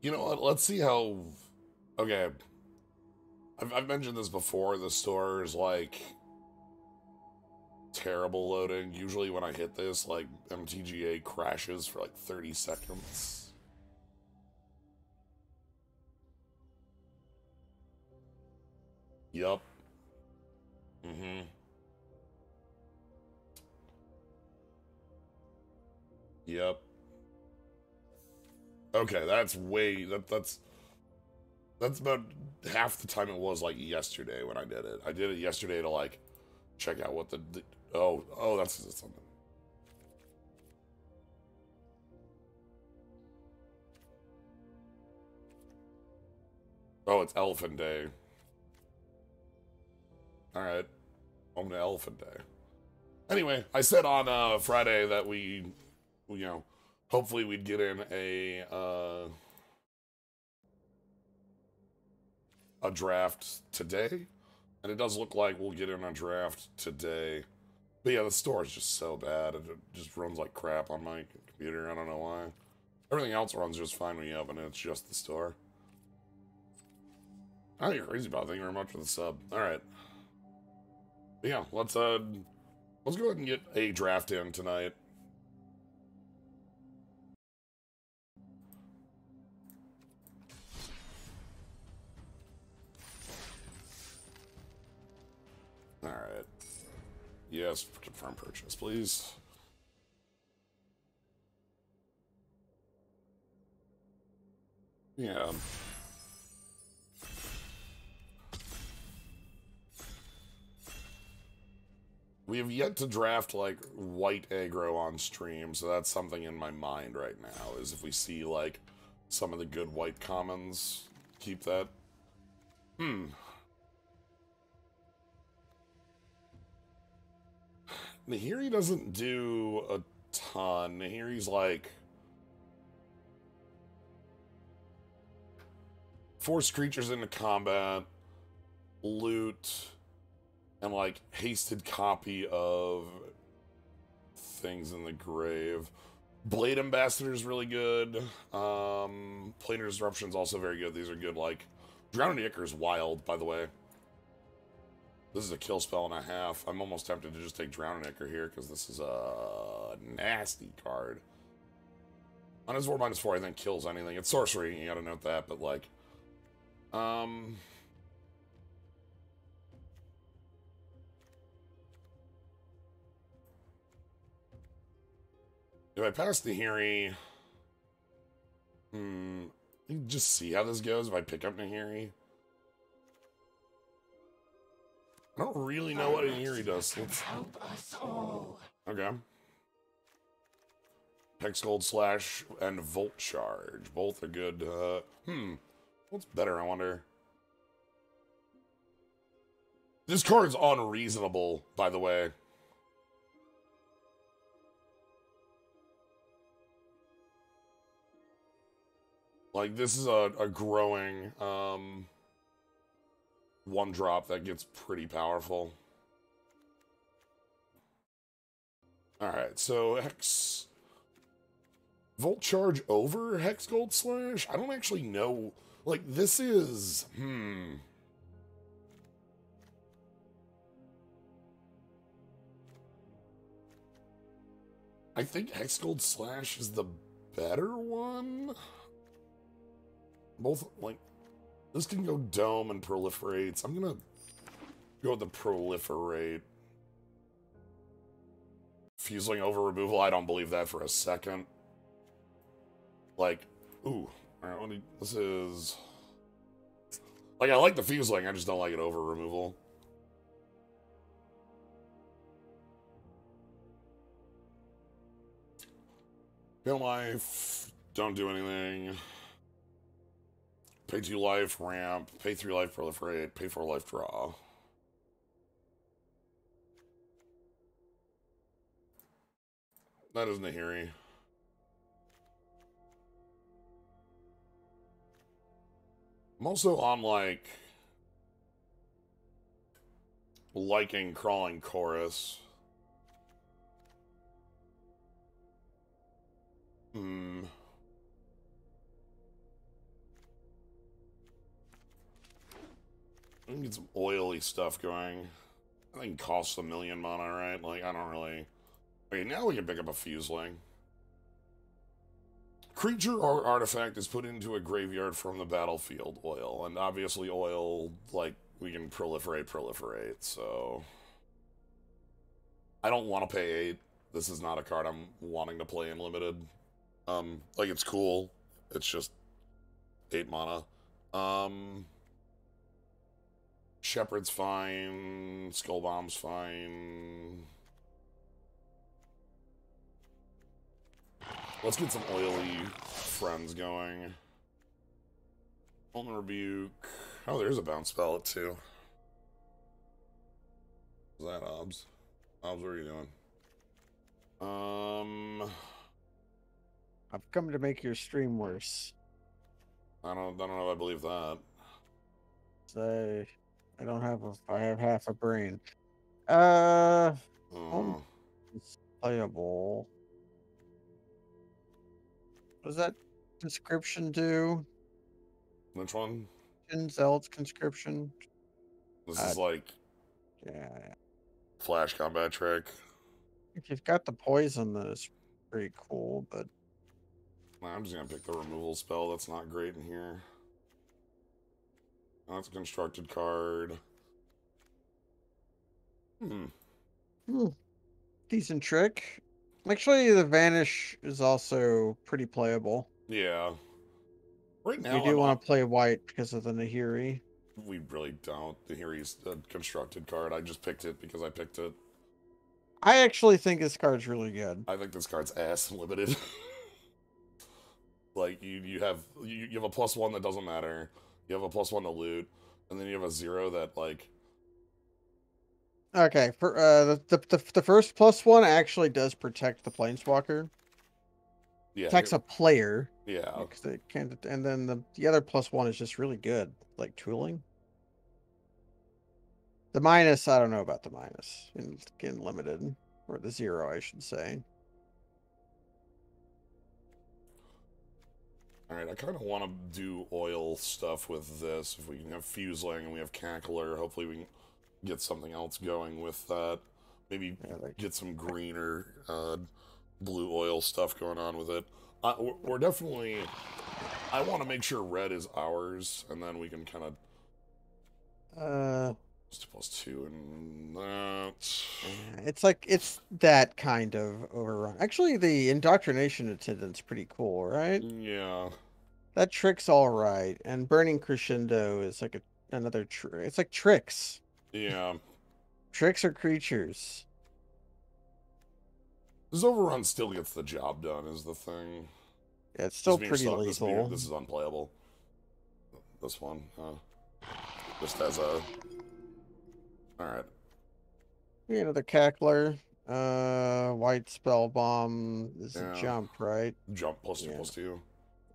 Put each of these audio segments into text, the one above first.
You know what? Let's see how. Okay, I've mentioned this before. The store is like terrible loading. Usually when I hit this, like MTGA crashes for like 30 seconds. Yup. Mm-hmm. Yep. Okay, that's way that's about half the time it was like yesterday when I did it. I did it yesterday to like check out what the oh that's something. Oh, it's Elephant Day. All right, on to Elephant Day. Anyway, I said on Friday that you know, hopefully we'd get in a draft today, and it does look like we'll get in a draft today. But yeah, the store is just so bad. It just runs like crap on my computer. I don't know why. Everything else runs just fine when you open it. It's just the store. Oh, you're crazy about it. Thank you very much for the sub. All right. But yeah, let's go ahead and get a draft in tonight. All right. Yes, confirm purchase, please. Yeah. We have yet to draft like white aggro on stream, so that's something in my mind right now. Is if we see like some of the good white commons, keep that. Nahiri doesn't do a ton. Nahiri's like force creatures into combat, loot, and like hasted copy of things in the grave. Blade Ambassador is really good. Planar Disruption is also very good. These are good. Like Drowning Ichor is wild, by the way. This is a kill spell and a half. I'm almost tempted to just take Drowning Ichor here because this is a nasty card. On his 4/4, I think kills anything. It's sorcery. You gotta note that, but like, if I pass the Nahiri, you can just see how this goes if I pick up Nahiri. I don't really know what Nahiri does. Let's help us all. Okay. Hexgold Slash and Volt Charge. Both are good. What's better, I wonder? This card's unreasonable, by the way. Like, this is a growing, one drop that gets pretty powerful. Alright, so Hex... Volt Charge over Hexgold Slash? I don't actually know. Like, this is... I think Hexgold Slash is the better one? Both, like... This can go Dome and Proliferate, so I'm gonna go with the Proliferate. Fusing over removal, I don't believe that for a second. Like, ooh, alright, this is... Like, I like the Fusing, I just don't like it over removal. Kill life, don't do anything. Pay 2 life, ramp, pay 3 life, proliferate, pay 4 life, draw. That is Nahiri. I'm also on, like, liking Crawling Chorus. We can get some oily stuff going. I think it costs 1,000,000 mana, right? Like, I don't really... Okay, now we can pick up a Fuseling. Creature or artifact is put into a graveyard from the battlefield. Oil. And obviously oil, like, we can proliferate, so... I don't want to pay 8. This is not a card I'm wanting to play in limited. Like, it's cool. It's just 8 mana. Shepherd's fine. Skull Bomb's fine. Let's get some oily friends going. Ultimate Rebuke. Oh, there's a bounce spell too. Is that Obs? Obs, what are you doing? I've come to make your stream worse. I don't know if I believe that. So I don't have I have half a brain. It's playable. What does that conscription do? Which one? Zealot's conscription. This is like Yeah. flash combat trick. If you've got the poison, then it's pretty cool, but I'm just gonna pick the removal spell. That's not great in here. Oh, that's a constructed card. Decent trick. Actually, the Vanish is also pretty playable. Yeah. Right now, you do want to play white because of the Nahiri. We really don't. Nahiri's a constructed card. I just picked it because I picked it. I actually think this card's really good. I think this card's ass limited. Like, you have a +1 that doesn't matter. You have a +1 to loot, and then you have a 0 that, like... Okay, for the first +1 actually does protect the Planeswalker. Yeah, protects a player. Yeah. It can't, and then the other +1 is just really good, like tooling. The minus, I don't know about the minus in limited, or the 0, I should say. Alright, I kind of want to do oil stuff with this. If we can have Fuseling and we have Cackler, hopefully we can get something else going with that. Maybe get some green or blue oil stuff going on with it. We're definitely... I want to make sure red is ours, and then we can kind of... +2 and that. It's that kind of overrun. Actually, the indoctrination attendant's pretty cool, right? Yeah. That trick's all right, and burning crescendo is like another trick. It's like tricks. Yeah. Tricks are creatures. This overrun still gets the job done, is the thing. Yeah, it's still pretty lethal. This is unplayable. This one, just as a... Alright. Yeah, another Cackler. White Spell Bomb is a jump, right? Jump +2/+2.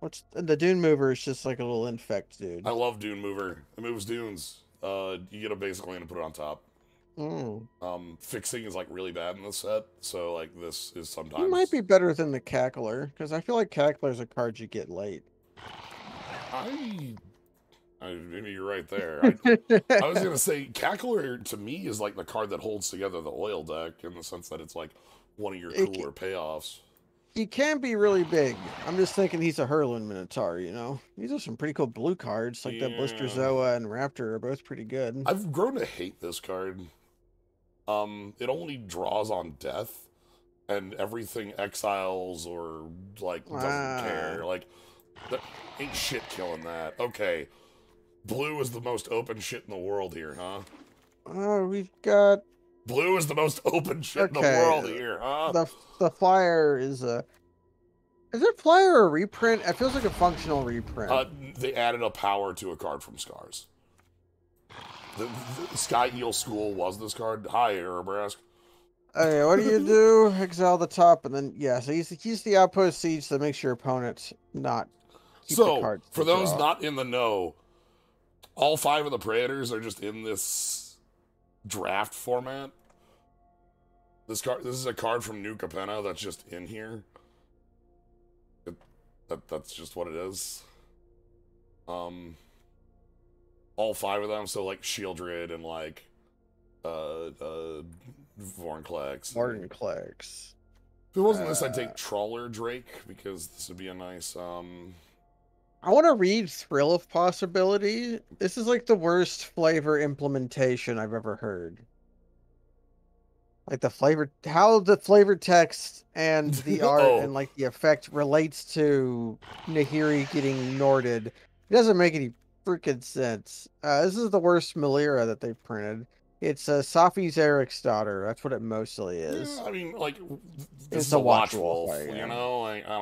What's the Dune Mover is just like a little infect dude. I love Dune Mover. It moves dunes. You get a basic land and put it on top. Fixing is like really bad in this set, so like this is sometimes... It might be better than the Cackler, because I feel like Cackler is a card you get late. Maybe you're right there. I was gonna say Cackler to me is like the card that holds together the oil deck in the sense that it's like one of your cooler payoffs. He can be really big. I'm just thinking he's a Hurlin Minotaur, you know? These are some pretty cool blue cards, like that Blister Zoa and Raptor are both pretty good. I've grown to hate this card. It only draws on death, and everything exiles or like doesn't care. Like, that ain't shit killing that. Okay. Blue is the most open shit in the world here, huh? We've got... Blue is the most open shit in the world here, huh? The flyer is a... Is it flyer or reprint? It feels like a functional reprint. They added a power to a card from Scars. The Sky Eel School was this card. Hi, Arabrask. Okay, what do? Exile the top, and then, yeah, so use the outpost siege that makes your opponent not keep the cards. For those not in the know, all 5 of the Predators are just in this draft format. This is a card from New Capenna that's just in here. That's just what it is. All all 5 of them. So like Shieldred and like Vornclex. Vornclex. If it wasn't this, I'd take Trawler Drake because this would be a nice. I want to read Thrill of Possibility. This is like the worst flavor implementation I've ever heard. Like how the flavor text and the art Oh. and like the effect relates to Nahiri getting Norded. It doesn't make any freaking sense. This is the worst Melira that they printed. It's Safi's Eric's daughter. That's what it mostly is. Yeah, I mean, like, this It's is a a Watch Wolf, Wolf, right, you yeah. know? Like, I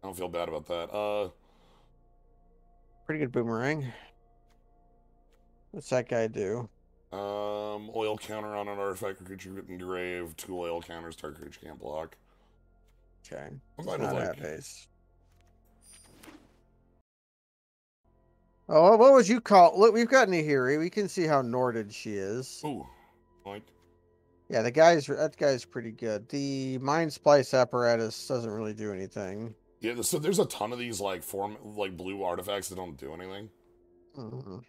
don't feel bad about that. Pretty good boomerang. What's that guy do? Oil counter on an artifact or creature written grave. 2 oil counters, target creature can't block. Okay. I'm fine with, like... Haste. Oh, what would you call... Look, we've got Nahiri. We can see how Norded she is. Ooh. Like... Yeah, that guy's pretty good. The Mind Splice apparatus doesn't really do anything. Yeah, so there's a ton of these, like, blue artifacts that don't do anything. Mm-hmm.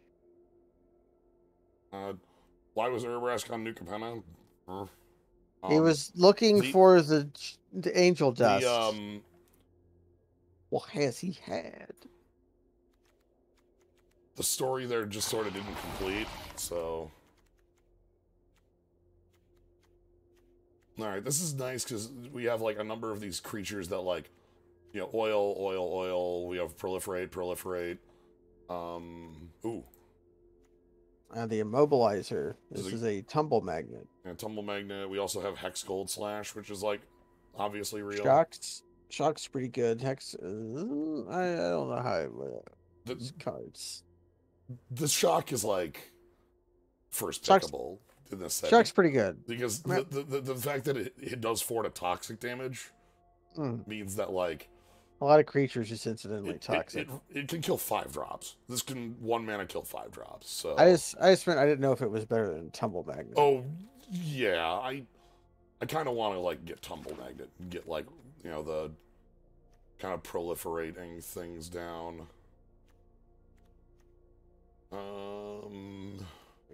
Why was Urabrask on New Capenna? He was looking for the angel dust. What has he had? The story there just sort of didn't complete, so... Alright, this is nice because we have, like, a number of these creatures that, like, you know, oil, we have proliferate. Ooh. The immobilizer. This is a tumble magnet. Yeah, tumble magnet. We also have Hex Gold Slash, which is, like, obviously real. Shock's pretty good. Hex, I don't know how these cards. The Shock is, like, first pickable in this set. Shock's pretty good. Because the fact that it does 4 to toxic damage means that, like... A lot of creatures just incidentally toxic. It can kill 5 drops. This can 1 mana kill 5 drops. So I didn't know if it was better than Tumble Magnet. Oh yeah, I kind of want to like get Tumble Magnet and get like, you know, the kind of proliferating things down.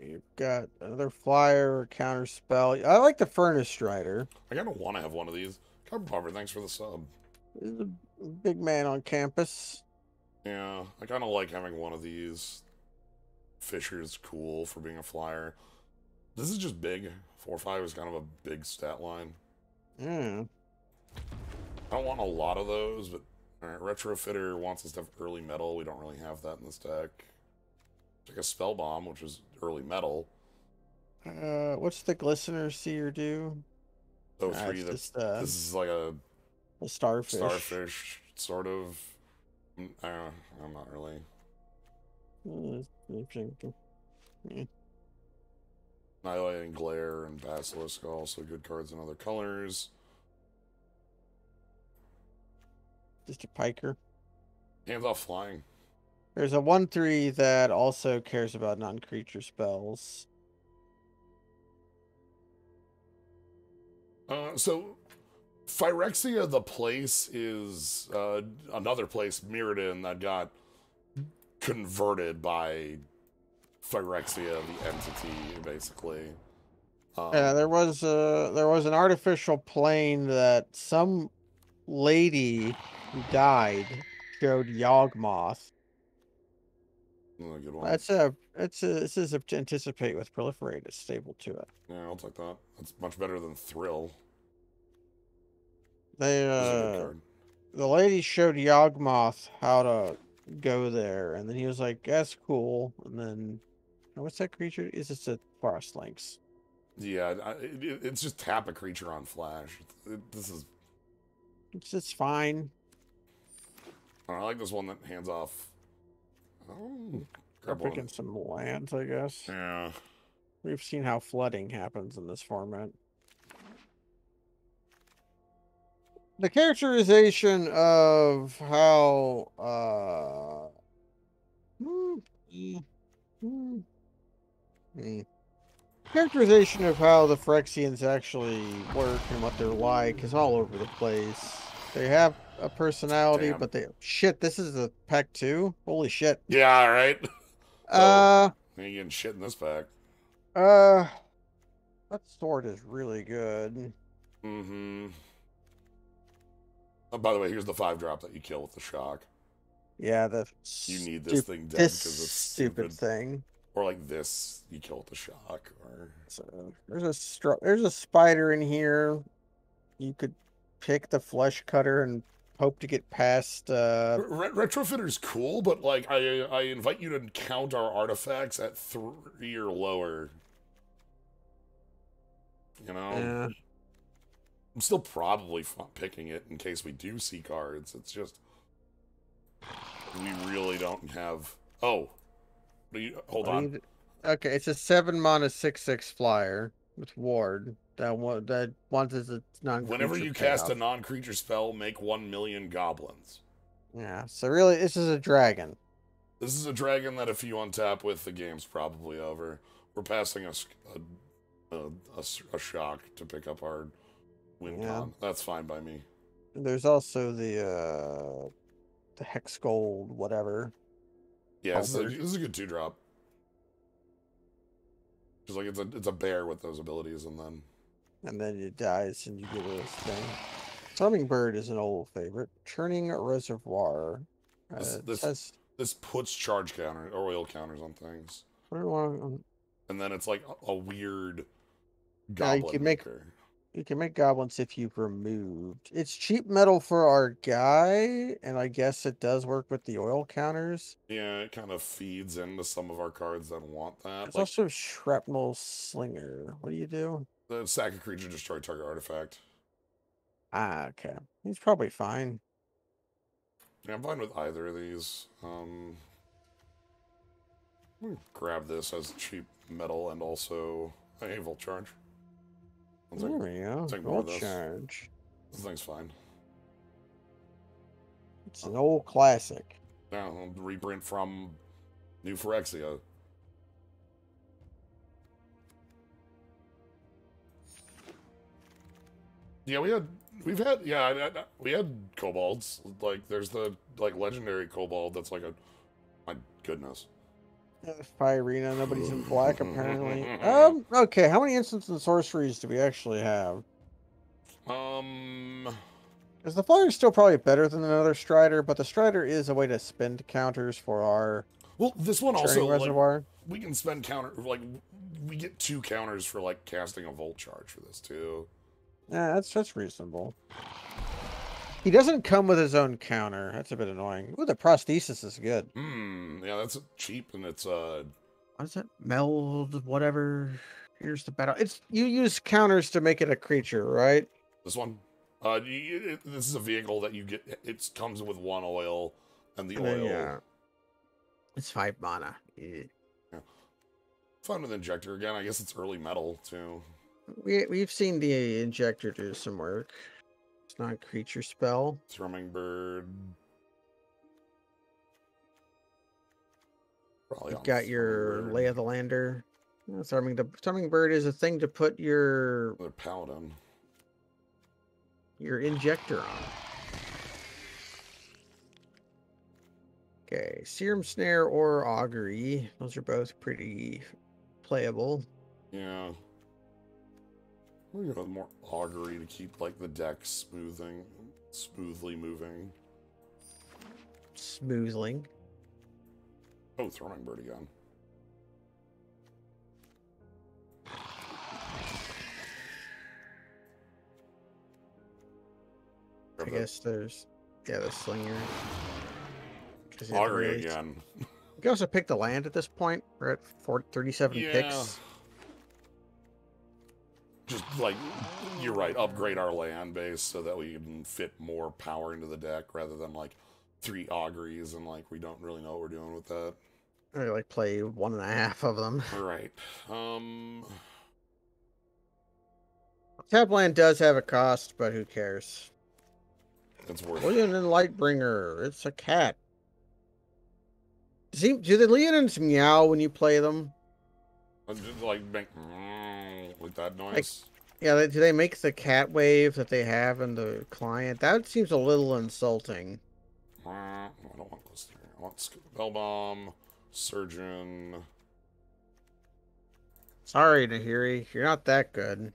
You've got another flyer, counter spell. I like the Furnace Strider. I kind of want to have one of these. Carbon Popper, thanks for the sub. This is a big man on campus. Yeah, I kind of like having one of these. Fisher's cool for being a flyer. This is just big. 4/5 is kind of a big stat line. Yeah. I don't want a lot of those, but alright, Retrofitter wants us to have early metal. We don't really have that in this deck. Like a Spell Bomb, which is early metal. What's the Glistener Seer do? Oh, 3. This is like a starfish. Starfish, sort of. I'm not really. Annihilating Glare and Basilisk are also good cards in other colors. Just a piker. Hands off flying. There's a 1/3 that also cares about non-creature spells. So Phyrexia, the place, is another place, Mirrodin, that got converted by Phyrexia, the entity, basically. Yeah, there was an artificial plane that some lady who died showed Yawgmoth. Oh, good one. This is to anticipate with proliferate. It's stable to it. Yeah, I'll take that. That's much better than Thrill. The lady showed Yawgmoth how to go there, and then he was like, "That's cool." And then, what's that creature? Is this a Frost Lynx? Yeah, it's just tap a creature on flash. It's fine. I like this one that hands off. Oh, We're picking some lands, I guess. Yeah. We've seen how flooding happens in this format. The characterization of how characterization of how the Phyrexians actually work and what they're like is all over the place. They have a personality, Damn. but they shit. This is a pack 2. Holy shit. Yeah, all right. Oh, Uh, you ain't getting shit in this pack. uh, that sword is really good. Mm-hmm. Oh, by the way, here's the 5-drop that you kill with the shock. Yeah, the You need this thing dead because it's stupid stupid. thing. Or like this, you kill with the shock. Or So there's a spider in here. You could pick the flesh cutter and hope to get past. Retrofitter's cool, but like I invite you to count our artifacts at 3 or lower. You know, Yeah. I'm still probably picking it in case we do see cards. It's just we really don't have. Oh, hold on. Okay, it's a 7 mana 6/6 flyer with ward. That wants as a Whenever non-creature you cast a payoff. non-creature spell, make 1,000,000 goblins. Yeah, so really, this is a dragon. This is a dragon that if you untap with, the game's probably over. We're passing a shock to pick up our win Yeah. con. That's fine by me. There's also the hex gold whatever. Yeah, this is a good 2-drop. Just like it's a bear with those abilities, and then it dies and you get this thing. Hummingbird is an old favorite. Churning Reservoir. this puts charge counter or oil counters on things. I don't want. And then it's like a weird You goblin can maker. make goblins if you've removed. It's cheap metal for our guy, and I guess it does work with the oil counters. Yeah, it kind of feeds into some of our cards that want that. It's Like also Shrapnel Slinger. What do you do? the sack a creature, destroy target artifact. Ah, okay. He's probably fine. Yeah, I'm fine with either of these. Grab this as cheap metal and also a volt charge. There we go. Take more of this. Charge. This thing's fine. It's an old classic. Yeah, reprint from New Phyrexia. Yeah, we had kobolds. Like, there's the legendary kobold that's like my goodness. Firina, nobody's in black apparently. Okay, how many instants and sorceries do we actually have? Because the flyer is still probably better than another Strider, but the Strider is a way to spend counters for our. Well, this one also reservoir. We can spend we get 2 counters for like casting a volt charge for this too. Yeah, that's reasonable. He doesn't come with his own counter. That's a bit annoying. Ooh, the prosthesis is good. Yeah, that's cheap and it's What is it? Meld, whatever. Here's the battle. You use counters to make it a creature, right? This one. This is a vehicle that you get. It comes with 1 oil, and the oil. Yeah. It's 5 mana. Yeah. Fun with injector again. I guess it's early metal too. We've seen the injector do some work. It's not a creature spell. Thrumming bird. Probably you've got your Lay of the Lander. Thrumming bird is a thing to put your paladin. Your injector on. Okay, Serum Snare or Augury. Those are both pretty playable. Yeah. We're going with more Augury to keep like the deck smoothly moving. Smoothling. Oh, Thrumming bird again. I guess there's the Slinger. Augury again. You can also pick the land at this point. We're at 37 picks. Just like, you're right, upgrade our land base so that we can fit more power into the deck rather than like 3 auguries and like we don't really know what we're doing with that. Or like play 1.5 of them. Alright. Tap land does have a cost, but who cares? It's worth Leon and Lightbringer. It's a cat. Do the Leonins meow when you play them? Just like make like that noise. Yeah, do they make the cat wave that they have in the client? That seems a little insulting. I don't want this here. I want Bell Bomb, Surgeon. Sorry, Nahiri, you're not that good.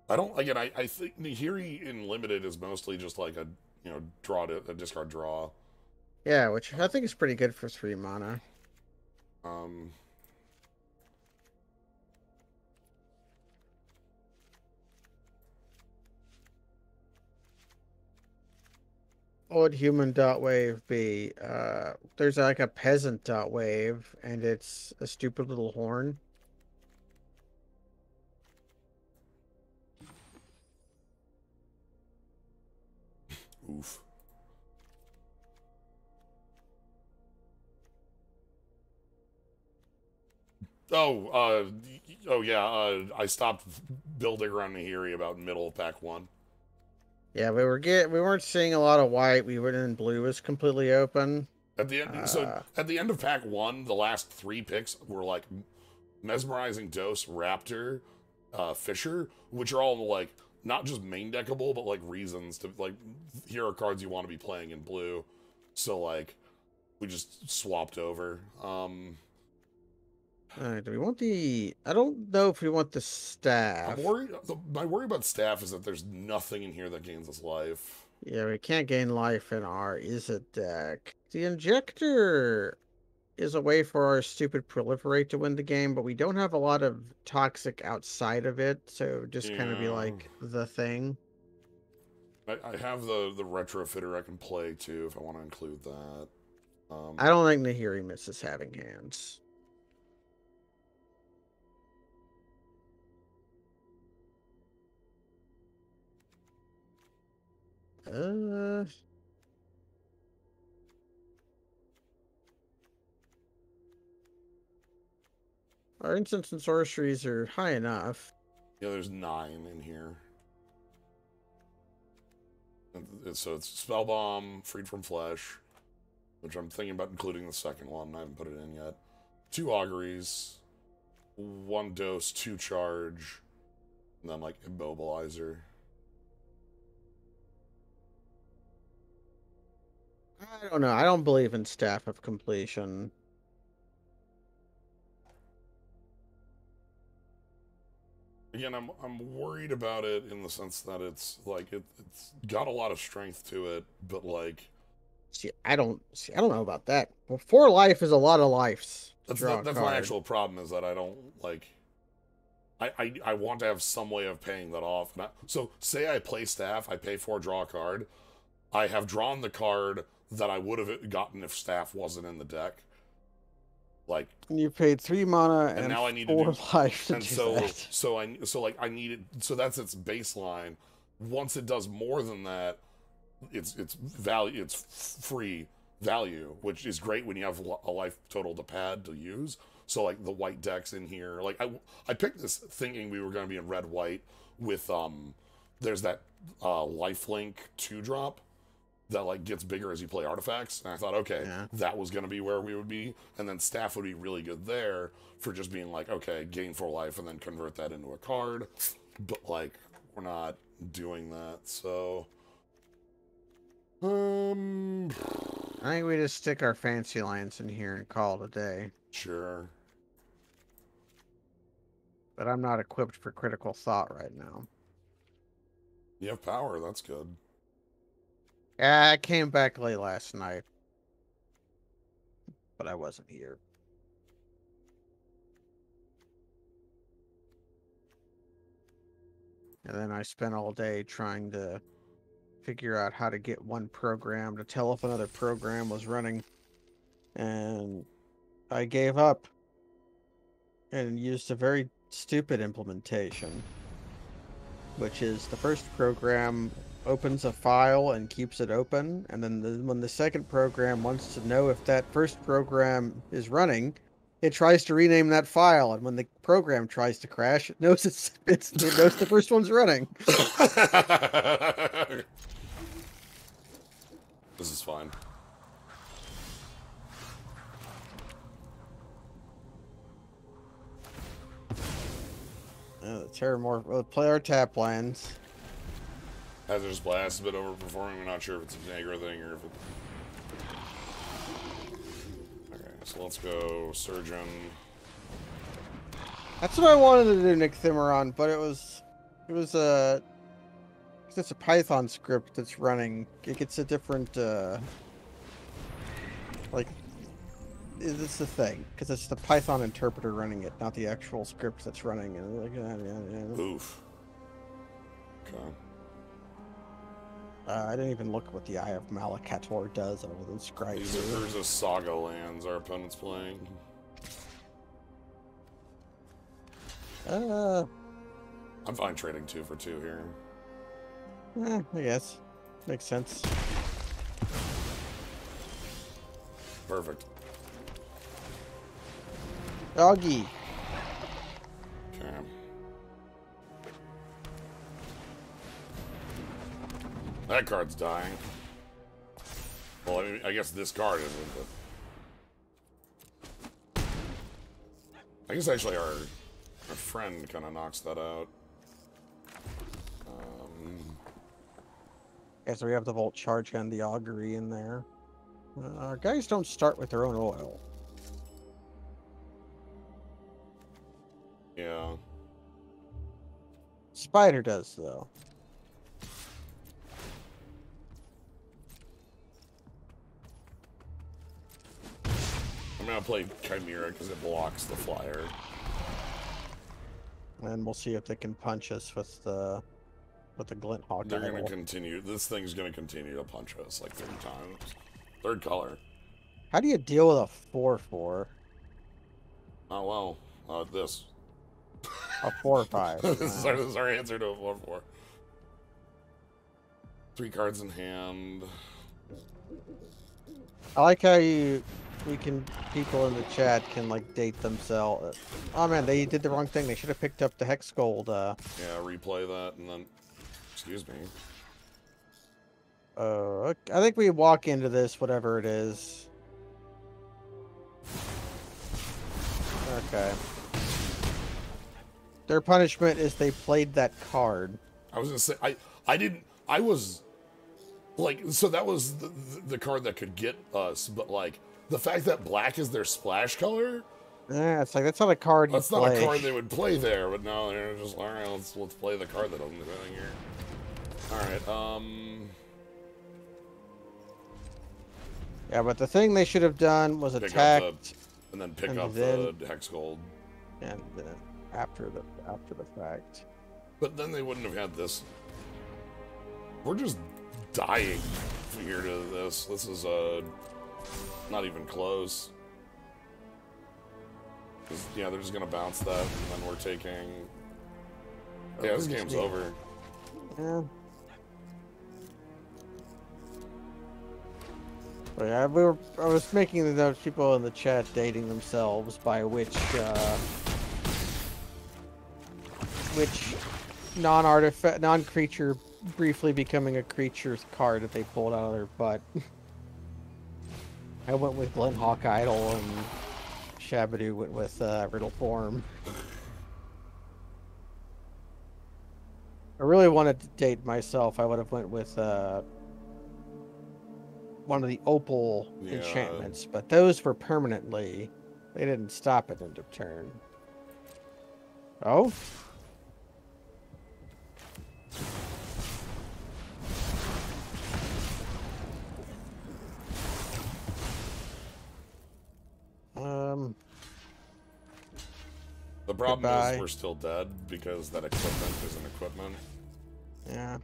I don't, again, I think Nihiri in Limited is mostly just like a, a discard draw. Yeah, which I think is pretty good for 3 mana. Um, What would human dot wave be? There's like a peasant dot wave, and it's a stupid little horn. oof. Oh, oh yeah, I stopped building around Nihiri about middle of pack 1. Yeah, we weren't seeing a lot of white. We were in blue was completely open. At the end, so at the end of pack 1, the last 3 picks were like Mesmerizing Dose, Raptor, Fisher, which are all like not just main deckable, but like reasons to like here are cards you want to be playing in blue. So like we just swapped over. Do we want the? I don't know if we want the staff. I'm worried. My worry about staff is that there's nothing in here that gains us life. Yeah, we can't gain life in our Izzet deck. The injector is a way for our stupid proliferate to win the game, but we don't have a lot of toxic outside of it, so just kind of be Yeah. like the thing. I have the retrofitter I can play too if I want to include that. I don't think Nahiri misses having hands. Our instants and sorceries are high enough. Yeah, there's 9 in here. So it's Spell Bomb, Freed from Flesh, which I'm thinking about including the second one. I haven't put it in yet. 2 Auguries, 1 Dose, 2 Charge, and then like Immobilizer. I don't know. I don't believe in Staff of Completion. Again, I'm worried about it in the sense that it's like it's got a lot of strength to it, but like I don't know about that. Well, 4 life is a lot of lives. that's my actual problem is that I don't like. I want to have some way of paying that off. So say I play staff, I pay 4, draw a card. I have drawn the card that I would have gotten if staff wasn't in the deck. Like You paid 3 mana and now I need 4 to do, life to and do so that. like I need it. So that's its baseline. Once it does more than that, it's value. It's free value, which is great when you have a life total to pad to use. So like the white decks in here, like I picked this thinking we were going to be in red white with there's that lifelink 2-drop that like gets bigger as you play artifacts, and I thought, okay, Yeah. that was going to be where we would be, and then staff would be really good there for just being like, okay, gain 4 life and then convert that into a card, but like we're not doing that, so I think we just stick our fancy lines in here and call it a day. sure. But I'm not equipped for critical thought right now. You have power, that's good. Yeah, I came back late last night. But I wasn't here. And then I spent all day trying to figure out how to get one program to tell if another program was running. And I gave up and used a very stupid implementation, which is the first program opens a file and keeps it open, and then when the second program wants to know if that first program is running, it tries to rename that file, and when the program tries to crash, it knows it knows the first one's running. This is fine. Oh, We'll play our tap lands. Hazardous Blast has been overperforming. We're not sure if it's an aggro thing or if it... Okay, so let's go Surgeon. That's what I wanted to do, Nick Thimeron, but it was a... It's a Python script that's running. It gets a different, like... It's the thing, because it's the Python interpreter running it, not the actual script that's running it. Like, yeah. Oof. Okay. I didn't even look what the Eye of Malakator does other than Scry. There's a Saga lands our opponent's playing. I'm fine trading 2 for 2 here. I guess. Makes sense. Perfect. Doggy. Okay. That card's dying. Well, I mean, I guess this card isn't, but... I guess actually our friend kind of knocks that out. Okay, so we have the Volt Charge and the Augury in there. Our guys don't start with their own oil. Yeah. Spider does, though. I'm gonna play Chimera because it blocks the flyer. And we'll see if they can punch us with the Glint Hawk. They're gonna continue. This thing's gonna continue to punch us like 3 times. Third color. How do you deal with a 4/4? Oh well. This. A 4/5. This is our answer to a 4/4. 3 cards in hand. I like how people in the chat can like date themselves. Oh man, they did the wrong thing. They should have picked up the Hex Gold. Yeah, replay that and then. Excuse me. I think we walk into this, whatever it is. Okay. Their punishment is they played that card. I was gonna say I was like, so that was the card that could get us, but like the fact that black is their splash color. Yeah, it's like that's not a card. That's not a card they would play there, but no, they're just all right. Let's play the card that doesn't do anything here. All right. Yeah, but the thing they should have done was attack and then pick up the Hex Gold. And then after the fact. But then they wouldn't have had this. We're just dying here to this. This is not even close. Yeah, they're just gonna bounce that, and then we're taking. Yeah, this game's over. Yeah. But yeah, I was making the note, people in the chat dating themselves by which non-creature briefly becoming a creature's card that they pulled out of their butt. I went with Glenhawk Idol, and Shabadoo went with Riddle Form. I really wanted to date myself. I would have went with one of the Opal enchantments, but those were permanently. They didn't stop at end of turn. Oh? The problem is we're still dead because that equipment isn't equipment. Yeah.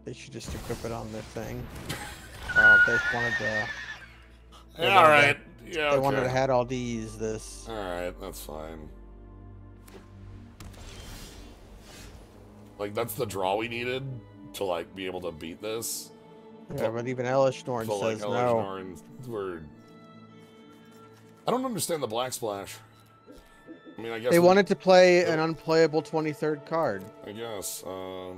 They should just equip it on their thing. They wanted to... Yeah, alright. Yeah, they wanted to had all these, this. Alright, that's fine. Like, that's the draw we needed to, like, be able to beat this. Yeah, but even Elishnorn says no. We're... I don't understand the Black Splash. I mean, I guess... They wanted to play an unplayable 23rd card. I guess. Yeah,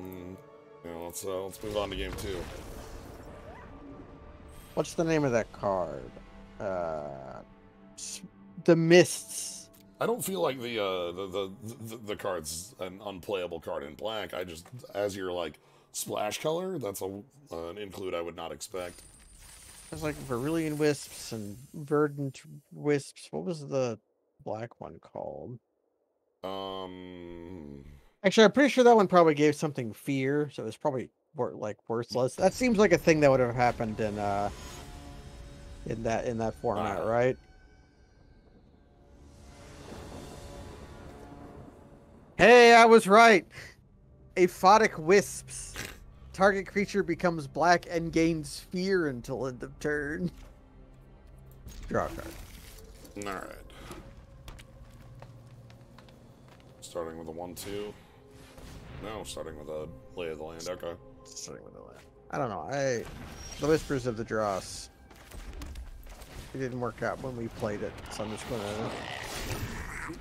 let's move on to game 2. What's the name of that card? The Mists. I don't feel like the card's an unplayable card in black. I just, as your like splash color, that's an include I would not expect. There's like Vermilion Wisps and Verdant Wisps. What was the black one called? Um, Actually, I'm pretty sure that one probably gave something fear, so it's probably like worthless. That seems like a thing that would have happened in that format, right? Hey, I was right. Aphotic Wisps. Target creature becomes black and gains fear until end of turn. Draw a card. all right. Starting with a 1/2. No, starting with a Lay of the Land. Okay. Starting with the land. I don't know. The Whispers of the Dross. It didn't work out when we played it, so I'm just gonna.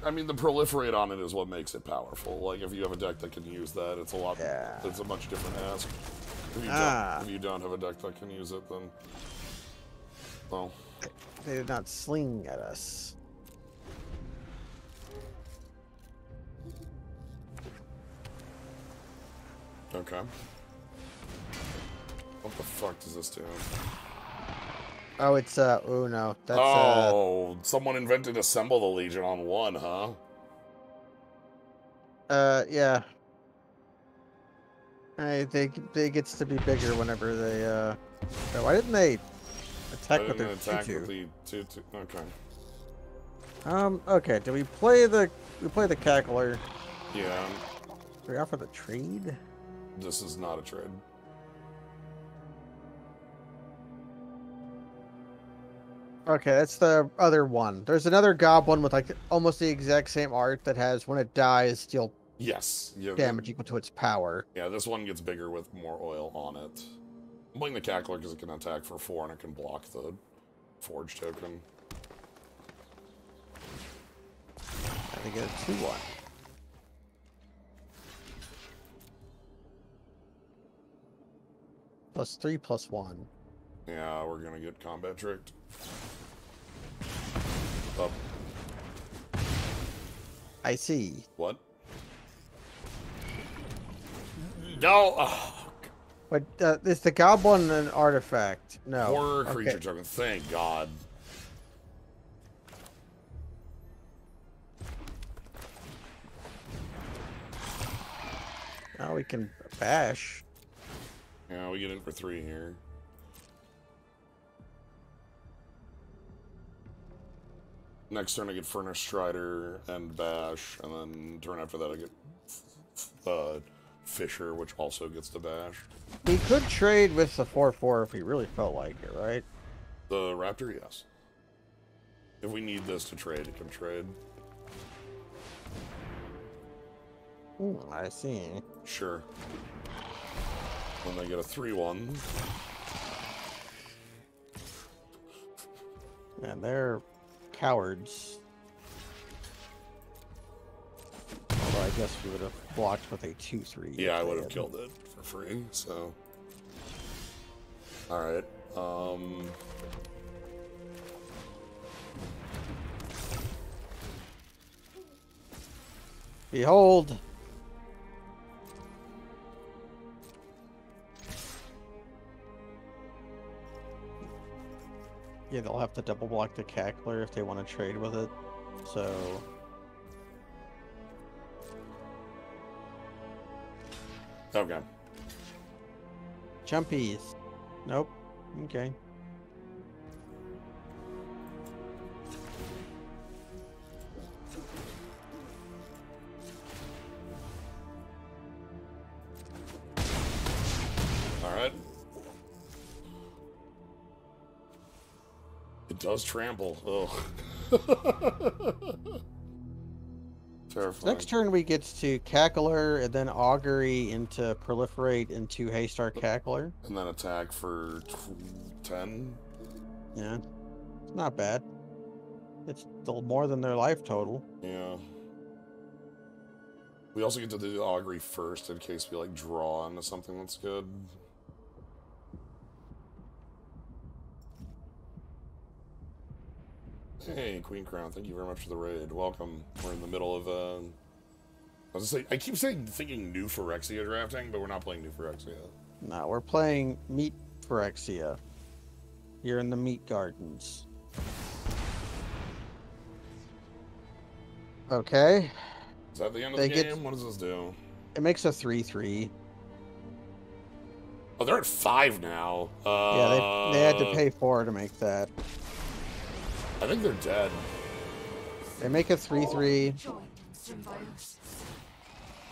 I mean, the proliferate on it is what makes it powerful. Like, if you have a deck that can use that, it's a lot. Yeah. It's a much different ask. If you don't have a deck that can use it, then well, They did not sling at us. okay. What the fuck does this do? Oh, it's oh no, that's Someone invented Assemble the Legion on 1, huh? yeah. They gets to be bigger whenever they why didn't they attack with their attack 2/2? with the 2/2. Okay. Okay, do we play the Cackler? Yeah. Do we offer the trade? This is not a trade. Okay, that's the other one. There's another goblin with like almost the exact same art that has when it dies deal Yes. Yeah, damage equal to its power. yeah, this one gets bigger with more oil on it. I'm playing the Cackler because it can attack for 4 and it can block the Forge token. I think it's 2/1. +3/+1. Yeah, we're gonna get combat tricked. Up. I see. What? No! Oh, But is the goblin an artifact? No. horror creature Okay. token, thank God. Now we can bash. Yeah, we get in for 3 here. Next turn I get Furnace Strider and Bash, and then turn after that I get Fisher, which also gets to Bash. We could trade with the 4/4 if we really felt like it, right? The Raptor, yes. If we need this to trade, it can trade. Ooh, I see. Sure. Then they get a 3/1. And they're cowards. Although I guess we would have blocked with a 2/3. Yeah, I would have killed it for free, so. Alright, Behold! Yeah, they'll have to double block the Cackler if they want to trade with it. So okay. jumpies. Nope. Okay. Alright. It does trample. Ugh. Terrifying. Next turn we get to Cackler and then Augury into Proliferate into Haystar Cackler. And then attack for 10. Yeah. It's not bad. It's still more than their life total. Yeah. We also get to do the Augury first in case we like draw into something that's good. Hey, Queen Crown, thank you very much for the raid. Welcome. We're in the middle of, I was gonna say, I keep thinking new Phyrexia drafting, but we're not playing new Phyrexia. No, we're playing Meat Phyrexia. Here in the Meat Gardens. Okay. Is that the end of the game? What does this do? It makes a 3/3. Oh, they're at 5 now. Yeah, they had to pay 4 to make that. I think they're dead. They make a 3/3.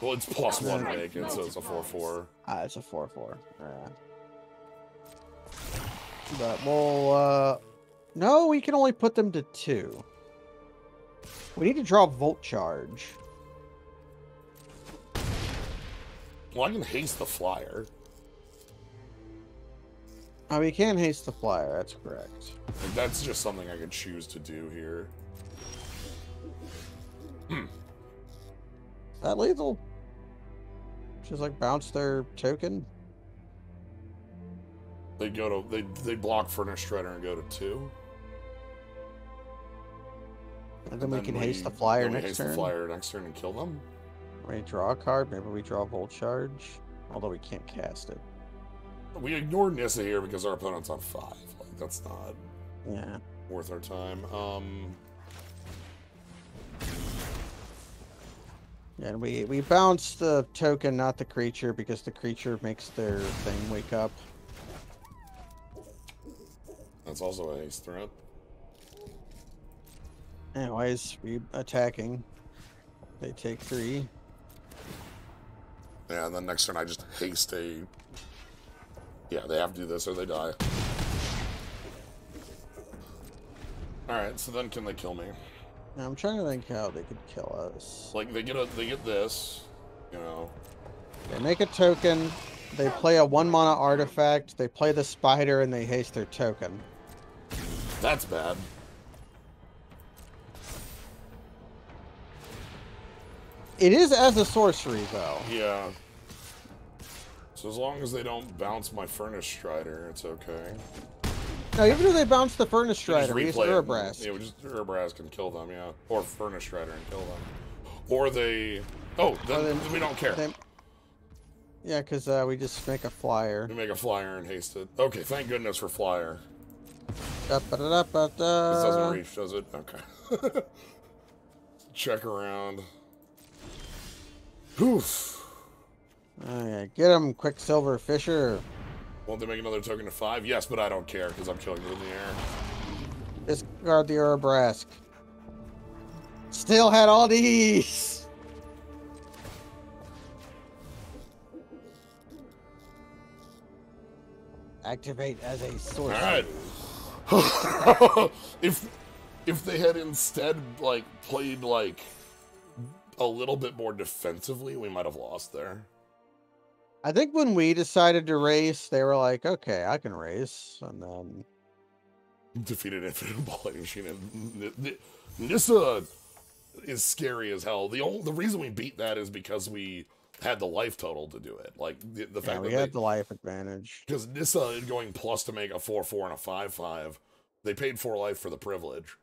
Well, it's +1 make it, so it's a 4/4. Ah, it's a 4/4. But we'll, no, we can only put them to 2. We need to draw Volt Charge. Well, I can haste the flyer. Oh, we can haste the flyer, that's correct. Like, that's just something I could choose to do here. Is that lethal? Just like bounce their token? They go to they block Furnace Shredder and go to 2. And then we can haste the flyer next haste turn. the flyer next turn and kill them. We draw a card, maybe we draw Volt Charge. Although we can't cast it. We ignore Nissa here because our opponent's on 5. Like, that's not worth our time. Yeah, and we bounce the token, not the creature, because the creature makes their thing wake up. That's also a haste threat. Anyways, we attacking. They take 3. Yeah, and then next turn I just haste a... Yeah, they have to do this or they die. Alright, so then can they kill me? Now, I'm trying to think how they could kill us. Like, they get this, you know. They make a token, they play a 1-mana artifact, they play the spider, and they haste their token. That's bad. It is as a sorcery, though. Yeah. So as long as they don't bounce my Furnace Strider, it's okay. No, even if they bounce the Furnace Strider, we use Urabrask. Yeah, we just Urabrask can kill them, yeah. Or Furnace Strider and kill them. Or they... Oh, then we don't care. Yeah, because we just make a flyer. We make a flyer and haste it. Okay, thank goodness for flyer. This doesn't reach, does it? Okay. Check around. Oof. Okay, get him, Quicksilver Fisher. Won't they make another token to 5? Yes, but I don't care because I'm killing it in the air. Discard the Urabrask. Still had all these. Activate as a sorcery. Alright. if they had instead like played like a little bit more defensively, we might have lost there. I think when we decided to race, they were like, okay, I can race. And then... Defeated Infinite Balling Machine. And Nissa is scary as hell. The reason we beat that is because we had the life total to do it. Like, the fact that we had the life advantage. Because Nissa going plus to make a 4/4 and a 5/5, they paid 4 life for the privilege.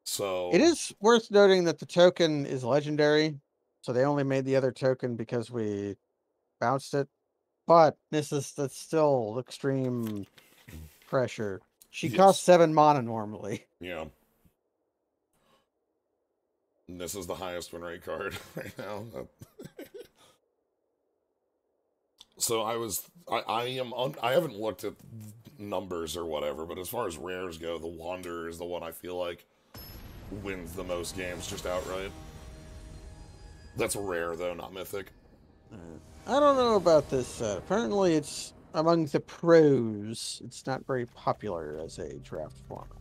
So... It is worth noting that the token is legendary. So they only made the other token because we... bounced it, but that's still extreme pressure. She costs 7 mana normally. Yeah. And this is the highest win rate card right now. So I haven't looked at numbers or whatever, but as far as rares go, the Wanderer is the one I feel like wins the most games just outright. That's rare though, not mythic. I don't know about this set. Apparently it's among the pros. It's not very popular as a draft format.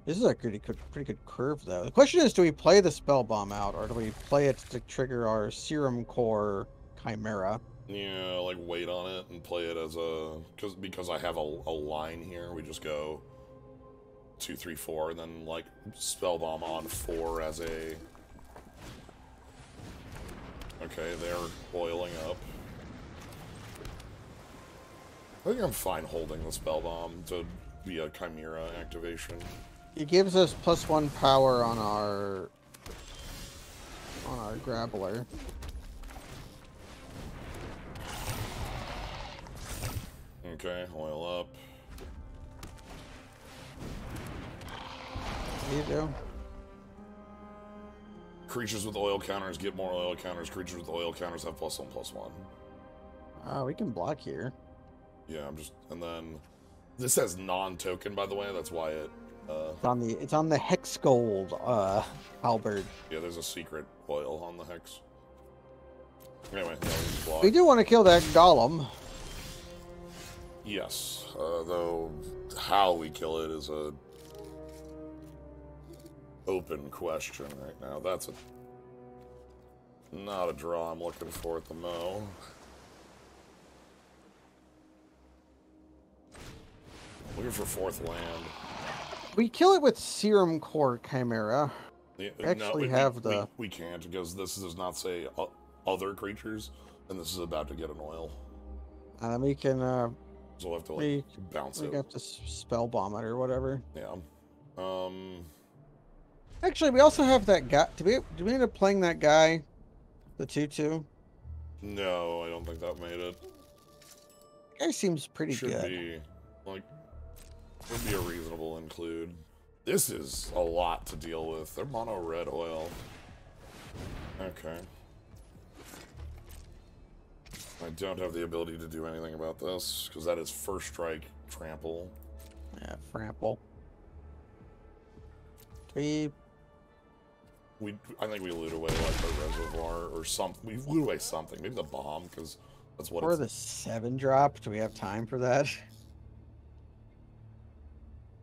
This is a pretty good curve, though. The question is, do we play the Spell Bomb out, or do we play it to trigger our Serum Core Chimera? Yeah, like wait on it and play it as a... Because I have a line here, we just go 2, 3, 4, and then like Spell Bomb on 4 as a... Okay, they're boiling up. I think I'm fine holding the Spell Bomb to be a Chimera activation. It gives us +1 power on our grappler. Okay, oil up. What do you do? Creatures with oil counters get more oil counters. Creatures with oil counters have +1/+1. We can block here. Yeah, and then this has non-token, by the way. That's why it. It's on the Hex Gold halberd. Yeah, there's a secret oil on the hex. Anyway, yeah, we just block. We do want to kill that golem. Yes, though how we kill it is a open question right now. That's not a draw I'm looking for at the mo. Looking for fourth land. We kill it with Serum Core Chimera. Yeah, we can't because this does not say other creatures, and this is about to get an oil. And then we can So we'll have to bounce it. We have to spell bomb it or whatever. Yeah. Actually, we also have that guy. Do we end up playing that guy? The 2/2? No, I don't think that made it. That guy seems pretty Should good. be. Like, would be a reasonable include. This is a lot to deal with. They're mono red oil. Okay. I don't have the ability to do anything about this, because that is first strike trample. Yeah, Frample. I think we loot away like a reservoir or something. We loot away something. Maybe the bomb, because that's what Or the 7-drop. Do we have time for that?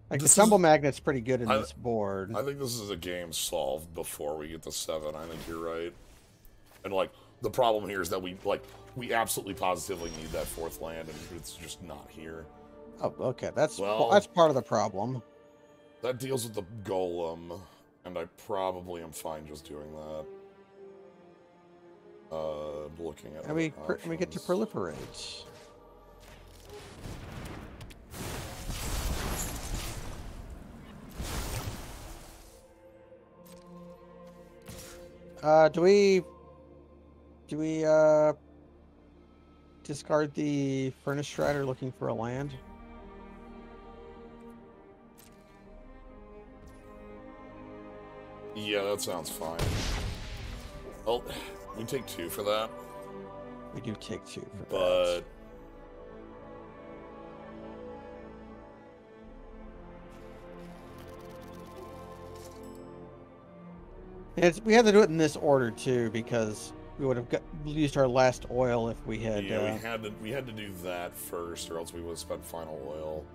Like, the Stumble Magnet's pretty good in this board. I think this is a game solved before we get to 7. I think you're right. And, like, the problem here is that we absolutely positively need that fourth land, and it's just not here. Oh, okay. That's part of the problem. That deals with the golem, and I probably am fine just doing that. Looking at and we get to proliferate. Do we discard the Furnace Strider looking for a land? Yeah, that sounds fine. Well, we take 2 for that. We do take 2 for that. We had to do it in this order too, because we would have used our last oil if we had. Yeah, we had to do that first, or else we would have spent final oil.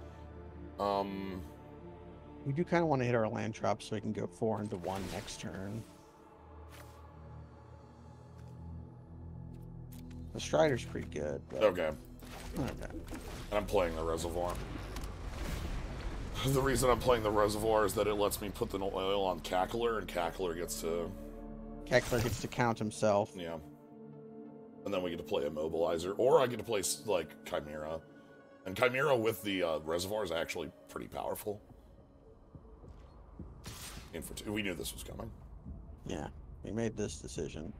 We do kind of want to hit our land drop so we can go 4-1 next turn. The Strider's pretty good. Okay. And I'm playing the Reservoir. The reason I'm playing the Reservoir is that it lets me put the oil on Cackler, and Cackler gets to count himself. Yeah. And then we get to play Immobilizer, or I get to play, like, Chimera. And Chimera with the Reservoir is actually pretty powerful. We knew this was coming. Yeah, we made this decision.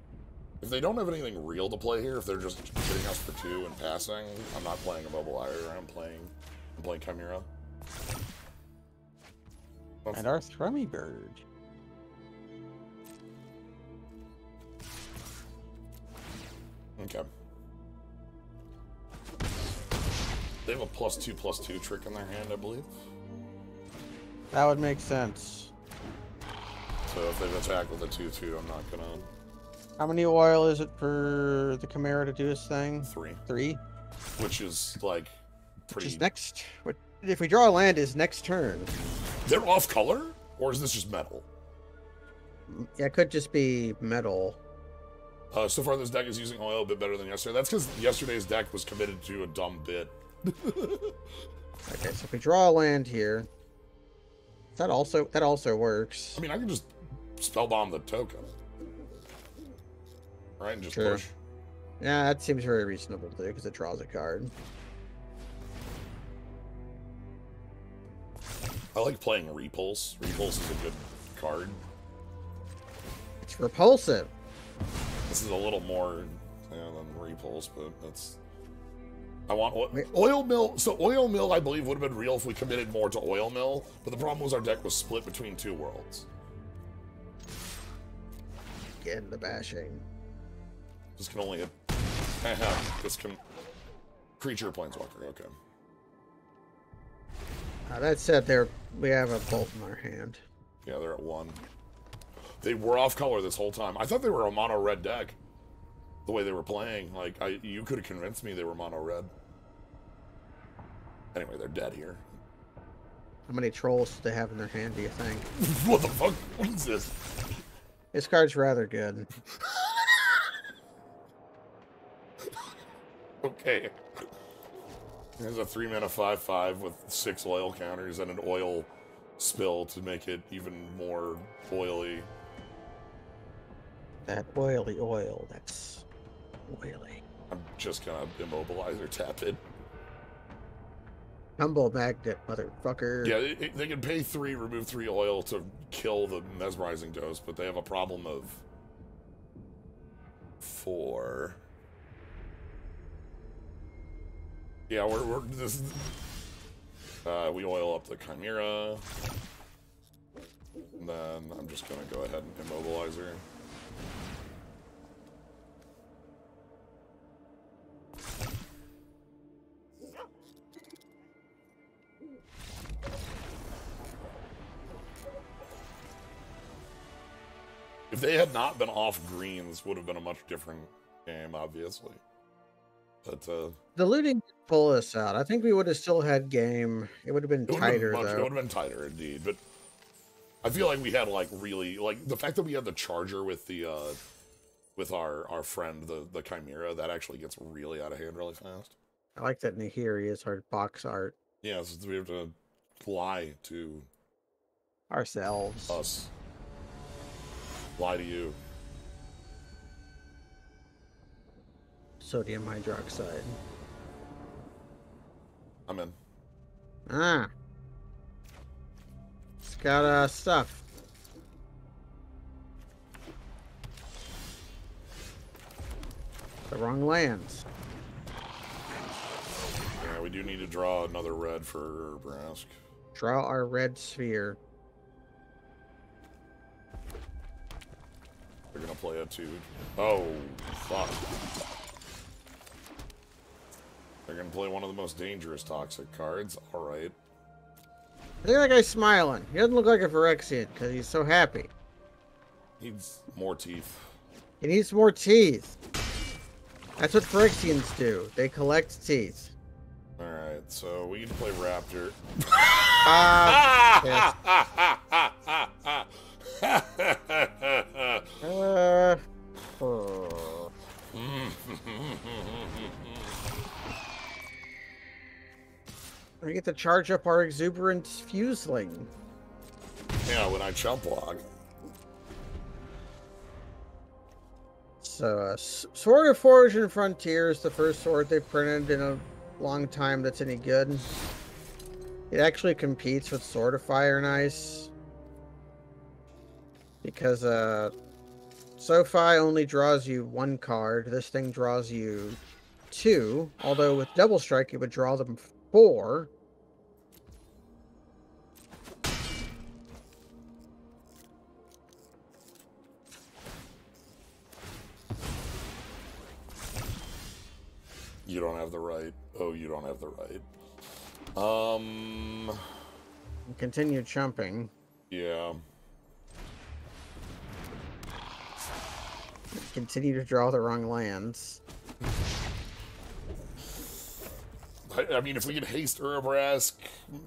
If they don't have anything real to play here, if they're just hitting us for 2 and passing, I'm not playing Immobilizer. I'm playing Chimera. And our Thrummy Bird. Okay. They have a +2/+2 trick in their hand, I believe. That would make sense. So if they've attacked with a 2/2, I'm not gonna. How many oil is it for the Chimera to do his thing? 3. 3? Which is, like, pretty... Which is next... If we draw a land, is next turn. They're off color? Or is this just metal? Yeah, it could just be metal. So far, this deck is using oil a bit better than yesterday. That's because yesterday's deck was committed to a dumb bit. Okay, so if we draw a land here... That also works. I mean, I can just spellbomb the token. Right, and just push. Yeah, that seems very reasonable to do, because it draws a card. I like playing Repulse. Repulse is a good card. It's repulsive. This is a little more than Repulse, but that's... I want Oil Mill. So Oil Mill, I believe, would have been real if we committed more to Oil Mill, but the problem was our deck was split between two worlds. Get the bashing. This can only hit... this can... Creature Planeswalker, okay. That said, we have a bolt in our hand. Yeah, they're at 1. They were off color this whole time. I thought they were a mono red deck. The way they were playing, like, you could have convinced me they were mono red. Anyway, they're dead here. How many trolls do they have in their hand, do you think? What the fuck? What is this? This card's rather good. Okay. There's a 3-mana 5/5 with 6 oil counters and an oil spill to make it even more oily. That oily oil, that's oily. I'm just gonna immobilize or tap it. Humble magnet, motherfucker. Yeah, they can pay 3, remove 3 oil to kill the mesmerizing dose, but they have a problem of 4. Yeah, we're this. We oil up the Chimera, and then I'm just gonna go ahead and immobilize her. If they had not been off greens, would have been a much different game, obviously. But the looting didn't pull us out. I think we would have still had game. It would have been tighter, though. It would have been tighter, indeed. But I feel like we had like really like the fact that we had the charger with the with our friend the Chimera, that actually gets really out of hand really fast. I like that Nahiri is our box art. Yeah, so we have to lie to ourselves. Us. Lie to you. Sodium hydroxide. I'm in. Ah. It's got stuff. The wrong lands. Yeah, we do need to draw another red for Brask. Draw our red sphere. They're gonna play a 2. Oh, fuck. They're gonna play one of the most dangerous toxic cards. Alright. I think that guy's smiling. He doesn't look like a Phyrexian because he's so happy. Needs more teeth. He needs more teeth. That's what Phyrexians do. They collect teeth. Alright, so we can play Raptor. Yes. We get to charge up our exuberant fuseling. Yeah, when I chump log. So, Sword of Forge and Frontier is the first sword they've printed in a long time that's any good. It actually competes with Sword of Fire and Ice. Because, SoFi only draws you 1 card. This thing draws you 2. Although with Double Strike, it would draw them 4. You don't have the right. Oh, you don't have the right. Continue chumping. Yeah. Continue to draw the wrong lands. I mean, if we can haste Urabrask,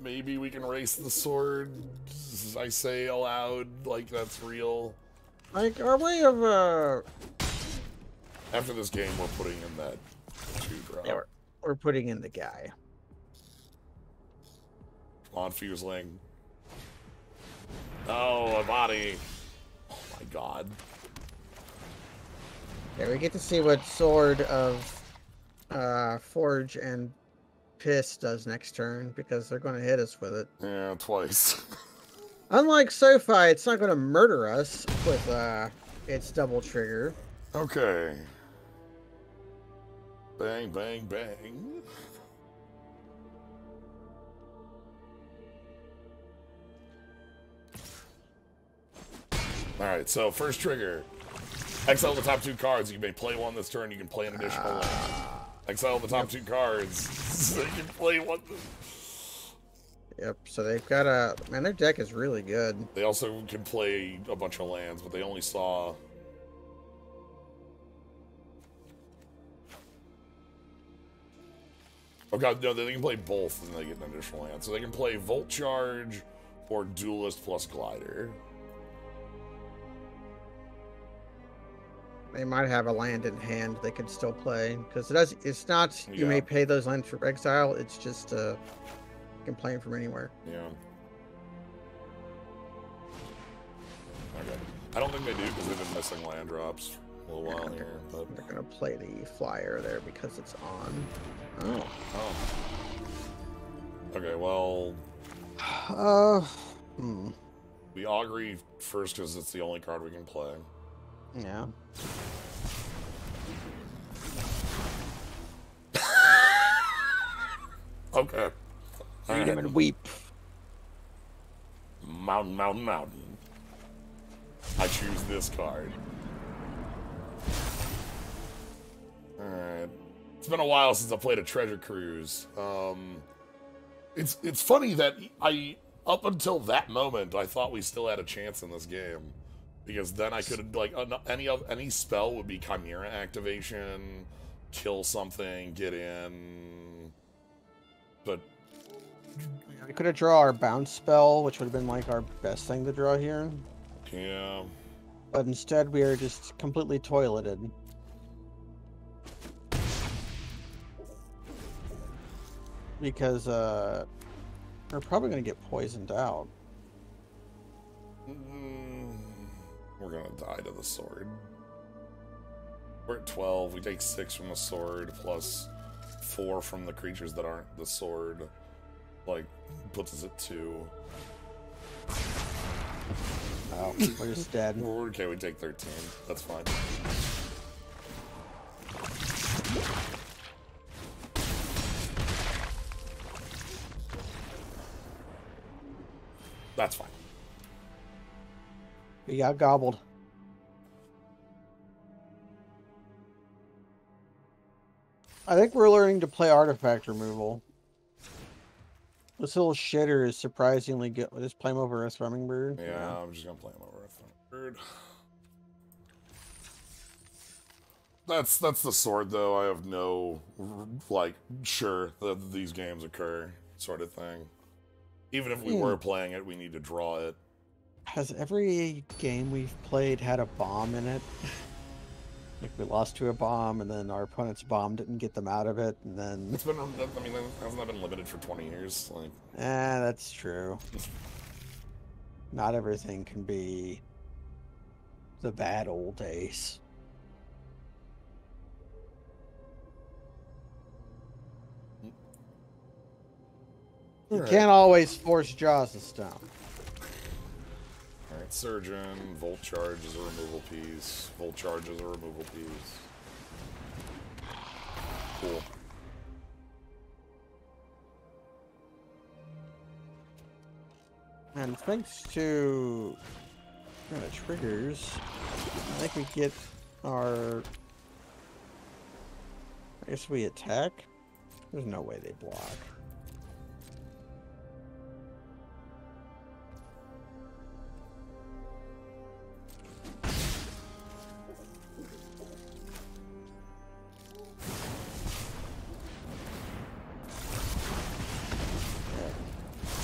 maybe we can race the sword. I say aloud, like that's real. Like, our way of, After this game, we're putting in that 2-drop. Yeah, we're putting in the guy. Come on, Fuseling. Oh, a body. Oh my god. Yeah, we get to see what Sword of Forge and Piss does next turn because they're going to hit us with it. Yeah, twice. Unlike SoFi, it's not going to murder us with its double trigger. Okay. Bang, bang, bang. Alright, so first trigger. Exile the top 2 cards. You may play one this turn. You can play an additional land. Exile the top 2 cards. So you can play one. Yep, so they've got a... Man, their deck is really good. They also can play a bunch of lands, but they only saw... Oh god, no, they can play both and they get an additional land. So they can play Volt Charge or Duelist plus Glider. They might have a land in hand they could still play. Because it's not, you Yeah. may pay those lands for exile, it's just, you can play them from anywhere. Yeah. Okay. I don't think they do because they've been missing land drops a little while here. But... They're going to play the flyer there because it's on. Oh. Oh. Okay, well... We Augury first because it's the only card we can play. Yeah. Okay. Read him and weep. Mountain, mountain, mountain. I choose this card. Alright. It's been a while since I played a Treasure Cruise. It's funny that up until that moment, I thought we still had a chance in this game. Because then I could, like, any spell would be Chimera activation, kill something, get in. But... We could have drawn our bounce spell, which would have been, like, our best thing to draw here. Yeah. But instead, we are just completely toileted. Because, we're probably going to get poisoned out. We're gonna die to the sword. We're at 12. We take 6 from the sword, plus 4 from the creatures that aren't the sword. Like, puts us at 2. Oh, we're just dead. Okay, we take 13. That's fine. That's fine. We got gobbled. I think we're learning to play artifact removal. This little shitter is surprisingly good. Just play him over a Hummingbird. Yeah, I'm just gonna play him over a Hummingbird. That's the sword, though. I have no, like, sure that these games occur sort of thing. Even if we were playing it, we need to draw it. Has every game we've played had a bomb in it? Like, we lost to a bomb, and then our opponent's bomb didn't get them out of it, and then... It's been, I mean, hasn't that been limited for 20 years? Like... that's true. Not everything can be the bad old days. You can't always force Jaws to stone. Alright, Surgeon, Volt Charge is a removal piece. Volt Charge is a removal piece. Cool. And thanks to triggers, I think we get our... I guess we attack? There's no way they block.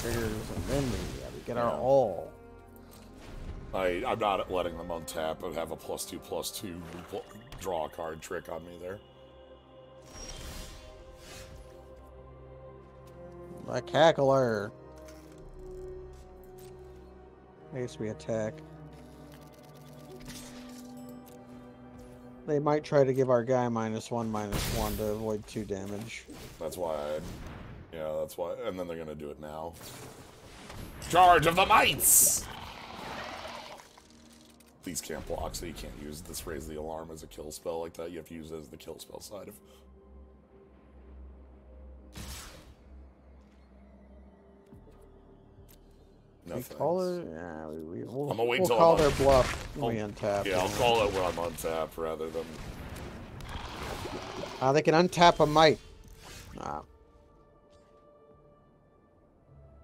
Triggers, and then we get our all. I'm not letting them untap, but have a +2/+2 draw a card trick on me there. The Cackler. I guess we attack. They might try to give our guy -1/-1 to avoid 2 damage. That's why Yeah, that's why. And then they're gonna do it now. Charge of the mites! These can't block, so you can't use this raise the alarm as a kill spell like that. You have to use it as the kill spell side of. No thanks. Yeah, we'll, I'm gonna wait we'll till call their bluff when we untap. Yeah, I'll call it when I'm untapped rather than. They can untap a mite.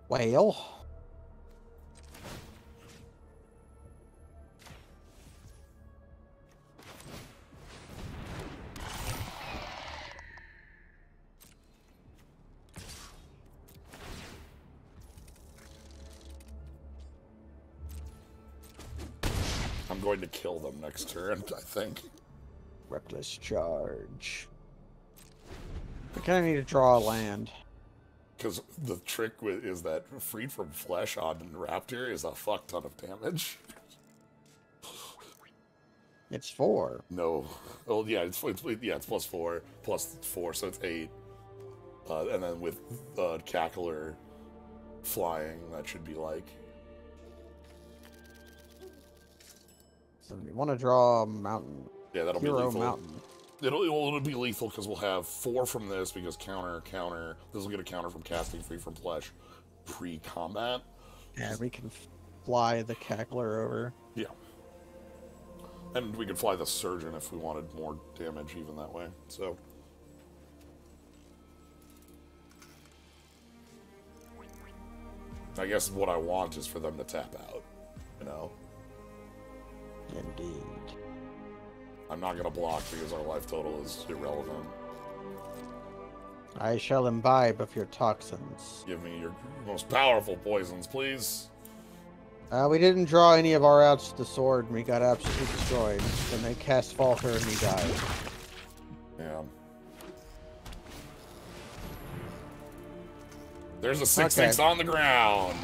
Well. I'm going to kill them next turn, I think. Reckless charge. I kind of need to draw a land. Because the trick is that freed from flesh on Raptor is a fuck ton of damage. It's 4. No. Oh, yeah, it's +4. +4, so it's 8. And then with Cackler flying, that should be like... So you want to draw a mountain. Yeah, that'll Hero be lethal. Mountain. It'll be lethal because we'll have 4 from this because counter. This will get a counter from casting free from flesh pre-combat. Yeah, we can fly the Cackler over. Yeah. And we could fly the Surgeon if we wanted more damage even that way, so... I guess what I want is for them to tap out, you know? Indeed. I'm not gonna block because our life total is irrelevant. I shall imbibe of your toxins. Give me your most powerful poisons, please. We didn't draw any of our outs to the sword, and we got absolutely destroyed. Then they cast Falter, and he died. Yeah. There's a 6/6 on the ground.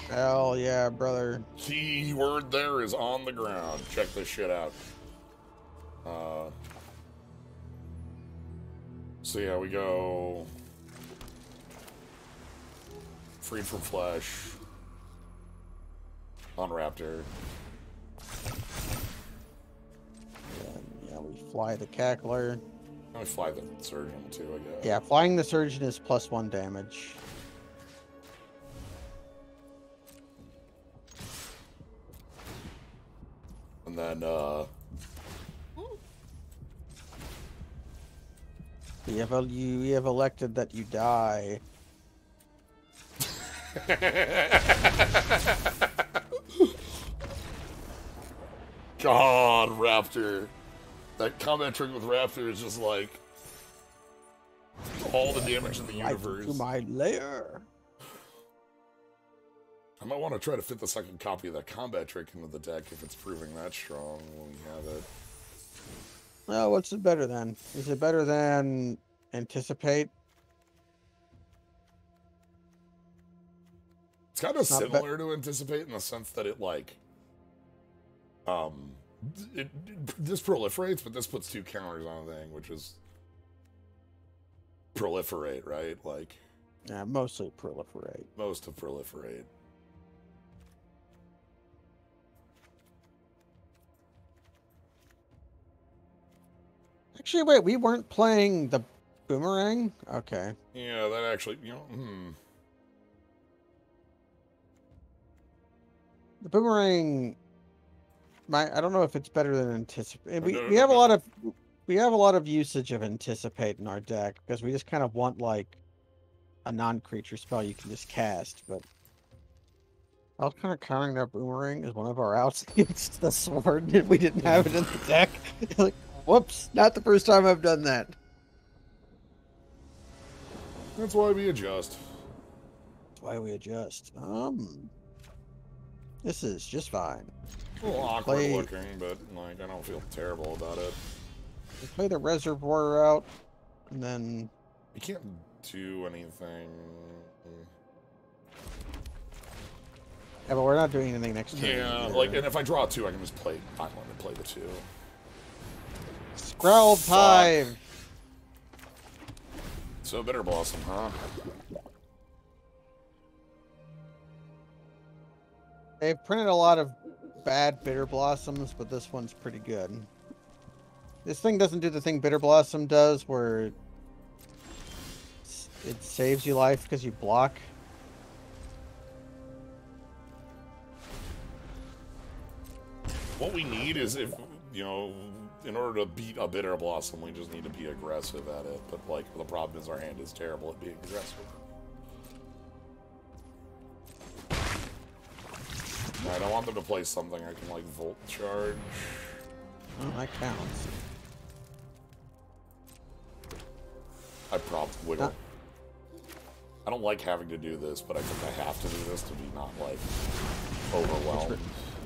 Hell yeah, brother. Key word there is on the ground. Check this shit out. So yeah, we go freed from flesh on Raptor. Yeah, we fly the Cackler. And we fly the Surgeon too, I guess. Yeah, flying the Surgeon is +1 damage. And then, You have elected that you die. God, Raptor. That combat trick with Raptor is just like all the damage in the universe. To my lair. I might want to try to fit the second copy of that combat trick into the deck if it's proving that strong when we have it. Well, what's it better than? Is it better than Anticipate? It's kind of similar to Anticipate in the sense that it, like, this proliferates, but this puts 2 counters on a thing, which is proliferate, right? Like, yeah, mostly proliferate. Most of proliferate. Actually, wait, we weren't playing the boomerang? Okay. Yeah, that actually, The boomerang, I don't know if it's better than Anticipate. We have a lot of usage of Anticipate in our deck because we just kind of want like a non-creature spell you can just cast, but I was kind of counting that boomerang as one of our outs against the sword, and we didn't have it in the deck. Like, whoops, not the first time I've done that. That's why we adjust. That's why we adjust. This is just fine. A little awkward looking, but like I don't feel terrible about it. We play the reservoir out, and then we can't do anything. Yeah, but we're not doing anything next turn. Yeah, like, and if I draw 2, I can just play Island and play the 2. Scrawled Hive. So Bitter Blossom, huh? They've printed a lot of bad Bitter Blossoms, but this one's pretty good. This thing doesn't do the thing Bitter Blossom does, where it saves you life because you block. What we need is, if, you know, in order to beat a Bitter Blossom, we just need to be aggressive at it. But, like, the problem is our hand is terrible at being aggressive. Alright, I want them to play something I can, like, Volt Charge. Oh, that counts. I prompt Wiggle. I don't like having to do this, but I think I have to do this to be not, like, overwhelmed.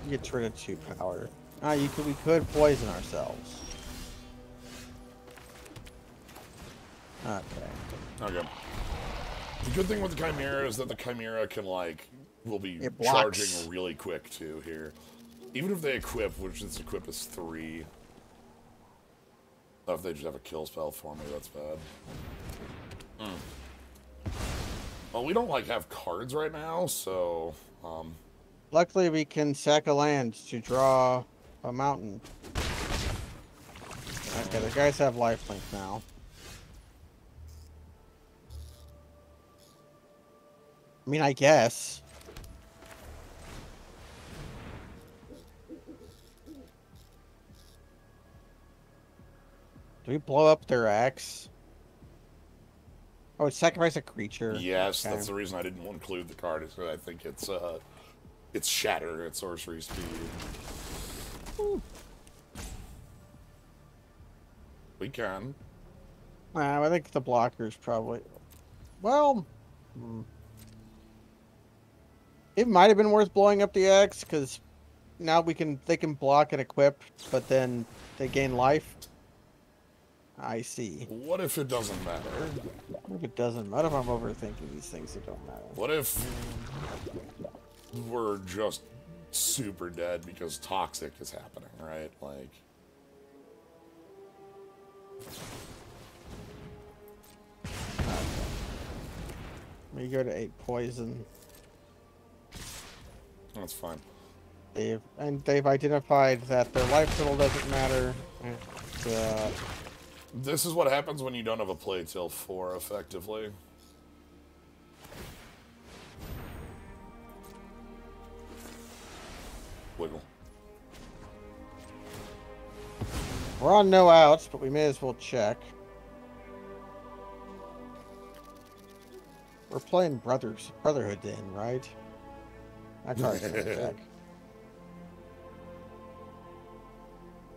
You get rid of 2 power. Ah, we could poison ourselves. Okay. Okay. The good thing with the Chimera is that the Chimera can, like, will be It blocks. charging really quick, too, here. Even if they equip, which its equip is 3. Oh, if they just have a kill spell for me, that's bad. Well, we don't, like, have cards right now, so, Luckily, we can sack a land to draw a mountain. Okay, the guys have lifelink now. I mean, I guess. Do we blow up their axe? Oh, it's sacrifice a creature. yes, Okay. that's the reason I didn't include the card, is that I think it's Shatter at sorcery speed. Ooh. We can. I think the blockers probably... Well... It might have been worth blowing up the axe, because now they can block and equip, but then they gain life. I see. What if it doesn't matter? What if it doesn't? What if I'm overthinking these things that don't matter? What if we're just super dead because toxic is happening, right? Like... We go to 8 poison. That's fine. They've identified that their life total doesn't matter. This is what happens when you don't have a play till 4, effectively. Wiggle. We're on no outs, but we may as well check. We're playing Brotherhood then, right? That card's gonna check.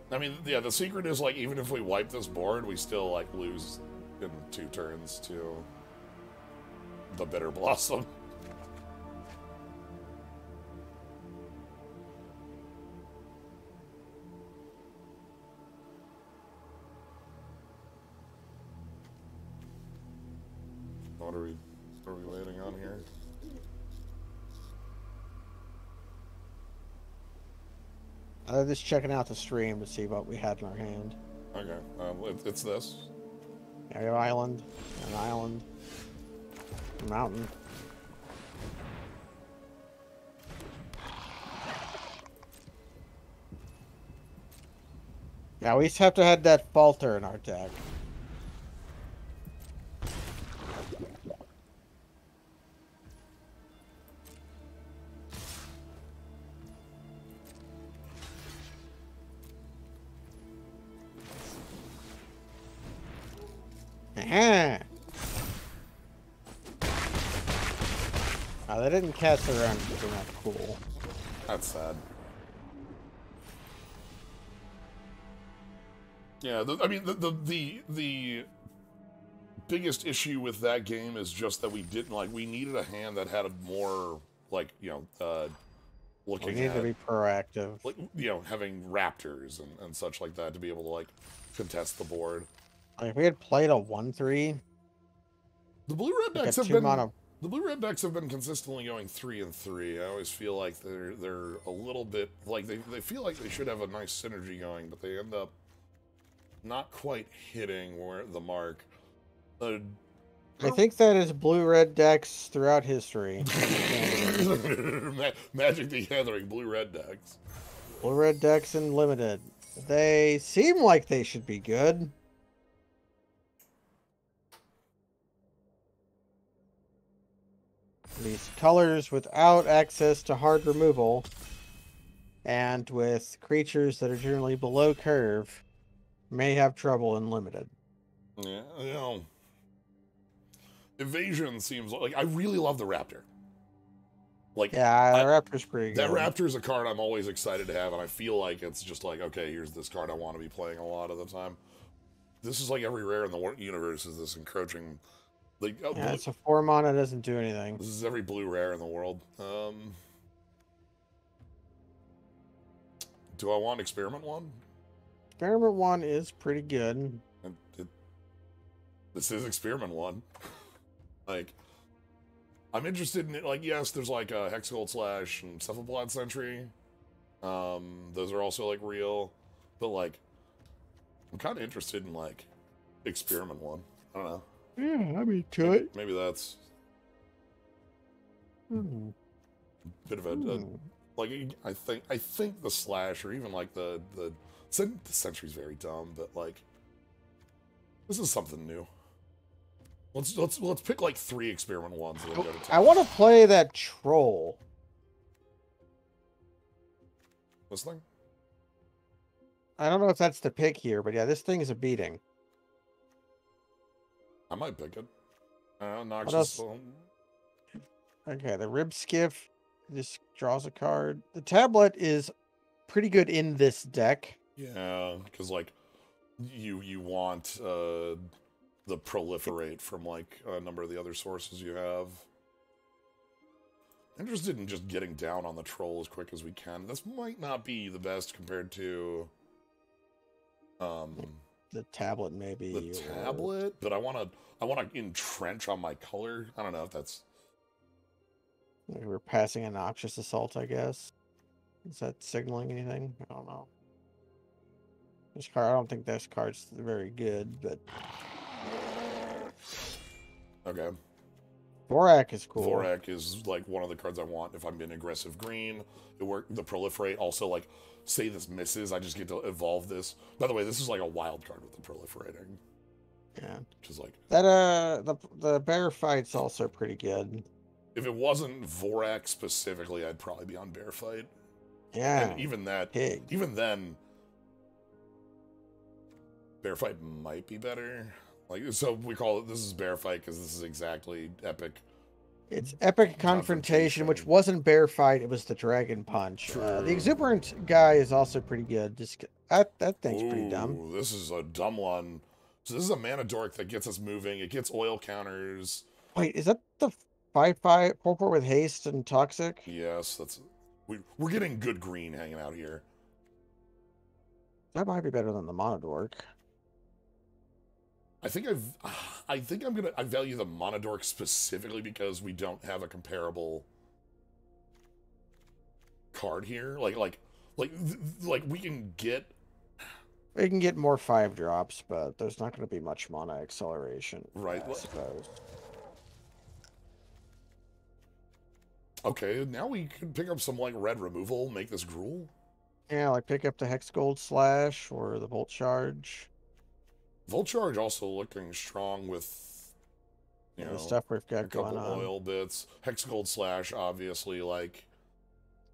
I mean, yeah, the secret is, like, even if we wipe this board, we still, like, lose in 2 turns to the Bitter Blossom. What are we waiting on here? Just checking out the stream to see what we had in our hand. Okay, it's this. Yeah, we have island, an island, a mountain. Yeah, we just have to have that falter in our deck. They didn't cast around keeping that cool. That's sad. Yeah, I mean, the biggest issue with that game is just that we didn't, like, we needed a hand that had a more, like, you know, looking We need to be proactive. like, you know, having raptors and such like that to be able to, like, contest the board. Like, if we had played a 1/3, The blue-red decks have two been... mana. The blue-red decks have been consistently going 3 and 3. I always feel like they're a little bit, like, they feel like they should have a nice synergy going, but they end up not quite hitting where the mark. I think that is blue-red decks throughout history. Magic the Gathering, blue-red decks. Blue-red decks and limited. They seem like they should be good. These colors without access to hard removal and with creatures that are generally below curve may have trouble in limited. Yeah, you know. Evasion seems like I really love the Raptor. Like, yeah, Raptor's pretty that good. Raptor's a card I'm always excited to have, and I feel like it's just like, okay, here's this card I want to be playing a lot of the time. This is like every rare in the universe is this encroaching. Like, Yeah, it's a 4-mana, doesn't do anything. This is every blue rare in the world. Do I want Experiment 1? Experiment 1 is pretty good. This is Experiment 1. Like, I'm interested in it. Like, yes, there's like a Hexgold Slash and Cephalopod Sentry. Those are also like real, but like, I'm kind of interested in like Experiment 1. I don't know. Yeah, I'm into it. Maybe that's a bit of a like. I think the Slash or even like the Sentry's very dumb, but like, this is something new. Let's pick like 3 Experiment 1s and then go to 10. I want to play that Troll. This thing? I don't know if that's the pick here, but yeah, this thing is a beating. I might pick it. Noxious. Okay, the Rib Skiff just draws a card. The Tablet is pretty good in this deck. Yeah, because like you want the Proliferate from like a number of the other sources you have. I'm interested in just getting down on the Troll as quick as we can. This might not be the best compared to the Tablet, maybe. The Tablet, but I want to entrench on my color. I don't know if that's. We're passing a Noxious Assault, I guess. Is that signaling anything? I don't know. This card, I don't think this card's very good, but. Okay. Vorak is cool. Vorak is like one of the cards I want if I'm in aggressive green. It worked. The Proliferate also like, say this misses, I just get to evolve this. By the way, this is like a wild card with the Proliferating. Yeah. Which is like that. The Bear Fight's also pretty good. If it wasn't Vorak specifically, I'd probably be on Bear Fight. Yeah. And even that, even then, Bear Fight might be better. Like, so we call it, this is Bear Fight because this is exactly epic. It's Epic Confrontation, which wasn't Bear Fight, it was the Dragon Punch. The Exuberant guy is also pretty good. Just that thing's pretty dumb. This is a dumb one. So this is a mana dork that gets us moving. It gets oil counters. Wait, is that the 5/5 4/4 with haste and toxic? Yes, that's we're getting good green hanging out here. That might be better than the Monodork. I think I value the Monodork specifically because we don't have a comparable card here. Like we can get. We can get more 5-drops, but there's not going to be much mana acceleration. Right. I suppose. Okay, now we can pick up some like red removal, make this Gruul. Yeah, like pick up the Hexgold Slash or the Volt Charge. Volt Charge also looking strong with, you know, the stuff we've got a couple going on. oil bits. Hexgold Slash, obviously, like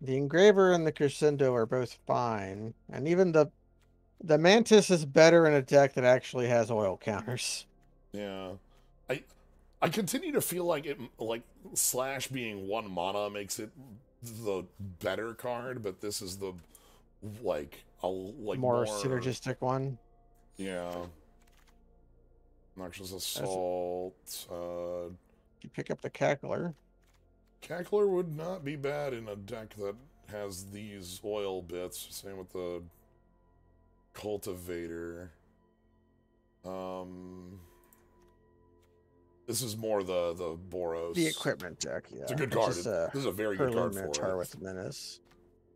the Engraver and the Crescendo are both fine, and even the Mantis is better in a deck that actually has oil counters. Yeah, I continue to feel like Slash being 1 mana makes it the better card, but this is the more synergistic one. Yeah. Noxious Assault. You pick up the Cackler. Cackler would not be bad in a deck that has these oil bits. Same with the Cultivator. This is more the Boros. The equipment deck, yeah. It's a good card. This is a very good card for it. With Menace.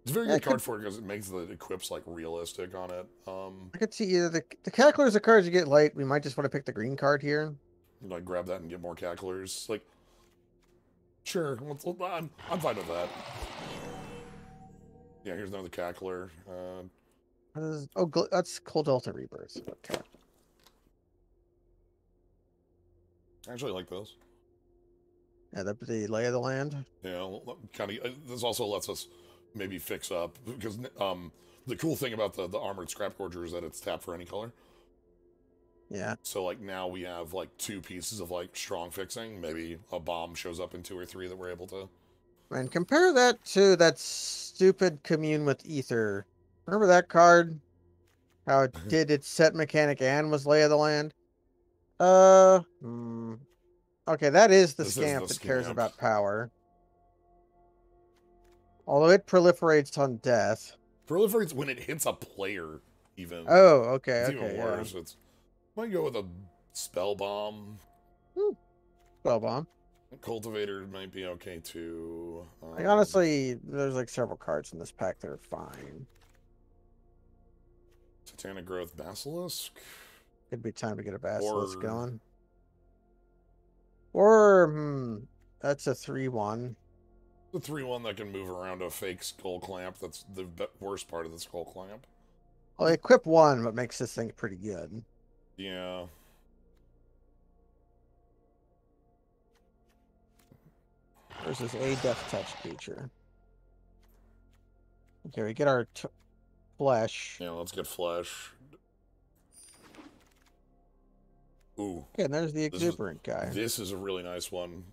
It's a very good card for it because it makes the equips like realistic on it. I could see either the Cackler is a card you get late. We might just want to pick the green card here. Like, grab that and get more cacklers. Like, sure, I'm fine with that. Yeah, here's another cackler. That's Cold Delta Rebirth. Okay. I actually like those. Yeah, the lay of the land. Yeah, kind of. This also lets us maybe fix up because the cool thing about the armored scrap gorger is that it's tapped for any color. Yeah. So like now we have like 2 pieces of like strong fixing. Maybe a bomb shows up in 2 or 3 that we're able to. And compare that to that stupid Commune with Ether. Remember that card? How it did its set mechanic and was lay of the land? Okay, that is the This is the scamp that cares scamp. about power. Although it proliferates on death. Proliferates when it hits a player. Even. Oh, okay, It's okay, even worse. yeah. It's might go with a spell bomb. Spell bomb. Cultivator might be okay too. Like, honestly, there's like several cards in this pack that are fine. Titanic Growth Basilisk. Could be time to get a Basilisk Or, going. Or, that's a 3/1. the 3/1 that can move around a fake skull clamp. That's the worst part of the skull clamp. Well, equip 1, but makes this thing pretty good. Yeah. Versus a Death Touch creature. Okay, we get our flesh. Yeah, let's get flesh. Ooh. Okay, and there's the exuberant guy. This is a really nice one.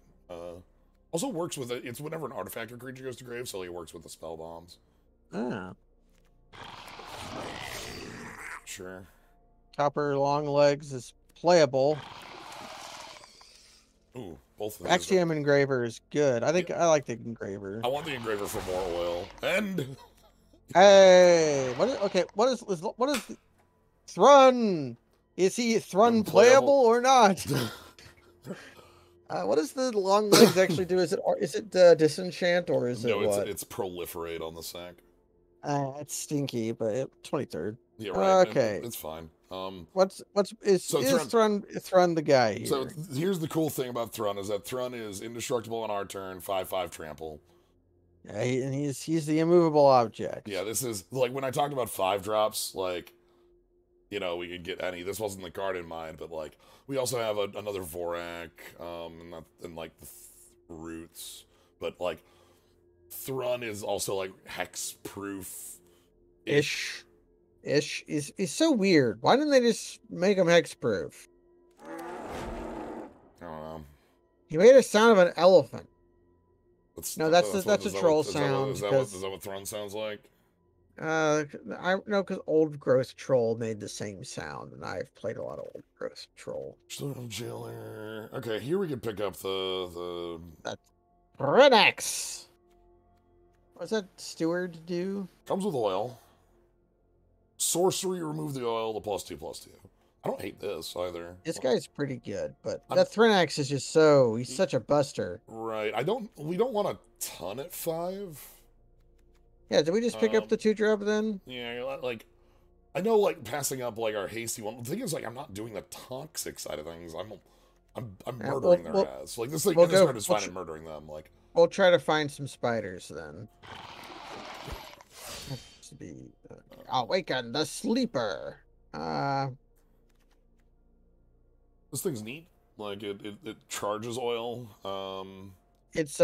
Also works with it. It's whenever an artifact or creature goes to grave, so it works with the spell bombs. Ah. Sure. Copper Long Legs is playable. Ooh, both of these. Axiom Engraver is good. I think I like the Engraver. I want the engraver for more oil. And hey, what is Thrun? Is he Thrun playable or not? What does the long legs actually do? Is it disenchant or is it what? It's proliferate on the sack. It's stinky, but 23rd. Yeah, right. Okay, it's fine. Is Thrun the guy here? So here's the cool thing about Thrun is that Thrun is indestructible on our turn, 5/5 trample. Yeah, and he's the immovable object. Yeah, this is like when I talked about 5-drops, like, you know, we could get any. This wasn't the card in mind, but like we also have another Vorak, and like the roots, but like Thrun is also like hex proof ish is so weird. Why didn't they just make him hex proof? I don't know. He made a sound of an elephant. That's a troll sound. Is that what Thrun sounds like? I know because Old Growth Troll made the same sound, and I've played a lot of Old Growth Troll. Jailer. Okay, here we can pick up the That's Renex. What's that steward do? Comes with oil. Sorcery, remove the oil, the +2/+2. I don't hate this either. This guy's pretty good, but that Thrynax is just he's such a buster. Right. We don't want a ton at 5. Yeah, did we just pick up the 2-drop then? Yeah, like, I know, like, passing up, like, our hasty one. The thing is, like, I'm not doing the toxic side of things. I'm murdering their ass. Like, this card is fine in murdering them. Like, we'll try to find some spiders then. To be awaken the sleeper. This thing's neat. Like, it charges oil. It's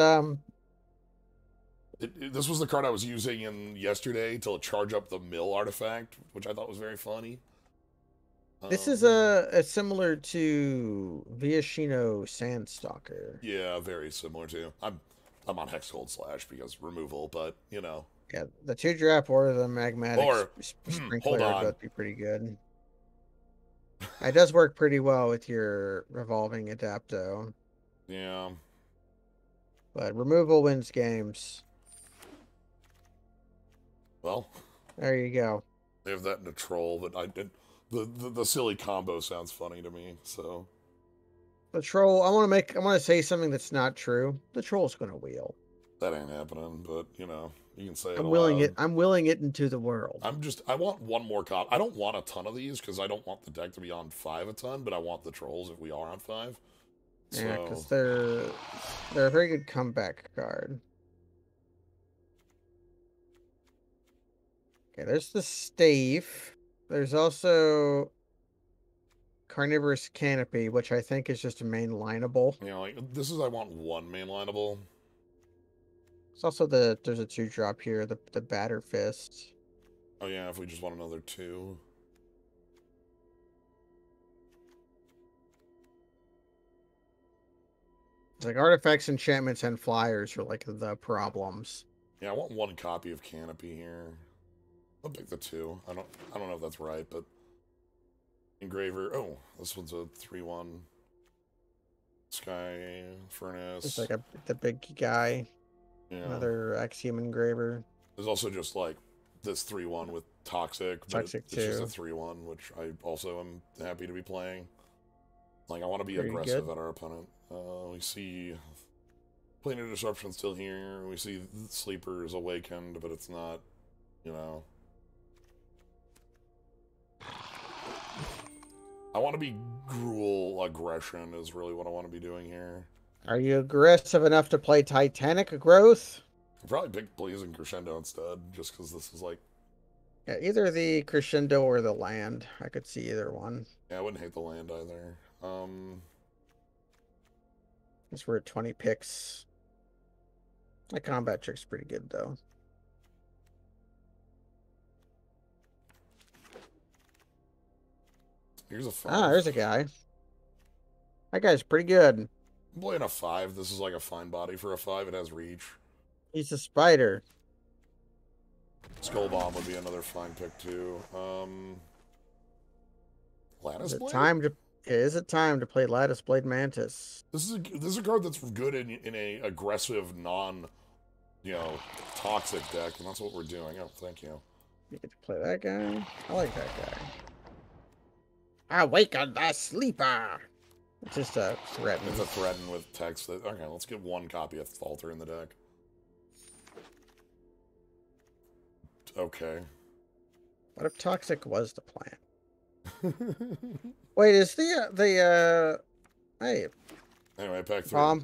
This was the card I was using yesterday to charge up the mill artifact, which I thought was very funny. This is a similar to Viashino Sandstalker. Yeah, very similar to. I'm on Hexcold Slash because removal, but you know. Yeah, the 2-drop or the magmatic sprinkler hold on. would be pretty good. It does work pretty well with your revolving adapto. Yeah. But removal wins games. Well, there you go. They have that in a troll, but the silly combo sounds funny to me. So the troll. I want to say something that's not true. The troll's gonna wheel. That ain't happening, but you know, You can say it I'm willing it. aloud. I'm willing it into the world. I want one more cop. I don't want a ton of these because I don't want the deck to be on 5 a ton, but I want the trolls if we are on 5. Yeah, So because they're a very good comeback card. Okay, there's the stave. There's also carnivorous canopy, which I think is just a mainlineable. you know, like this is I want one mainlineable. It's also there's a 2-drop here, the batter fist. Oh yeah, if we just want another 2. It's like artifacts, enchantments, and flyers are like the problems. Yeah, I want one copy of Canopy here. I'll pick the 2. I don't know if that's right, but engraver. Oh, this one's a 3/1. Sky Furnace. It's like the big guy. Yeah. Another Axiom engraver. There's also just like this 3/1 with Toxic, but Toxic it's just a too. 3/1, which I also am happy to be playing. Like, I want to be Pretty aggressive good. at our opponent. We see Planar Disruption still here. We see Sleepers Awakened, but it's not, you know. I want to be Gruul Aggression is really what I want to be doing here. Are you aggressive enough to play Titanic Growth? I'd probably pick Blazing Crescendo instead, just because this is like... Yeah, either the Crescendo or the Land. I could see either one. Yeah, I wouldn't hate the land either. Guess we're at 20 picks. My combat trick's pretty good, though. Here's a 5. Ah, there's a guy. That guy's pretty good. I'm playing a 5. This is like a fine body for a 5. It has reach. He's a spider. Skull Bomb would be another fine pick too. Lattice Blade? Is it time to play Lattice Blade Mantis? This is a card that's good in a aggressive, toxic deck, and that's what we're doing. Oh, thank you. You get to play that guy? I like that guy. Awaken the sleeper! It's just a threaten. It's a threaten with text. Okay, let's get one copy of Falter in the deck. Okay. What if Toxic was the plan? Wait, is hey, Anyway, pack 3.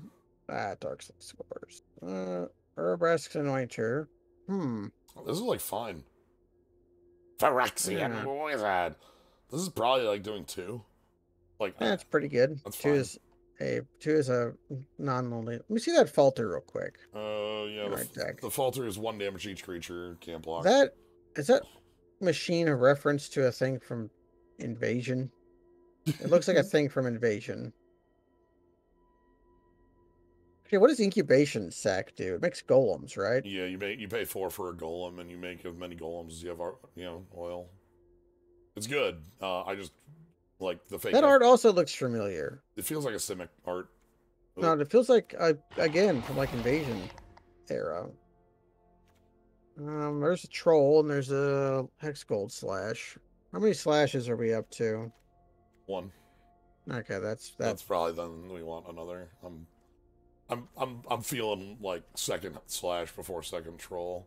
Dark scores. Urabrask's Anointer. This is like fine. Phyrexian Wizard. This is probably like doing 2. Like That's pretty good. That's two fine. is a non-lonely. Let me see that Falter real quick. Yeah, the Falter is 1 damage to each creature, can't block. Is that machine a reference to a thing from Invasion? It looks like a thing from Invasion. Okay, what does incubation sack do? It makes golems, right? Yeah, you pay 4 for a golem, and you make as many golems as you have, oil. It's good. I just like the fake. That art also looks familiar. It feels like a Simic art. No, it feels like again from like Invasion era. There's a troll and there's a hex gold slash. How many slashes are we up to? 1. Okay, that's probably then we want another. I'm feeling like second slash before second troll.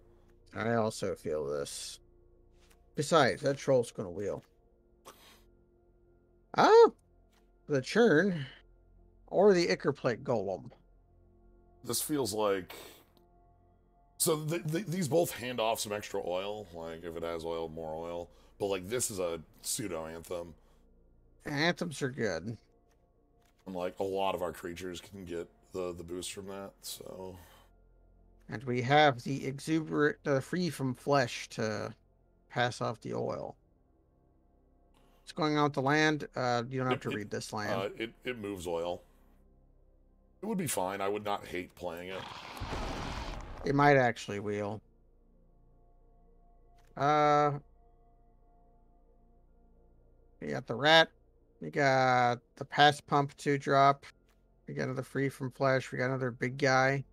I also feel this. Besides, that troll's gonna wheel. Oh, the churn or the Ickerplate Golem. This feels like. So these both hand off some extra oil. Like if it has oil, more oil. But like this is a pseudo anthem. Anthems are good. And like a lot of our creatures can get the boost from that. So. And we have the exuberant, free from flesh to pass off the oil. What's going on with the land? You don't have to read this land. It moves oil. It would be fine. I would not hate playing it. It might actually wheel. We got the rat. We got the pass pump 2-drop. We got another free from flesh. We got another big guy.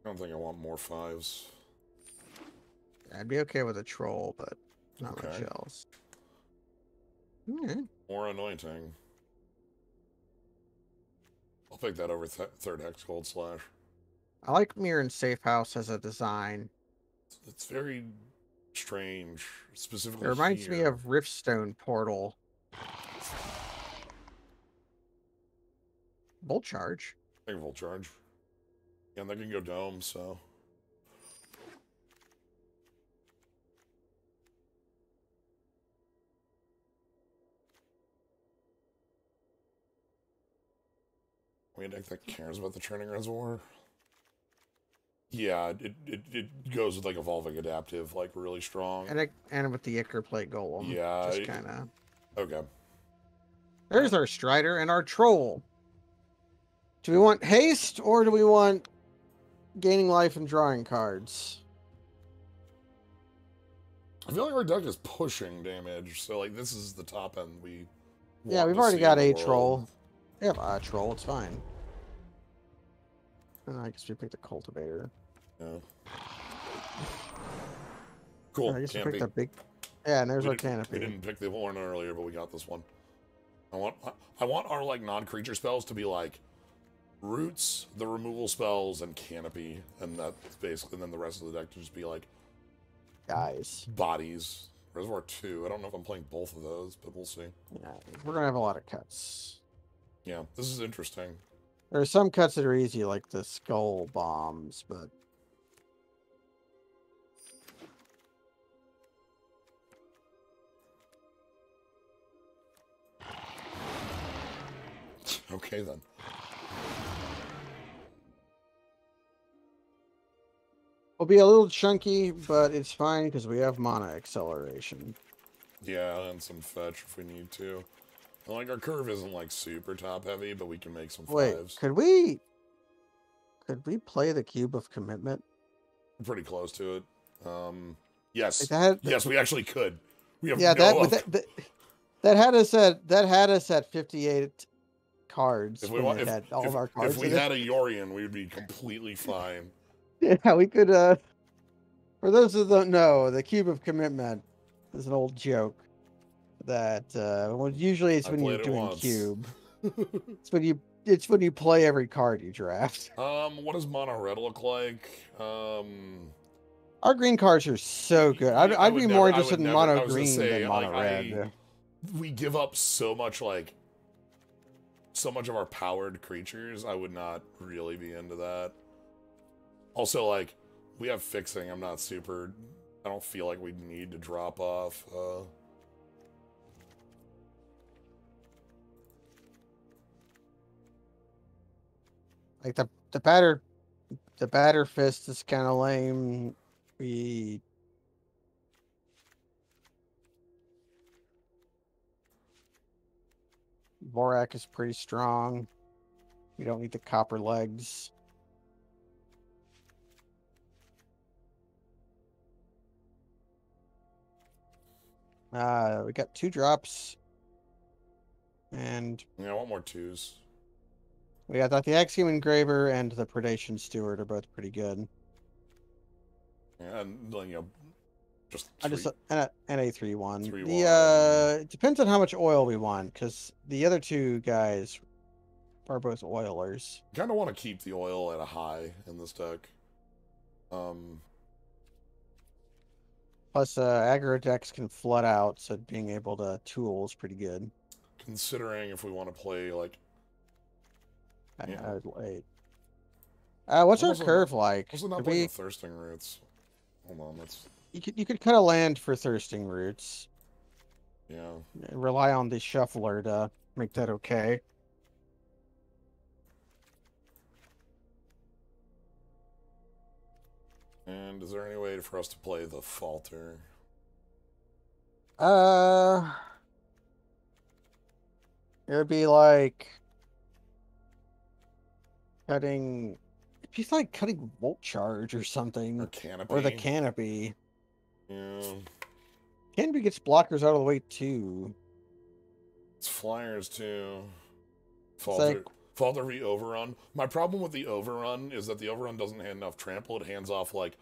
I don't think I want more 5s. I'd be okay with a troll, but not much Okay. else. Okay. More anointing. I'll pick that over third hex gold slash. I like Mirror and Safe House as a design. It's very strange, It specifically reminds me here. of Riftstone Portal. Bolt charge. I think full charge. Yeah, and they can go dome, so. We a deck that cares about the Churning Reservoir. Yeah, it goes with like evolving adaptive, like really strong. And with the Ichor Plate Golem. Yeah. Just kind of. Okay. There's our Strider and our Troll. Do we want haste or do we want gaining life and drawing cards? I feel like our deck is pushing damage, so like this is the top end we. Yeah, we've already got a troll. Yeah, a troll. It's fine. I guess we picked a cultivator. Yeah. Cool. I guess we picked a big. Yeah, and there's our canopy. We didn't pick the one earlier, but we got this one. I want our like non-creature spells to be like roots, the removal spells, and canopy, and that's basically. And then the rest of the deck to just be like guys. Bodies. Reservoir 2. I don't know if I'm playing both of those, but we'll see. Yeah, we're gonna have a lot of cuts. Yeah, this is interesting. There are some cuts that are easy, like the skull bombs, but okay then. it'll be a little chunky, but it's fine because we have mana acceleration. Yeah, and some fetch if we need to. And like our curve isn't like super top heavy, but we can make some fives. Could we play the Cube of Commitment? I'm pretty close to it. Yes. Yes, we actually could. We have that had us at 58 cards. If we had all of our cards. If we had a Yorion, we would be completely fine. Yeah, we could. For those who don't know, the Cube of Commitment is an old joke that well, usually it's when you're doing cube. It's when you play every card you draft. What does mono red look like? Our green cards are so good. I'd be more interested in mono green than mono red. We give up so much of our powered creatures. I would not really be into that. Also, like, we have fixing. I don't feel like we need to drop off. Like the batter fist is kind of lame. Vorak is pretty strong. We don't need the copper legs. We got 2 drops. And yeah, I want more 2s. We got the Axiom Engraver and the Predation Steward are both pretty good. Yeah, and just and a 3/1. 3/1. It depends on how much oil we want, because the other 2 guys are both oilers. Kind of want to keep the oil at a high in this deck. Plus, aggro decks can flood out, so being able to tool is pretty good. Considering if we want to play like. What's our curve like? Also not playing the Thirsting Roots. Hold on, let's. You could cut a land for Thirsting Roots. Yeah. And rely on the shuffler to make that okay. And is there any way for us to play the Falter? It would be like cutting. It'd be like cutting Volt Charge or something. Or Canopy. Or the Canopy. Yeah. Canopy gets blockers out of the way too. It's flyers too. Falter v Overrun. My problem with the Overrun is that the Overrun doesn't hand enough trample. It hands off like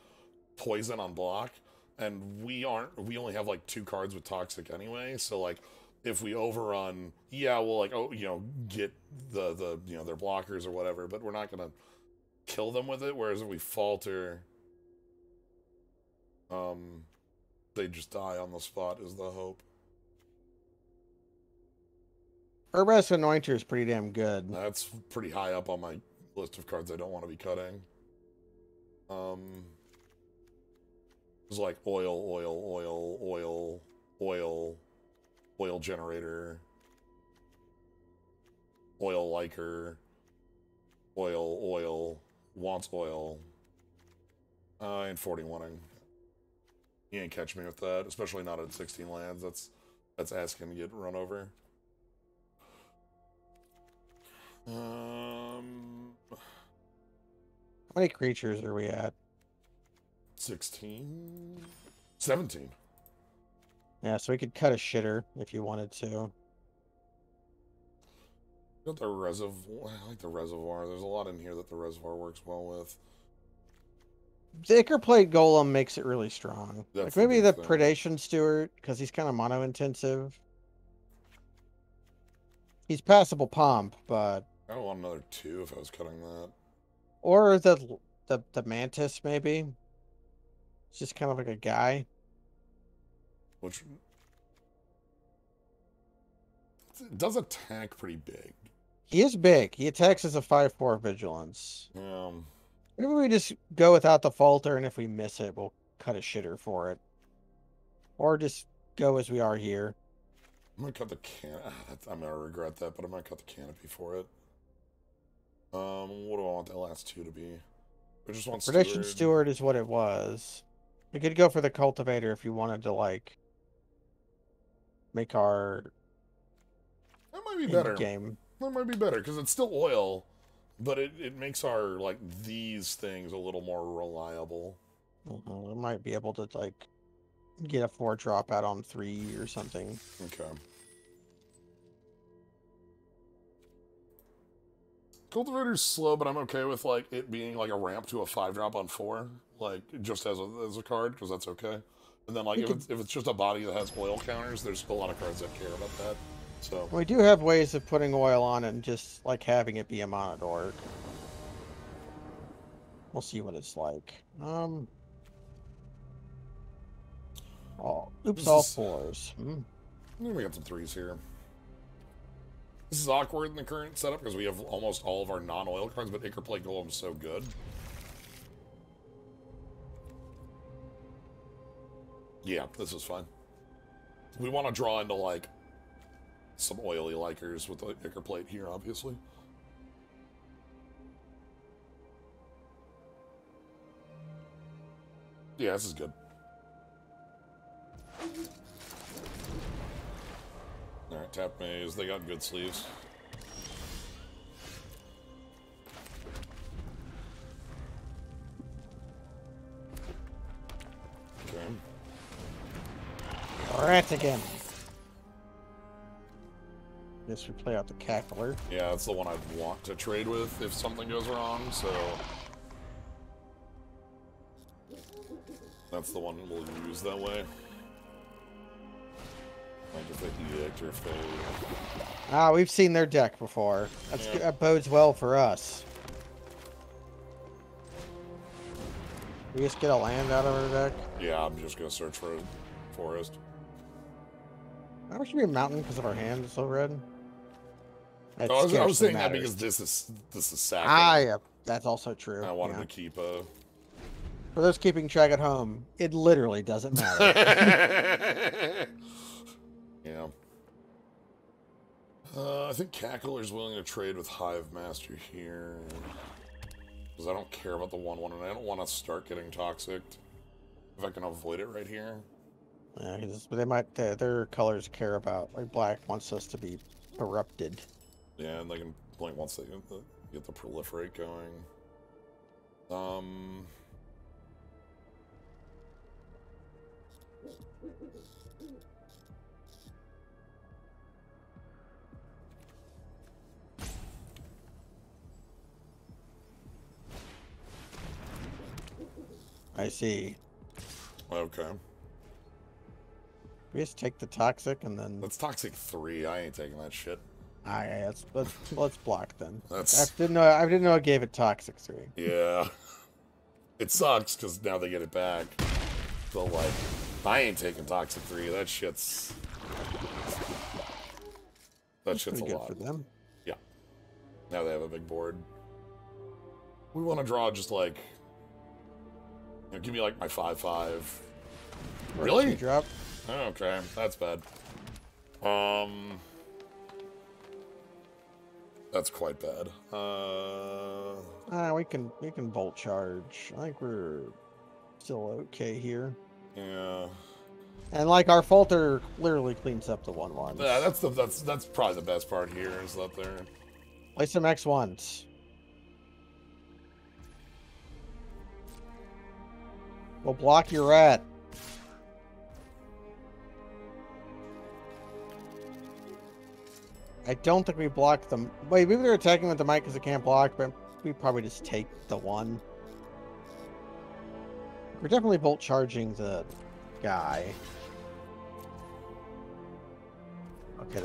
poison on block. And we only have like 2 cards with toxic anyway, so like if we overrun, yeah, we'll like get the their blockers or whatever, but we're not gonna kill them with it. Whereas if we falter, they just die on the spot is the hope. Urba's Anointer is pretty damn good. That's pretty high up on my list of cards I don't want to be cutting. It's like oil generator, oil liker, oil, wants oil, and 41ing. You ain't catch me with that, especially not at 16 lands. That's asking to get run over. How many creatures are we at? 16? 17. Yeah, so we could cut a shitter if you wanted to. Got the reservoir. I like the reservoir. There's a lot in here that the reservoir works well with. The Ichorplate Golem makes it really strong. That's like maybe the thing. Predation Steward, because he's kind of mono intensive. He's passable pomp, but I don't want another 2 if I was cutting that. or the Mantis maybe. It's just kind of like a guy. Which does attack pretty big. He is big. He attacks as a 5/4 vigilance. Maybe we just go without the falter, and if we miss it, we'll cut a shitter for it. Or just go as we are here. I'm gonna cut the I'm gonna regret that, but I'm gonna cut the canopy for it. What do I want that last 2 to be? I just want Predation Steward is what it was. We could go for the Cultivator if you wanted to, like, make our that might be better. Game. That might be better because it's still oil, but it makes our like these things a little more reliable. We might be able to like get a 4-drop out on 3 or something. Okay. Cultivator's slow, but I'm okay with like it being like a ramp to a 5-drop on 4, like just as a card because that's okay. And then like if it's just a body that has oil counters, there's a lot of cards that care about that. So we do have ways of putting oil on it and just like having it be a monodork. We'll see what it's like. Oh, oops, all 4s. We got some 3s here. This is awkward in the current setup because we have almost all of our non-oil cards, but Ichorplate Golem's so good. Yeah, this is fine. We want to draw into like some oily likers with the Ichorplate here, obviously. Yeah, this is good. Alright, tap maze. They got good sleeves. Okay. Alright, again. Guess we play out the Cackler. Yeah, that's the one I'd want to trade with if something goes wrong, so... That's the one we'll use that way. Like if they edict or if they... Ah, we've seen their deck before. That bodes well for us. We just get a land out of our deck? Yeah, I'm just gonna search for a forest. How much should be a mountain because of our hand is so red? I was saying that because this is sacking. Ah, yeah, that's also true. I wanted to keep a... For those keeping track at home, it literally doesn't matter. Yeah. I think Cackler's willing to trade with Hive Master here. Because I don't care about the 1/1, and I don't want to start getting toxic. If I can avoid it right here. Yeah, they might. Their colors care about. Like black wants us to be corrupted. Yeah, and they can blink once they get the proliferate going. I see. Okay. We just take the toxic and then. That's toxic 3. I ain't taking that shit. Alright, let's block then. That's. I didn't know I gave it toxic 3. Yeah. It sucks because now they get it back. But like, I ain't taking toxic 3. That shit's. That shit's a good lot. for them. Yeah. Now they have a big board. We want to draw just like. You know, give me like my 5/5. Really? Drop. Okay, that's bad. That's quite bad. We can bolt charge. I think we're still okay here. Yeah. And like our falter literally cleans up the 1/1s. Yeah, that's probably the best part here is that they're. Play some X1s. We'll block your rat. I don't think we blocked them. Wait, maybe they're attacking with the mic because they can't block, but we probably just take the 1. We're definitely bolt charging the guy. Okay,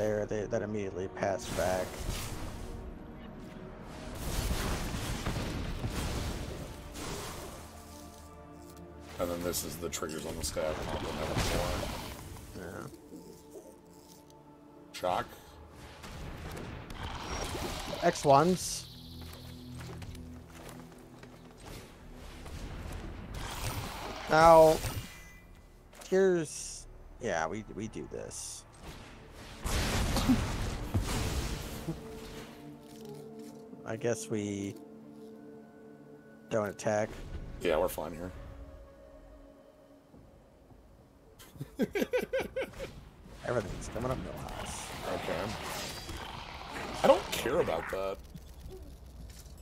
that immediately passed back. And then this is the triggers on the staff. Yeah. Shock. X1s. Now, here's... Yeah, we do this. I guess we don't attack. Yeah, we're fine here. Everything's coming up Millhouse. Okay. I don't care about that.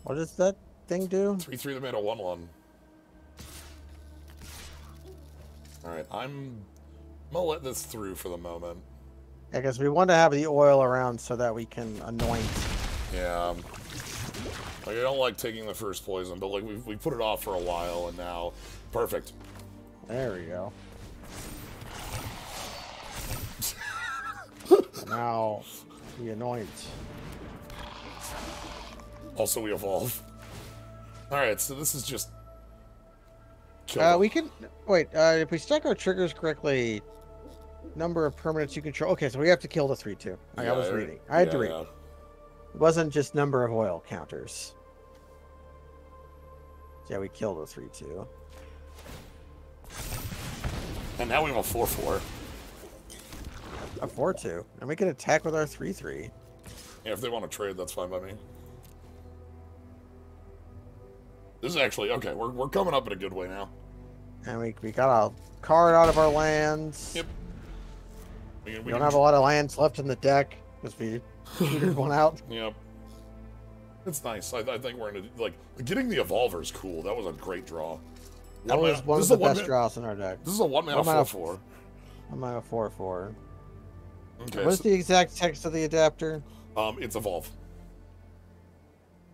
What does that thing do? 3/3 that made a 1/1. Alright, I'm gonna let this through for the moment. Yeah, because we want to have the oil around so that we can anoint. Yeah. Like, I don't like taking the first poison, but like we put it off for a while and now perfect. There we go. Now we anoint. Also, we evolve. Alright, so this is just... We can... Wait, if we stack our triggers correctly, number of permanents you control... Okay, so we have to kill the 3/2. I was reading. I had to read. Yeah. It wasn't just number of oil counters. Yeah, we killed the 3/2. And now we have a 4/4. A 4/2. And we can attack with our 3/3. Yeah, if they want to trade, that's fine by me. This is actually... Okay, we're coming up in a good way now. And we got a card out of our lands. Yep. We don't have a lot of lands left in the deck because we cheated one out. Yep. It's nice. I think we're in a... Like, getting the Evolver is cool. That was a great draw. That was one of the best draws in our deck. This is a 1-mana 4/4. 1-mana 4/4. Okay. What's the exact text of the adapter? It's Evolve.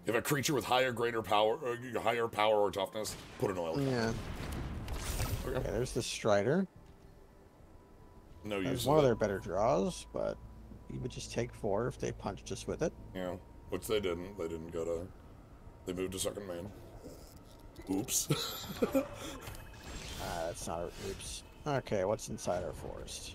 If a creature with higher power or toughness, put an oil. Yeah. Okay. Okay, there's the Strider. No That's use. one of their better draws, but you would just take 4 if they punched us with it. Yeah, which they didn't. They didn't go to. They moved to second main. Oops. That's not. Oops. Okay, what's inside our forest?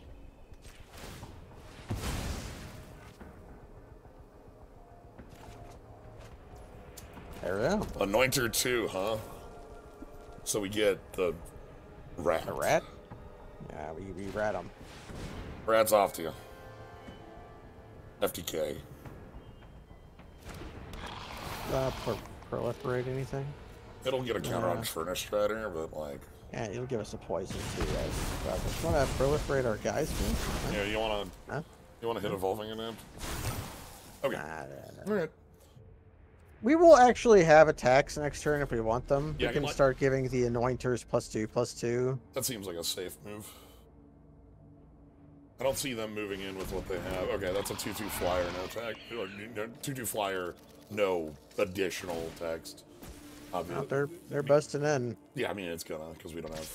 There we go. Anointer 2, huh? So we get the rat. A rat? Yeah, we rat them. Rat's off to you. FTK. Proliferate anything? It'll get a counter on Furnace Strider, but like... Yeah, it'll give us a poison too, guys. Just want to proliferate our guys, man? Yeah, you wanna... Huh? You wanna hit Evolving Imp? Okay. Nah. Alright. We will actually have attacks next turn if we want them. Yeah, we can start giving the Anointers +2/+2. That seems like a safe move. I don't see them moving in with what they have. Okay, that's a 2/2 flyer, no tag. 2/2 flyer, no additional text. They're busting in. Yeah, I mean, it's gonna, because we don't have...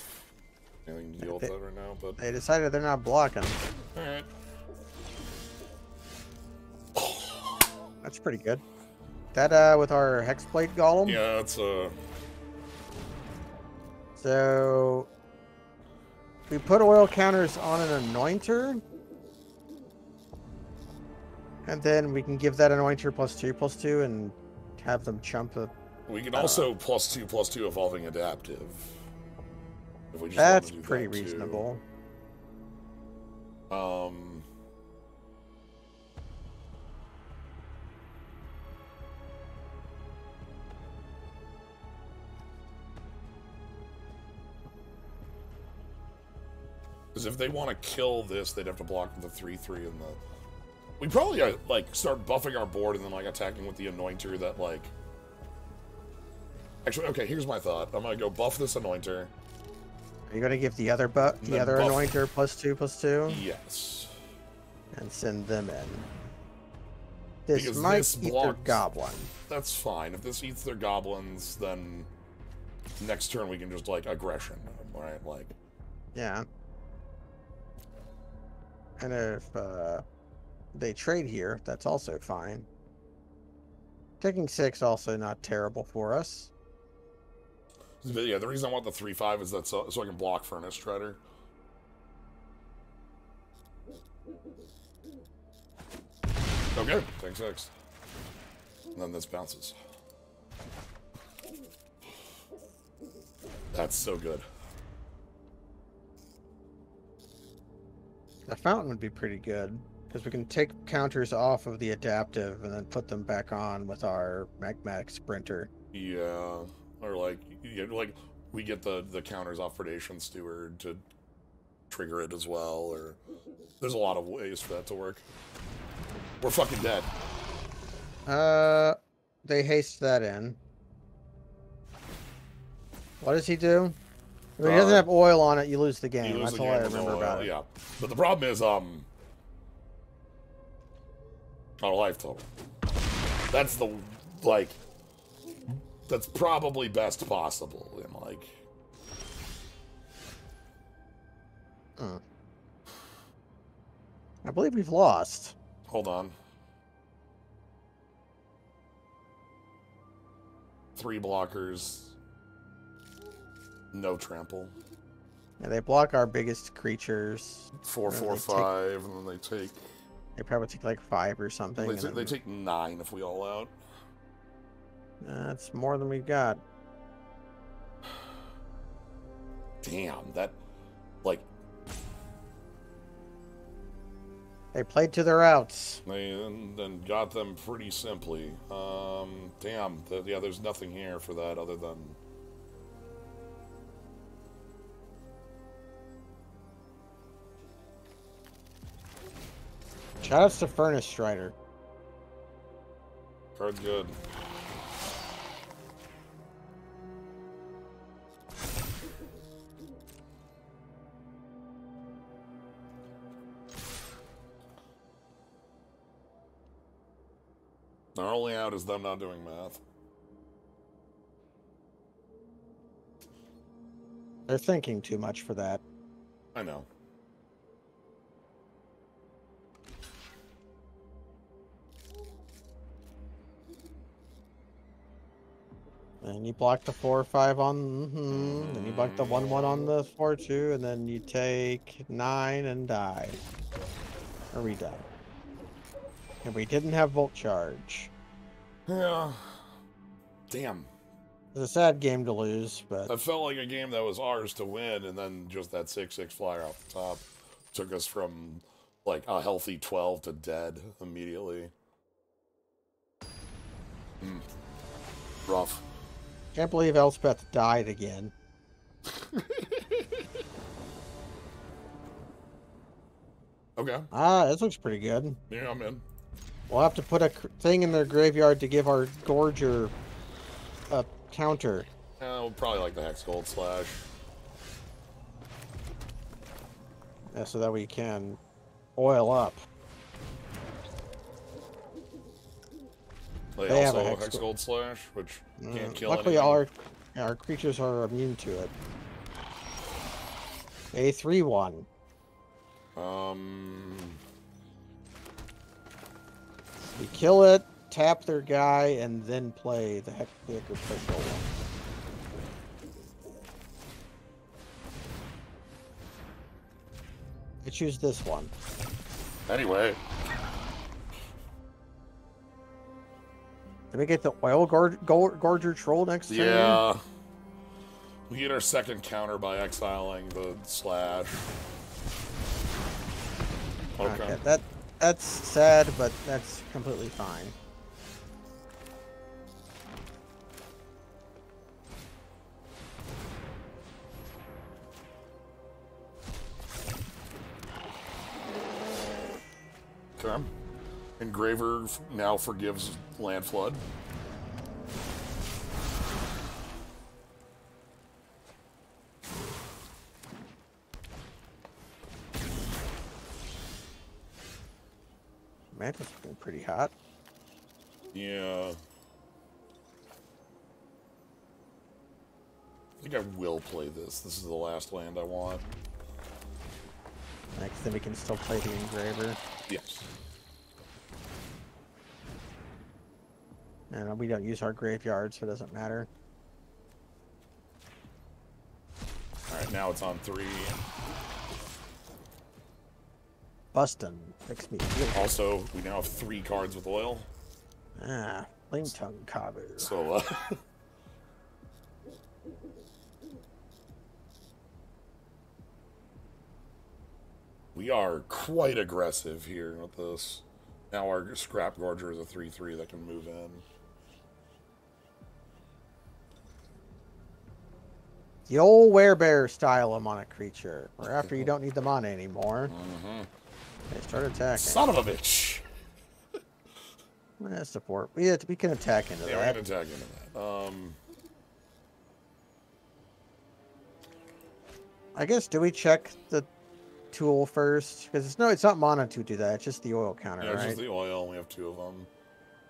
anything to deal with that right now, but... They decided they're not blocking. Alright. That's pretty good. That, with our Hexblade Golem? Yeah, that's, So... we put oil counters on an Anointer. And then we can give that Anointer +2/+2 and have them chump the... We can also +2/+2 evolving adaptive. If we just That's want to do pretty that too. reasonable. Because if they want to kill this, they'd have to block the 3/3 and the... We probably, like, start buffing our board and then, like, attacking with the Anointer that, like... Actually, okay, here's my thought. I'm gonna go buff this Anointer. Are you gonna give the other Anointer +2/+2? Yes. And send them in. This Because might this eat their blocks... goblin. That's fine. If this eats their goblins, then next turn we can just, like, aggression them, right? Like... Yeah. And if they trade here, that's also fine. Taking 6 also not terrible for us. But yeah, the reason I want the 3/5 is that so I can block Furnace Treader. Okay, take 6. And then this bounces. That's so good. The fountain would be pretty good, because we can take counters off of the adaptive and then put them back on with our magmatic sprinter. Yeah, or like we get the counters off Predation Steward to trigger it as well, or there's a lot of ways for that to work. We're fucking dead. They haste that in. What does he do? If he doesn't have oil on it, you lose the game. That's all I remember about it. Yeah, but the problem is, our life total. That's the, like, that's probably best possible in, like... I believe we've lost. Hold on. 3 blockers. No trample. Yeah, they block our biggest creatures. 4, 4, 5, and then they take... They probably take like 5 or something. They take 9 if we all out. That's more than we've got. Damn, that... Like... They played to their outs. They then got them pretty simply. Damn, yeah, there's nothing here for that other than... Shoutouts to Furnace Strider. Card's good. Our only out is them not doing math. They're thinking too much for that. I know. And you block the 4 or 5 on, then you block the 1/1 on the 4/2, and then you take 9 and die. Or we die. And we didn't have Volt Charge. Yeah. Damn. It's a sad game to lose, but... That felt like a game that was ours to win, and then just that 6/6 flyer off the top took us from, like, a healthy 12 to dead immediately. Rough. Can't believe Elspeth died again. Okay. This looks pretty good. Yeah, I'm in. We'll have to put a thing in their graveyard to give our Gorger a counter. We'll probably like the Hex Gold Slash. Yeah, so that we can oil up. They also have a Hex Gold Slash, which can't kill luckily anything. our creatures are immune to it. A 3/1. We kill it, tap their guy, and then play the Hectic Official one. I choose this one. Anyway. Did we get the Oil Gorger Troll next turn? Yeah. We get our second counter by exiling the slash. Okay. That's sad, but that's completely fine. Okay. Engraver now forgives land flood. Mantis been pretty hot. Yeah. I think I will play this. This is the last land I want. Next, then we can still play the Engraver. Yes. And we don't use our graveyard, so it doesn't matter. Alright, now it's on 3. Bustin' makes me feel. Also, we now have 3 cards with oil. Ah, Flame Tongue Kabu. So, we are quite aggressive here with this. Now our Scrap Gorger is a 3/3 that can move in. The old Werebear style them on a creature, or after you don't need the mana anymore. They start attacking. Son of a bitch! Support. We can attack into that. Yeah, we can attack into that. I guess, do we check the tool first? Because it's not mana to do that. It's just the oil counter, Yeah, it's right? just the oil. We have 2 of them.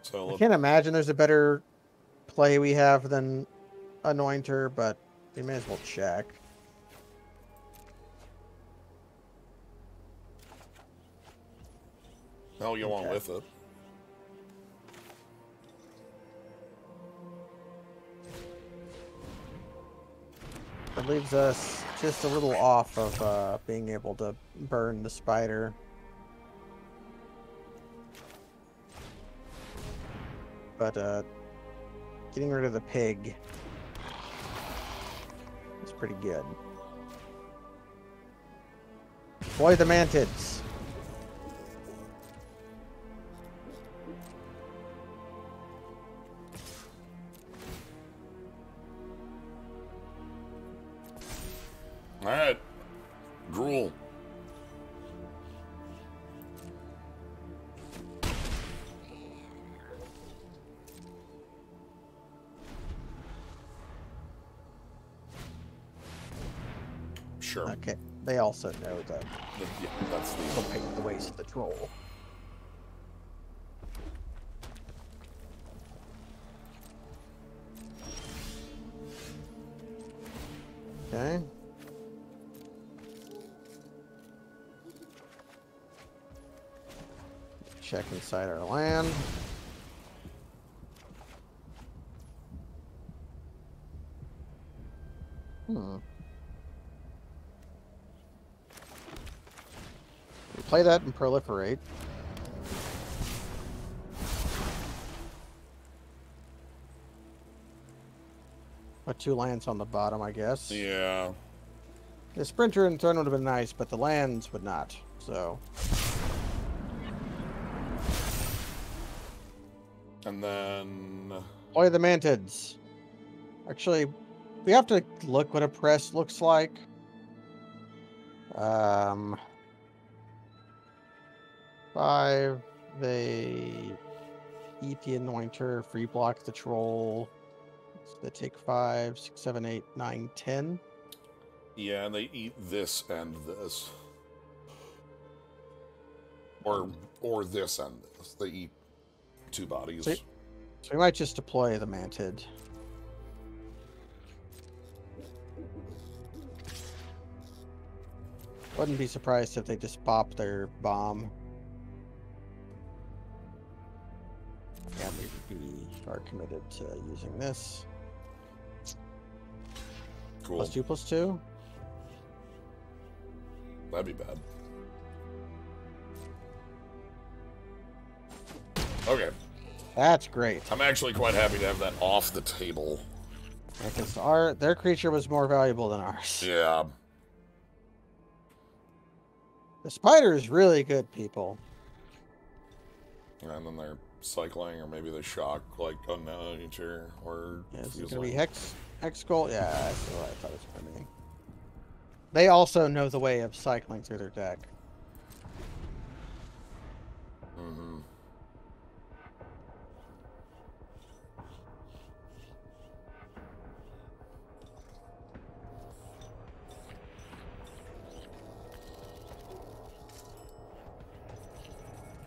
So I can't imagine there's a better play we have than Anointer, but we may as well check. no, you won't with it. It leaves us just a little off of being able to burn the spider. But getting rid of the pig is pretty good. Deploy the mantids. Alright. Gruel. Sure. Okay. They also know that Yeah, that's they'll pave the ways of the troll. Okay. Check inside our land. We play that and proliferate. Put 2 lands on the bottom, I guess. Yeah. The Sprinter and Throne would have been nice, but the lands would not, so... And then... Play the Mantids. Actually, we have to look what a press looks like. Five, they eat the Anointer, free block the troll. So they take 5, 6, 7, 8, 9, 10. Yeah, and they eat this and this. Or this and this. They eat 2 bodies. So we might just deploy the Mantid. Wouldn't be surprised if they just pop their bomb. Yeah, we are committed to using this. Cool. +2/+2? That'd be bad. Okay. That's great. I'm actually quite happy to have that off the table. Because their creature was more valuable than ours. Yeah. The spider is really good, people. And then they're cycling, or maybe they shock, like, unknown nature, or... Yeah, is it going to be Hex Gold? Yeah, that's what I thought it was going to be. They also know the way of cycling through their deck. Mm-hmm.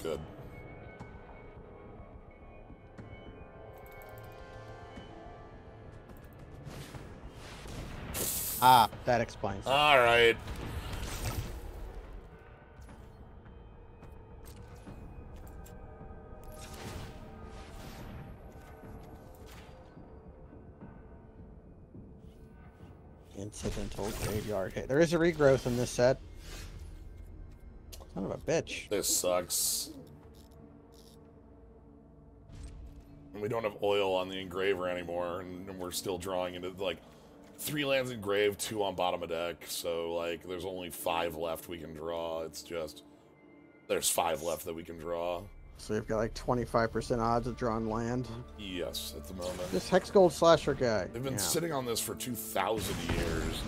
Good. Ah, that explains it. All right. Incidental graveyard hit. There is a regrowth in this set. Son of a bitch. This sucks. And we don't have oil on the engraver anymore, and we're still drawing into, like, 3 lands engraved, 2 on bottom of deck, so, like, there's only 5 left we can draw. It's just... There's 5 left that we can draw. So you've got like 25% odds of drawing land. Yes, at the moment. This Hex Gold Slasher guy. They've been sitting on this for 2,000 years.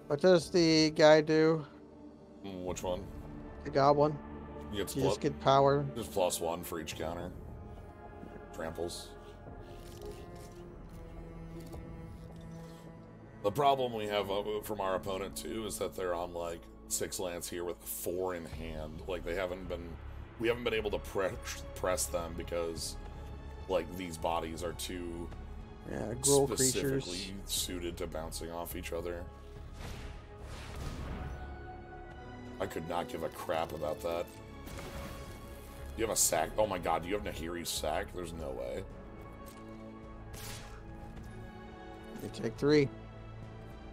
What does the guy do? Which one? The goblin? You just get power. Just +1 for each counter. Tramples. The problem we have from our opponent too is that they're on like 6 lands here with 4 in hand. Like we haven't been able to press them because like these bodies are too specifically creatures suited to bouncing off each other. I could not give a crap about that. You have a sack? Oh my god, do you have Nahiri's sack? There's no way. You take 3.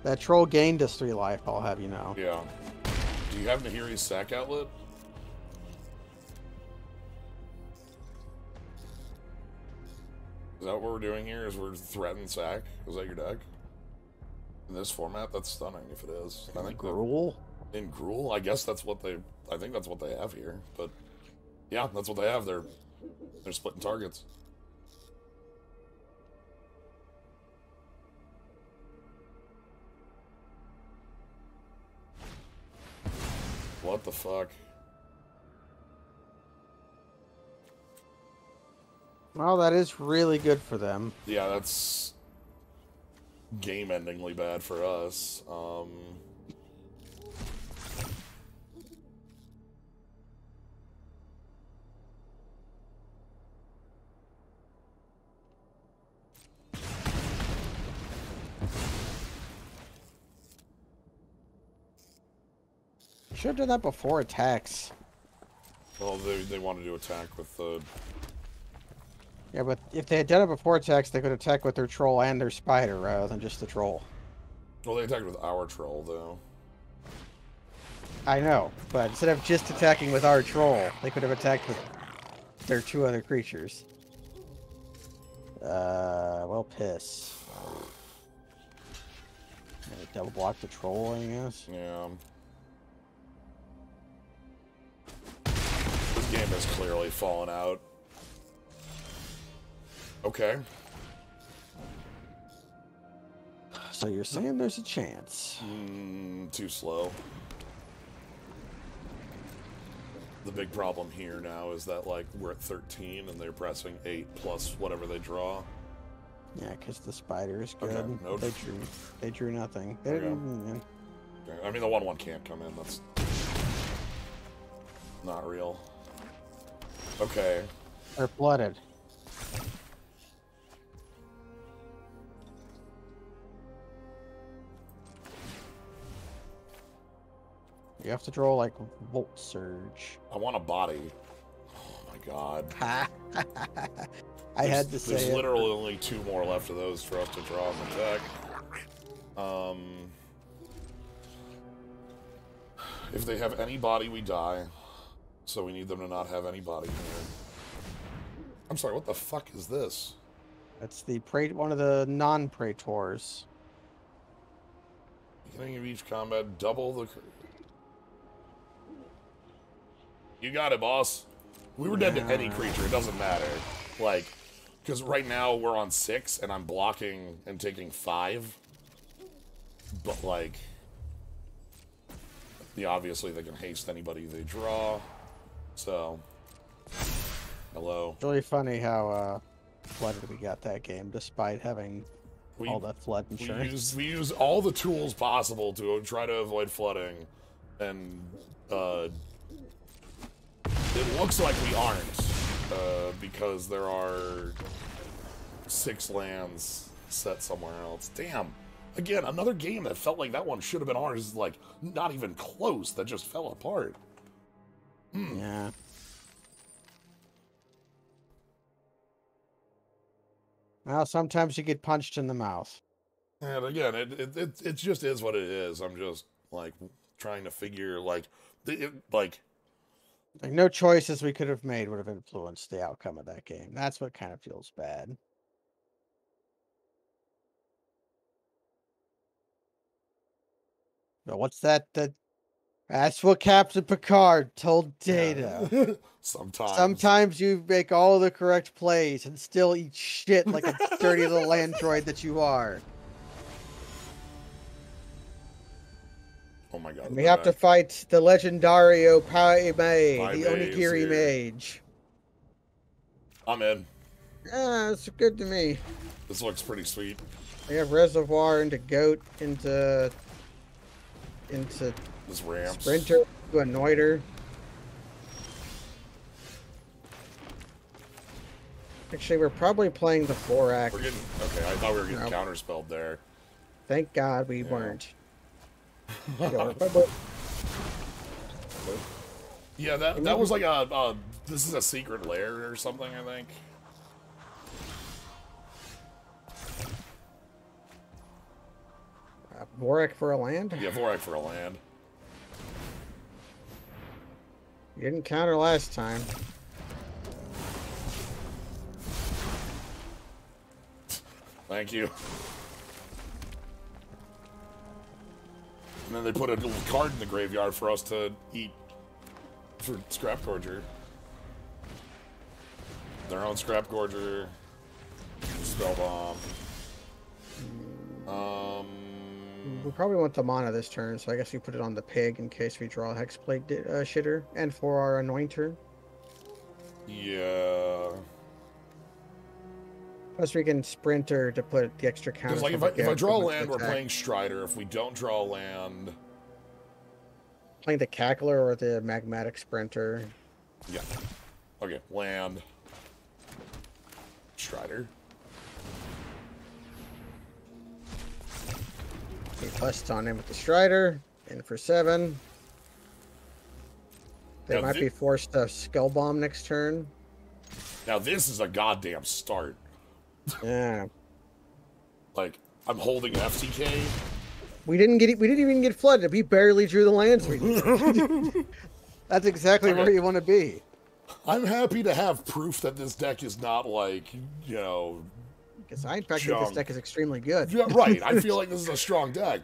That troll gained us 3 life, I'll have you know. Yeah. Do you have Nahiri's sack outlet? Is that what we're doing here? Is we're threatening sack? Is that your deck? In this format? That's stunning if it is. I think Gruul? In Gruul? I guess that's what they... I think that's what they have here. But, yeah, that's what they have. They're splitting targets. What the fuck? Well, that is really good for them. Yeah, that's game-endingly bad for us. Should have done that before attacks. Well, they wanted to attack with the... Yeah, but if they had done it before attacks, they could attack with their troll and their spider rather than just the troll. Well, they attacked with our troll, though. I know, but instead of just attacking with our troll, they could have attacked with their 2 other creatures. Well, piss. Maybe double block the troll, I guess. Yeah. This game has clearly fallen out. Okay. So you're saying there's a chance? Too slow. The big problem here now is that, like, we're at 13 and they're pressing 8 plus whatever they draw. Yeah, because the spider is good. Okay, nope. They drew nothing. They didn't, I mean, the 1/1 can't come in. That's not real. Okay. They're flooded. You have to draw like Volt Surge. I want a body. Oh my god. I had to say There's it. literally only 2 more left of those for us to draw in the deck. If they have any body, we die. So we need them to not have any body here. I'm sorry, what the fuck is this? That's the one of the non-Praetors. Beginning of each combat, double the... You got it, boss. We were dead to any creature, it doesn't matter. Like, because right now we're on 6, and I'm blocking and taking 5. But, like... Yeah, obviously they can haste anybody they draw. So... Hello. It's really funny how flooded we got that game, despite having all that flood insurance. We use all the tools possible to try to avoid flooding, and it looks like we aren't, because there are 6 lands set somewhere else. Damn. Again, another game that felt like that one should have been ours, like, not even close, that just fell apart. Yeah. Well, sometimes you get punched in the mouth. And again, it just is what it is. I'm just, like, trying to figure, like, like, no choices we could have made would have influenced the outcome of that game. That's what kind of feels bad. But what's that? That's what Captain Picard told Data. Yeah. Sometimes you make all the correct plays and still eat shit like a dirty little android that you are. Oh my god. And we have to fight the Legendario Pai Mei, the Onigiri Mage. I'm in. Yeah, it's good to me. This looks pretty sweet. We have Reservoir into Goat, into this ramps. Sprinter, to Anoiter. Actually, we're probably playing the Vorak. We're getting... Okay, I thought we were getting counterspelled there. Thank God we weren't. Yeah, that was like a... this is a secret lair or something, I think. Vorak for a land? Yeah, Vorak for a land. You didn't counter last time. Thank you. And then they put a little card in the graveyard for us to eat for Scrap Gorger. Their own Scrap Gorger. Spellbomb. We probably want the mana this turn, so I guess we put it on the pig in case we draw a Hexblade shitter, and for our Anointer. Yeah. Plus we can Sprinter to put the extra counter. Because like if I draw a land, we're playing Strider. If we don't draw a land... Playing the Cackler or the Magmatic Sprinter. Yeah. Okay, land. Strider. We bust on him with the Strider, in for 7. They might be forced to Skull Bomb next turn. Now this is a goddamn start. Yeah. Like, I'm holding FTK. We didn't even get flooded. We barely drew the lands we did. That's exactly where you want to be. I'm happy to have proof that this deck is not like, you know... Because I, in fact, think this deck is extremely good. Yeah, right. I feel like this is a strong deck.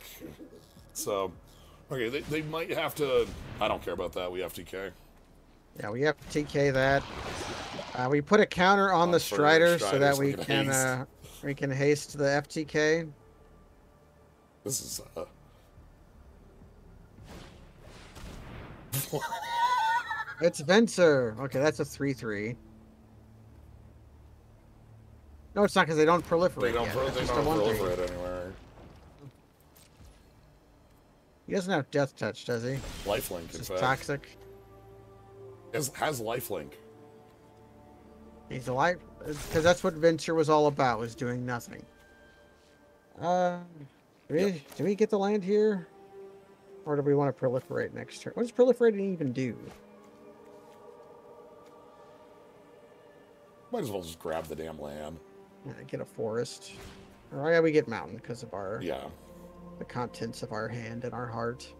So, okay, they might have to... I don't care about that. We have TK. Yeah, we have to TK that. We put a counter on the Strider so that we can haste the FTK. This is... It's Venser. Okay, that's a 3/3. No, it's not because they don't proliferate. They don't proliferate anywhere. He doesn't have Death Touch, does he? Lifelink, in fact. Toxic. Has lifelink. He's alive because that's what Venture was all about, was doing nothing. Do we get the land here? Or do we want to proliferate next turn? What does proliferating even do? Might as well just grab the damn land. Yeah, get a forest. Or yeah, we get mountain because of our Yeah. the contents of our hand and our heart.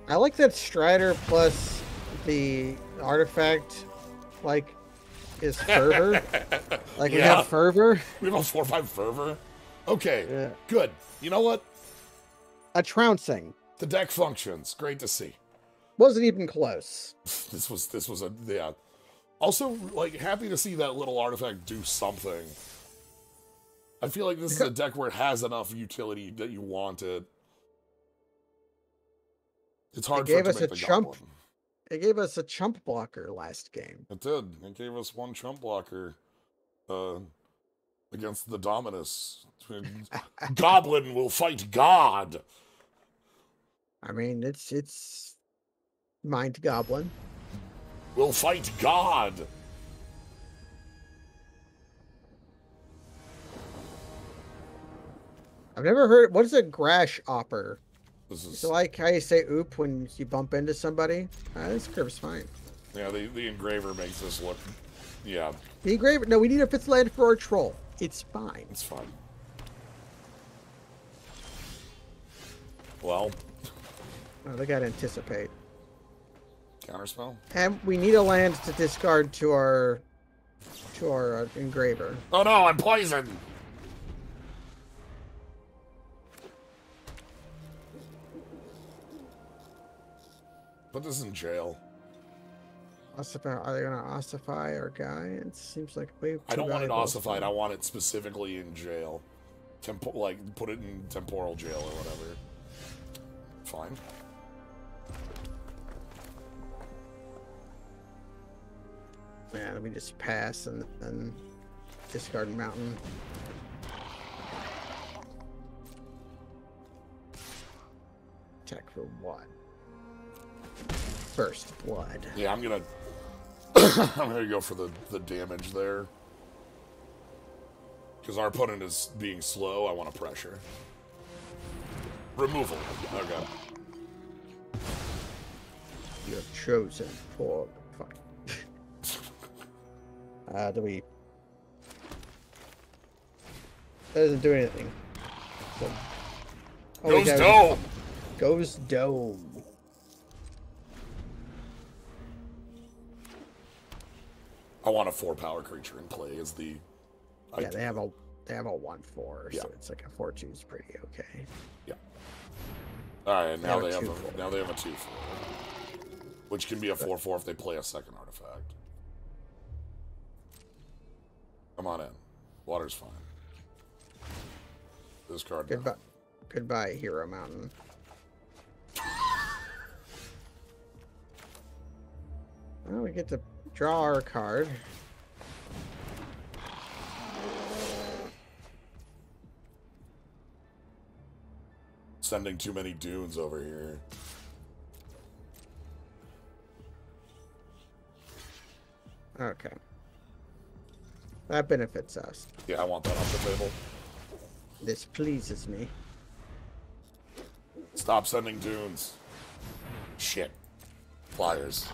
I like that Strider plus the artifact, like, is fervor. Like, we have fervor. We have a 4/5 fervor. Okay, Yeah. good. You know what? A trouncing. The deck functions. Great to see. Wasn't even close. This was a yeah. Also, like, happy to see that little artifact do something. I feel like this is a deck where it has enough utility that you want it. It's hard for it to make the goblin. It gave us a chump blocker last game. It did. It gave us one chump blocker against the Dominus. Goblin will fight God. I mean, it's Mind Goblin. Will fight God. I've never heard. What is a Grash Opper? This is So like how you say "oop" when you bump into somebody. This curve's fine. yeah. The engraver makes this look. Yeah, The engraver. No, we need a 5th land for our troll. It's fine. it's fine. Well, Oh, they gotta anticipate. counterspell. And we need a land to discard to our engraver. Oh no, I'm poisoned. Put this in jail. Ossify, are they gonna ossify our guy? It seems like we. I don't want it ossified. I want it specifically in jail. Like, put it in temporal jail or whatever. Fine. Yeah, let me just pass and discard mountain. Attack for what? First blood. Yeah, I'm gonna I'm gonna go for the damage there. Because our opponent is being slow, I want to pressure. Removal. Okay. You have chosen for fuck. Do we? That doesn't do anything. So... Oh, Goes dome. Goes dome. I want a 4-power creature in play as the. Yeah, they have a 1/4, Yeah. so it's like a 4/2 is pretty okay. Yeah. All right, now They they have a have 2/4. now they have a 2/4, which can be a 4/4 if they play a second artifact. Come on in. Water's fine. This card. Goodbye, goodbye, Hero Mountain. Well, we get to draw our card. Sending too many dunes over here. Okay. That benefits us. Yeah, I want that off the table. This pleases me. Stop sending dunes. Shit. Flyers.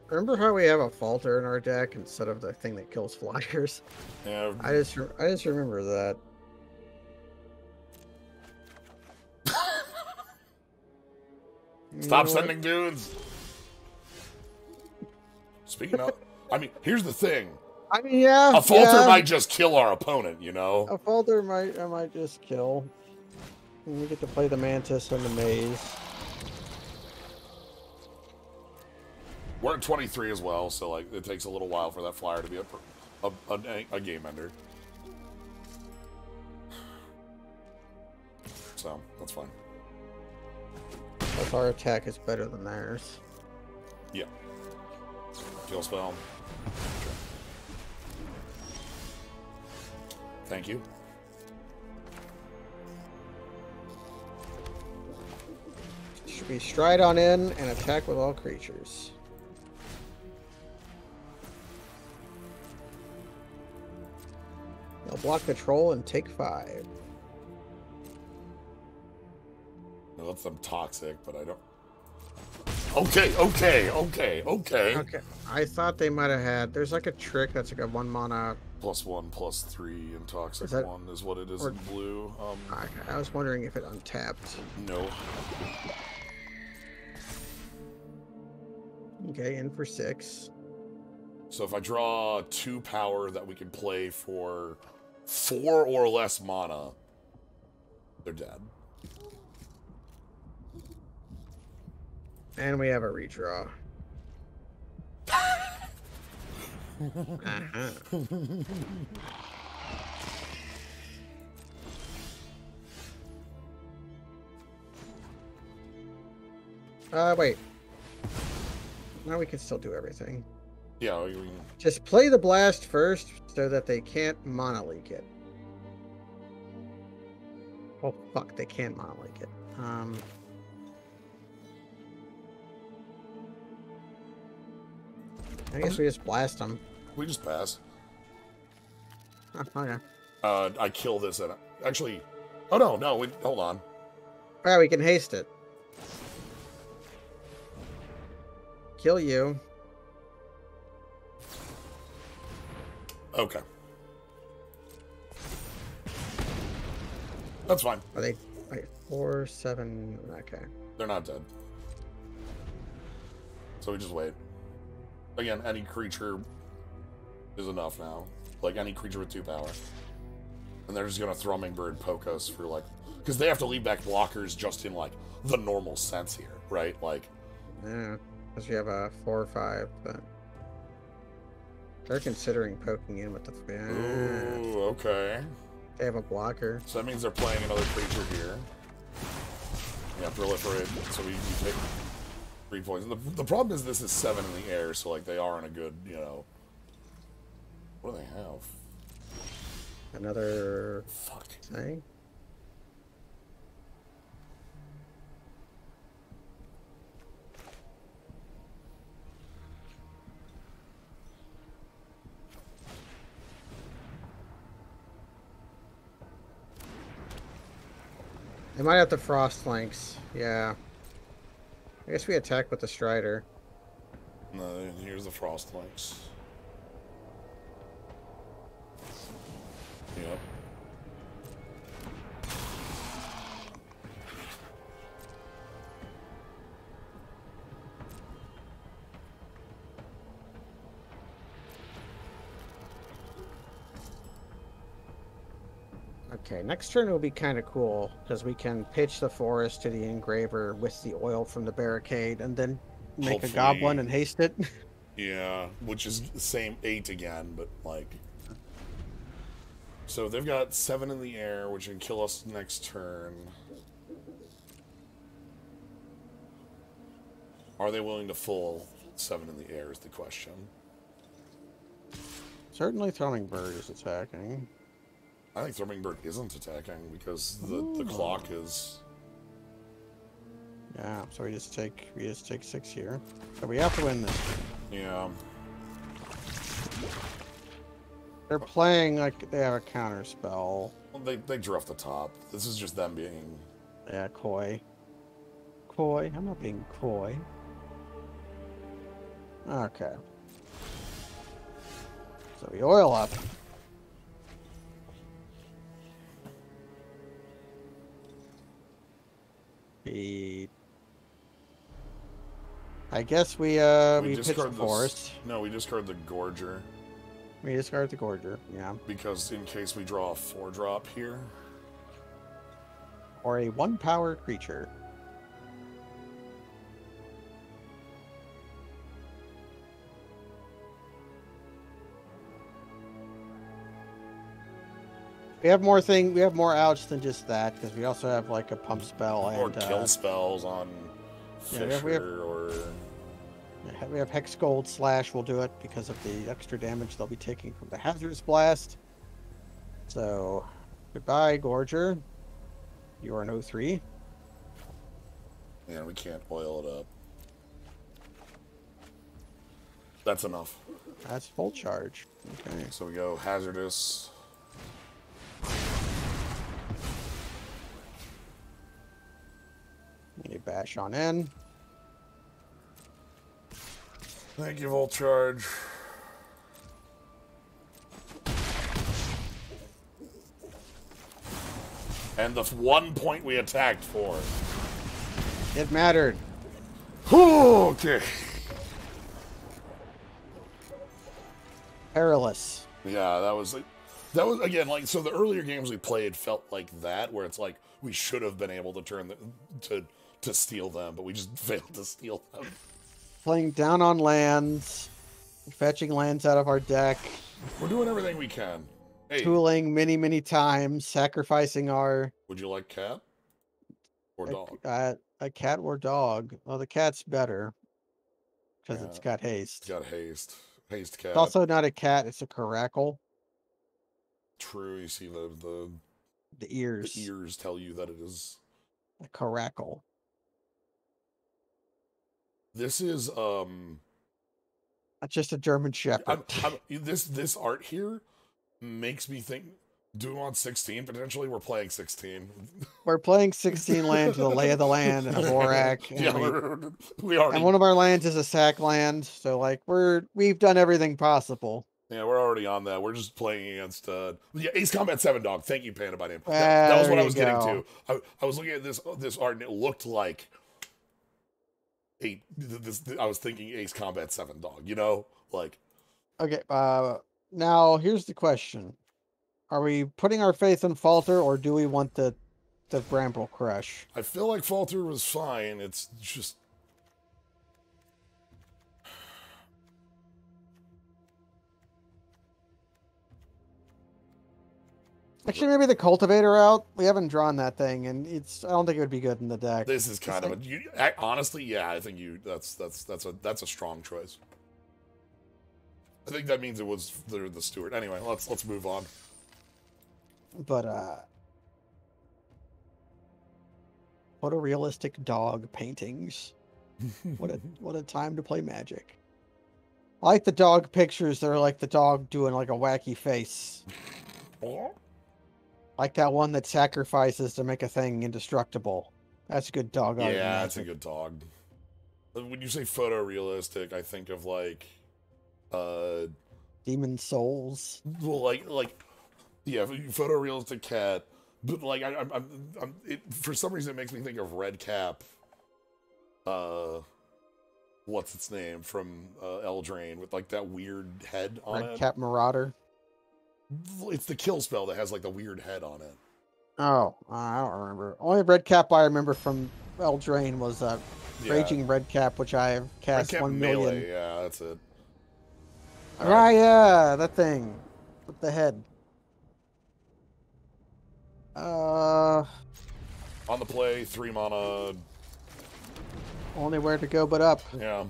Remember how we have a falter in our deck instead of the thing that kills flyers? Yeah. I just remember that. Stop sending dunes. Speaking of, I mean, here's the thing. I mean, yeah. A falter yeah. might just kill our opponent, you know? A falter might just kill. And we get to play the mantis and the maze. We're at 23 as well, so like it takes a little while for that flyer to be a game ender. So that's fine. But our attack is better than theirs. Yeah. Kill spell. Sure. Thank you. We stride on in and attack with all creatures. They'll block the troll and take 5. No, that's them toxic, but I don't. Okay. Okay. I thought they might have had. There's like a trick that's like a 1 mana. +1/+3 and toxic 1 is what it is in blue. I was wondering if it untapped. No. Okay, in for 6. So if I draw 2 power that we can play for 4 or less mana, they're dead. And we have a redraw. Wait. Now we can still do everything. Yeah, we can... Just play the blast first so that they can't mana leak it. Oh fuck, they can't mana leak it. I guess we just blast them. We just pass. Oh, okay. I kill this and actually... Oh no, wait, hold on. Alright, we can haste it. Kill you. Okay. That's fine. Are they... Wait, 4, 7... Okay. They're not dead. So we just wait. Again, any creature is enough now. Like, any creature with 2 power. And they're just gonna Thrumming Bird poke us for, like... Because they have to leave back blockers just in, like, the normal sense here, right? Like... Yeah. Because we have a 4 or 5, but... They're considering poking in with the... Ooh, okay. They have a blocker. So that means they're playing another creature here. Yeah, proliferate. So we take 3 points. And the problem is this is 7 in the air, so like they are in a good, you know... What do they have? Another... Fuck. Thing? They might have the frost flanks. Yeah. I guess we attack with the Strider. No, here's the frost links. Yep. Okay, next turn will be kind of cool because we can pitch the forest to the engraver with the oil from the barricade and then make Hopefully, a goblin and haste it. Yeah, which is the same 8 again, but like... So they've got 7 in the air, which can kill us next turn. Are they willing to full 7 in the air is the question. Certainly Thrumming Bird is attacking. I think Thrumming Bird isn't attacking because the clock is... Yeah, so we just take 6 here. So we have to win this. Yeah. They're playing like they have a counter spell. Well, they drew off the top. This is just them being... Yeah, coy. Coy? I'm not being coy. Okay. So we oil up. I guess we pitch the forest. No, we discard the Gorger. We discard the Gorger, yeah. Because in case we draw a 4-drop here. Or a 1-power creature. We have more outs than just that, because we also have like a pump spell Or and kill spells on Fisher or... Yeah, we have Hex Gold Slash will do it because of the extra damage they'll be taking from the Hazardous Blast. So, goodbye, Gorger. You are an 0-3. Yeah, we can't oil it up. That's enough. That's full charge. Okay. So we go hazardous. You bash on in. Thank you, Volt Charge. And the 1 point we attacked for. It mattered. Okay. Perilous. Yeah, that was again like so. The earlier games we played felt like that, where it's like we should have been able to turn to steal them, but we just failed to steal them. Playing down on lands, fetching lands out of our deck. We're doing everything we can. Hey, Tooling many times, sacrificing our... would you like cat or dog? A cat or dog. Well, the cat's better. Because Yeah. it's got haste. It's got haste. Haste cat. It's also not a cat, it's a caracal. True, you see the ears. The ears tell you that it is a caracal. This is just a German Shepherd. This art here makes me think. Do we want 16 potentially? We're playing 16. We're playing 16 lands with a Lay of the Land and a Vorak. And yeah, we already. And one of our lands is a sack land, so like we've done everything possible. Yeah, we're already on that. We're just playing against Ace Combat 7 Dog. Thank you, Panda by name. That was what I was getting to. I was looking at this art and it looked like I was thinking Ace Combat 7 Dog. You know, like. Okay. Now here's the question: are we putting our faith in Falter, or do we want the Bramble Crush? I feel like Falter was fine. It's just. Actually, maybe the Cultivator out. We haven't drawn that thing, and I don't think it would be good in the deck. This is kind of honestly, yeah. I think that's a strong choice. I think that means it was the Steward. Anyway, let's move on. But photorealistic dog paintings. What a time to play Magic. I like the dog pictures. They're like the dog doing like a wacky face. Like that one that sacrifices to make a thing indestructible. That's a good dog. Yeah, that's a good dog. When you say photorealistic, I think of like, Demon Souls. Well, like, yeah, photorealistic cat. But like, for some reason, it makes me think of Red Cap. What's its name from Eldraine with like that weird head on it? Red Cap Marauder. It's the kill spell that has like the weird head on it. Oh, I don't remember. Only Red Cap I remember from Eldraine was Raging Red Cap, which I have cast 1 million. Melee, yeah, that's it. Right, yeah, that thing with the head. On the play, 3 mana. Only where to go but up. Yeah.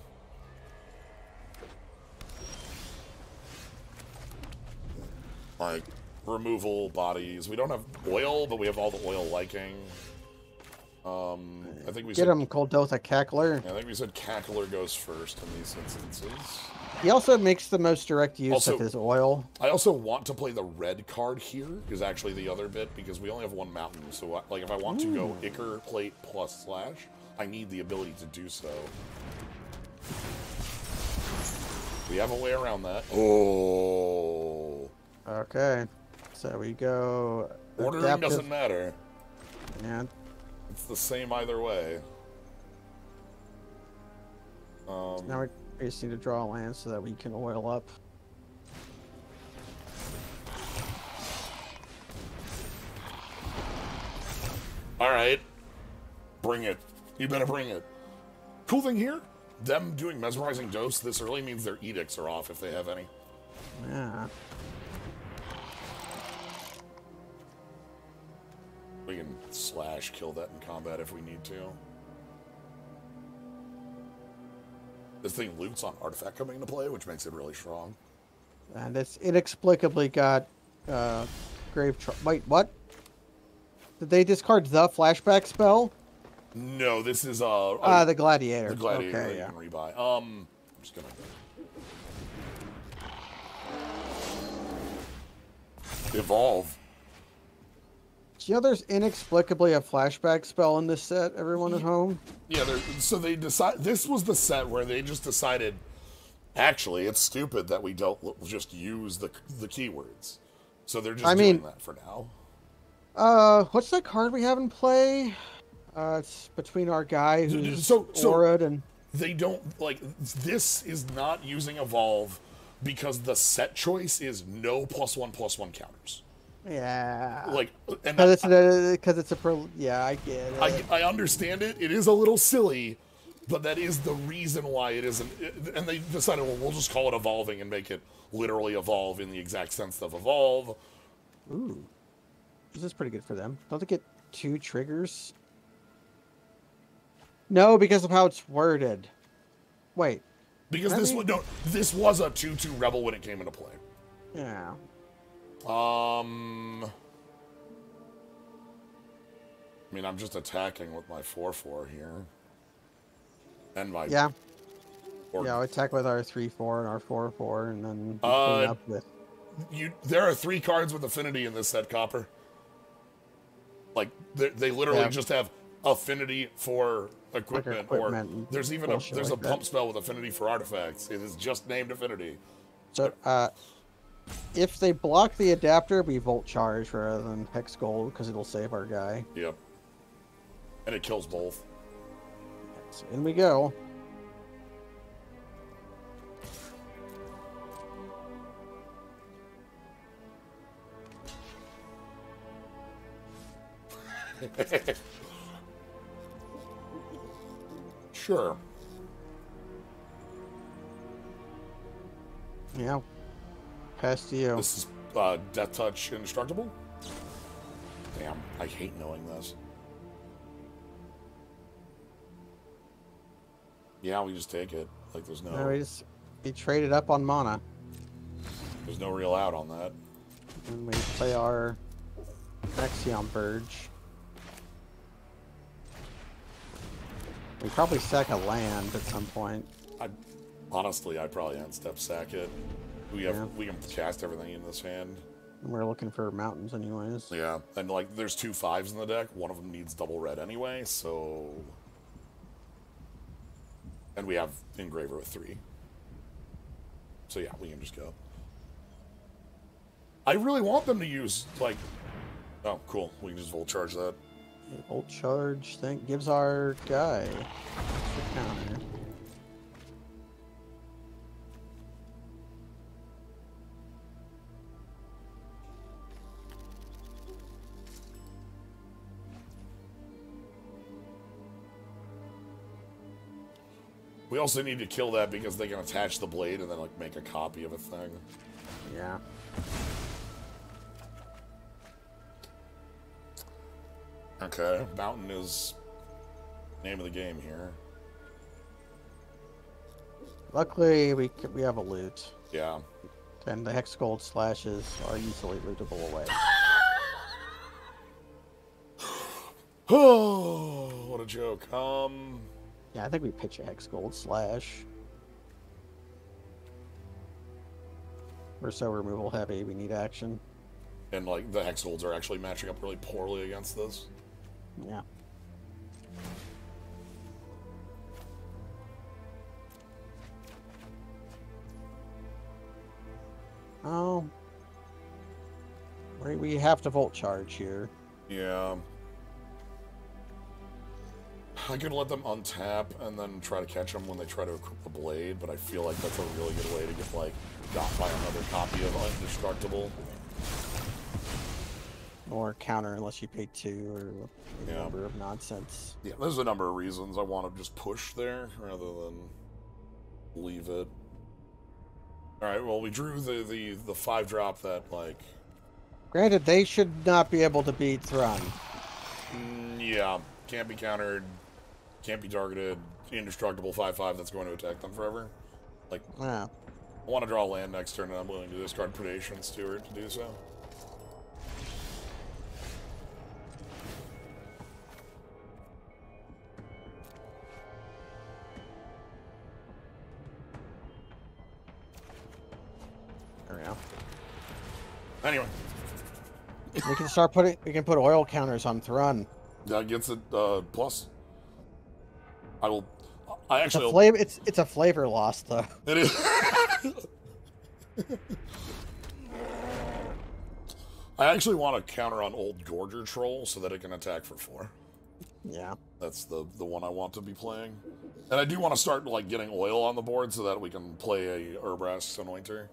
Like, removal bodies. We don't have oil, but we have all the oil liking. I think we Get him, Coldotha Cackler. Yeah, I think we said Cackler goes first in these instances. He also makes the most direct use of his oil. I also want to play the red card here, is actually the other bit, because we only have 1 mountain. So, like, if I want to go Ichor, Plate, plus Slash, I need the ability to do so. We have a way around that. Oh. Okay. So we go... Ordering doesn't matter. Yeah. It's the same either way. Now we just need to draw a land so that we can oil up. Alright. Bring it. You better bring it. Cool thing here, them doing Mesmerizing Dose this early means their edicts are off if they have any. Yeah. We can slash kill that in combat if we need to. This thing loots on artifact coming into play, which makes it really strong. And it's inexplicably got Grave... Wait, what? Did they discard the flashback spell? No, this is The Gladiator. the Gladiator Okay, that you yeah. can rebuy. I'm just gonna evolve. Do you know there's inexplicably a flashback spell in this set, everyone at home? Yeah, so they decide. This was the set where they just decided. Actually, it's stupid that we don't just use the keywords. So they're just doing that for now. What's that card we have in play? It's between our guy who's aura'd and... They don't, like, this is not using evolve because the set choice is no +1/+1 counters. Yeah. Like, and because it's a yeah, I get it. I understand it. It is a little silly, but that is the reason why it isn't. And they decided, well, we'll just call it evolving and make it literally evolve in the exact sense of evolve. Ooh, this is pretty good for them. Don't they get 2 triggers? No, because of how it's worded. Wait. Because this was a 2/2 rebel when it came into play. Yeah. I mean, I'm just attacking with my 4/4 here. And my... Yeah. Yeah, attack with our 3/4 and our 4/4, and then clean up with... There are 3 cards with affinity in this set, Copper. Like, they literally just have affinity for equipment, or there's even a pump spell with affinity for artifacts. It is just named affinity. So, if they block the adapter, we Volt Charge rather than Hex Gold, because it'll save our guy. Yep. And it kills both. So in we go. Sure. Yeah. Pass to you. This is Death Touch Indestructible? Damn, I hate knowing this. Yeah, we just take it. Like, there's no... No, we traded up on mana. There's no real out on that. And we play our Phyrexian Verge. We probably sack a land at some point. Honestly, I'd probably end-step sack it. We can cast everything in this hand. And we're looking for mountains anyways. Yeah, and like there's 2 5s in the deck. One of them needs double red anyway, so... And we have Engraver with 3. So yeah, we can just go. I really want them to use, like... Oh, cool. We can just Volt Charge that. Volt Charge thing gives our guy extra counter. We also need to kill that because they can attach the blade and then like make a copy of a thing. Yeah. Okay, mountain is name of the game here. Luckily, we have a loot. Yeah. And the Hex Gold slashes are easily lootable away. Oh, what a joke. Yeah, I think we pitch a Hex Gold slash. We're so removal heavy, we need action. And like the Hex Golds are actually matching up really poorly against this. Yeah. Oh. We have to Volt Charge here. Yeah. I could let them untap and then try to catch them when they try to equip the blade, but I feel like that's a really good way to get, like, got by another copy of Indestructible. Or counter unless you pay 2 or a number of nonsense. Yeah, there's a number of reasons I want to just push there rather than leave it. Alright, well, we drew the 5-drop that, like... Granted, they should not be able to beat Thrun. Yeah, can't be countered. Can't be targeted. Indestructible 5/5 that's going to attack them forever. Like, yeah. I want to draw land next turn, and I'm willing to discard Predation Steward to do so. Anyway. We can start putting. We can put oil counters on Thrun. That gets it plus. I will. I It's a actually. flavor. It's a flavor loss though. It is. I actually want to counter on Old Gorger Troll so that it can attack for 4. Yeah. That's the one I want to be playing. And I do want to start like getting oil on the board so that we can play a Urbrass Anointer.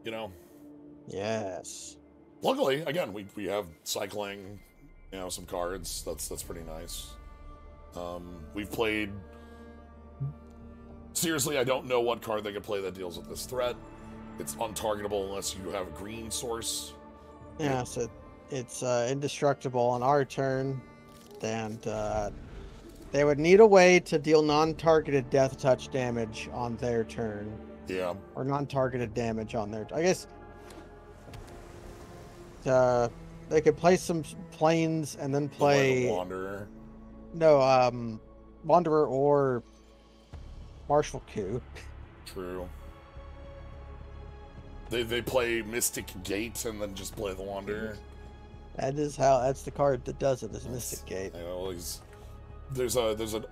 You know? Yes. Luckily, again, we have cycling, you know, some cards. That's pretty nice. We've played. Seriously, I don't know what card they could play that deals with this threat. It's untargetable unless you have a green source. Yeah, so it's indestructible on our turn, and they would need a way to deal non-targeted death touch damage on their turn. Yeah. Or non-targeted damage on their. I guess they could play some planes and then play The Wanderer. No, Wanderer or Martial Coup. True. They play Mystic Gate and then just play the Wanderer. That's the card that does it, is Mystic Gate. You know, there's an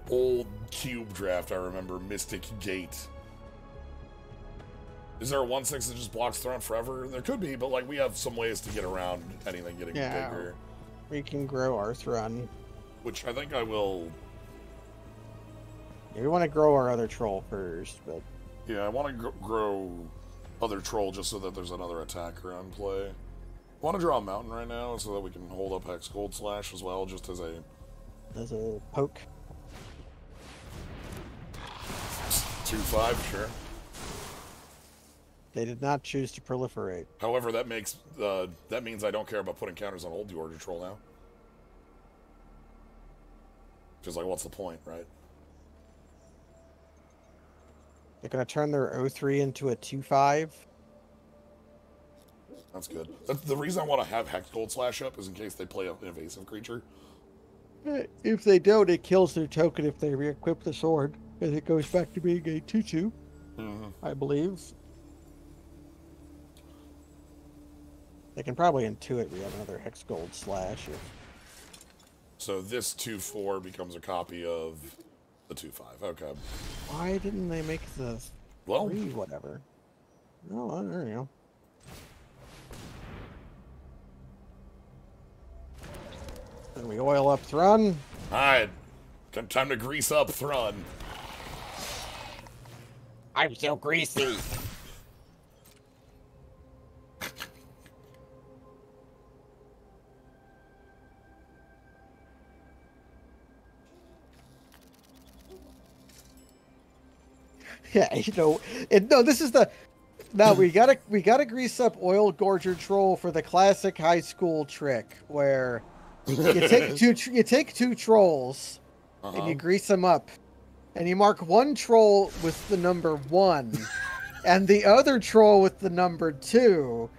old cube draft I remember, Mystic Gate. Is there a 1/6 that just blocks Throne forever? There could be, but like we have some ways to get around anything getting bigger. We can grow our Throne. Which I think I will. Yeah, we want to grow our other troll first, but Yeah, I want to grow other troll just so that there's another attacker on play. I want to draw a mountain right now so that we can hold up Hex Gold Slash as well, just as a poke. 2/5, sure. They did not choose to proliferate. However, that means I don't care about putting counters on Old Order Troll now. Because like, what's the point, right? They're gonna turn their 0/3 into a 2/5. That's good. The reason I want to have Hex Gold Slash up is in case they play an invasive creature. If they don't, it kills their token if they re-equip the sword, because it goes back to being a 2/2, I believe. They can probably intuit we have another Hex Gold Slash. So this 2/4 becomes a copy of the 2/5. Okay. Why didn't they make the 3 whatever? Oh, there you go. Then we oil up Thrun. Alright. Time to grease up Thrun. I'm so greasy. Yeah, this is the. Now we gotta grease up Oil Gorger Troll for the classic high school trick where you take two trolls and you grease them up, and you mark one troll with the number 1, and the other troll with the number 2,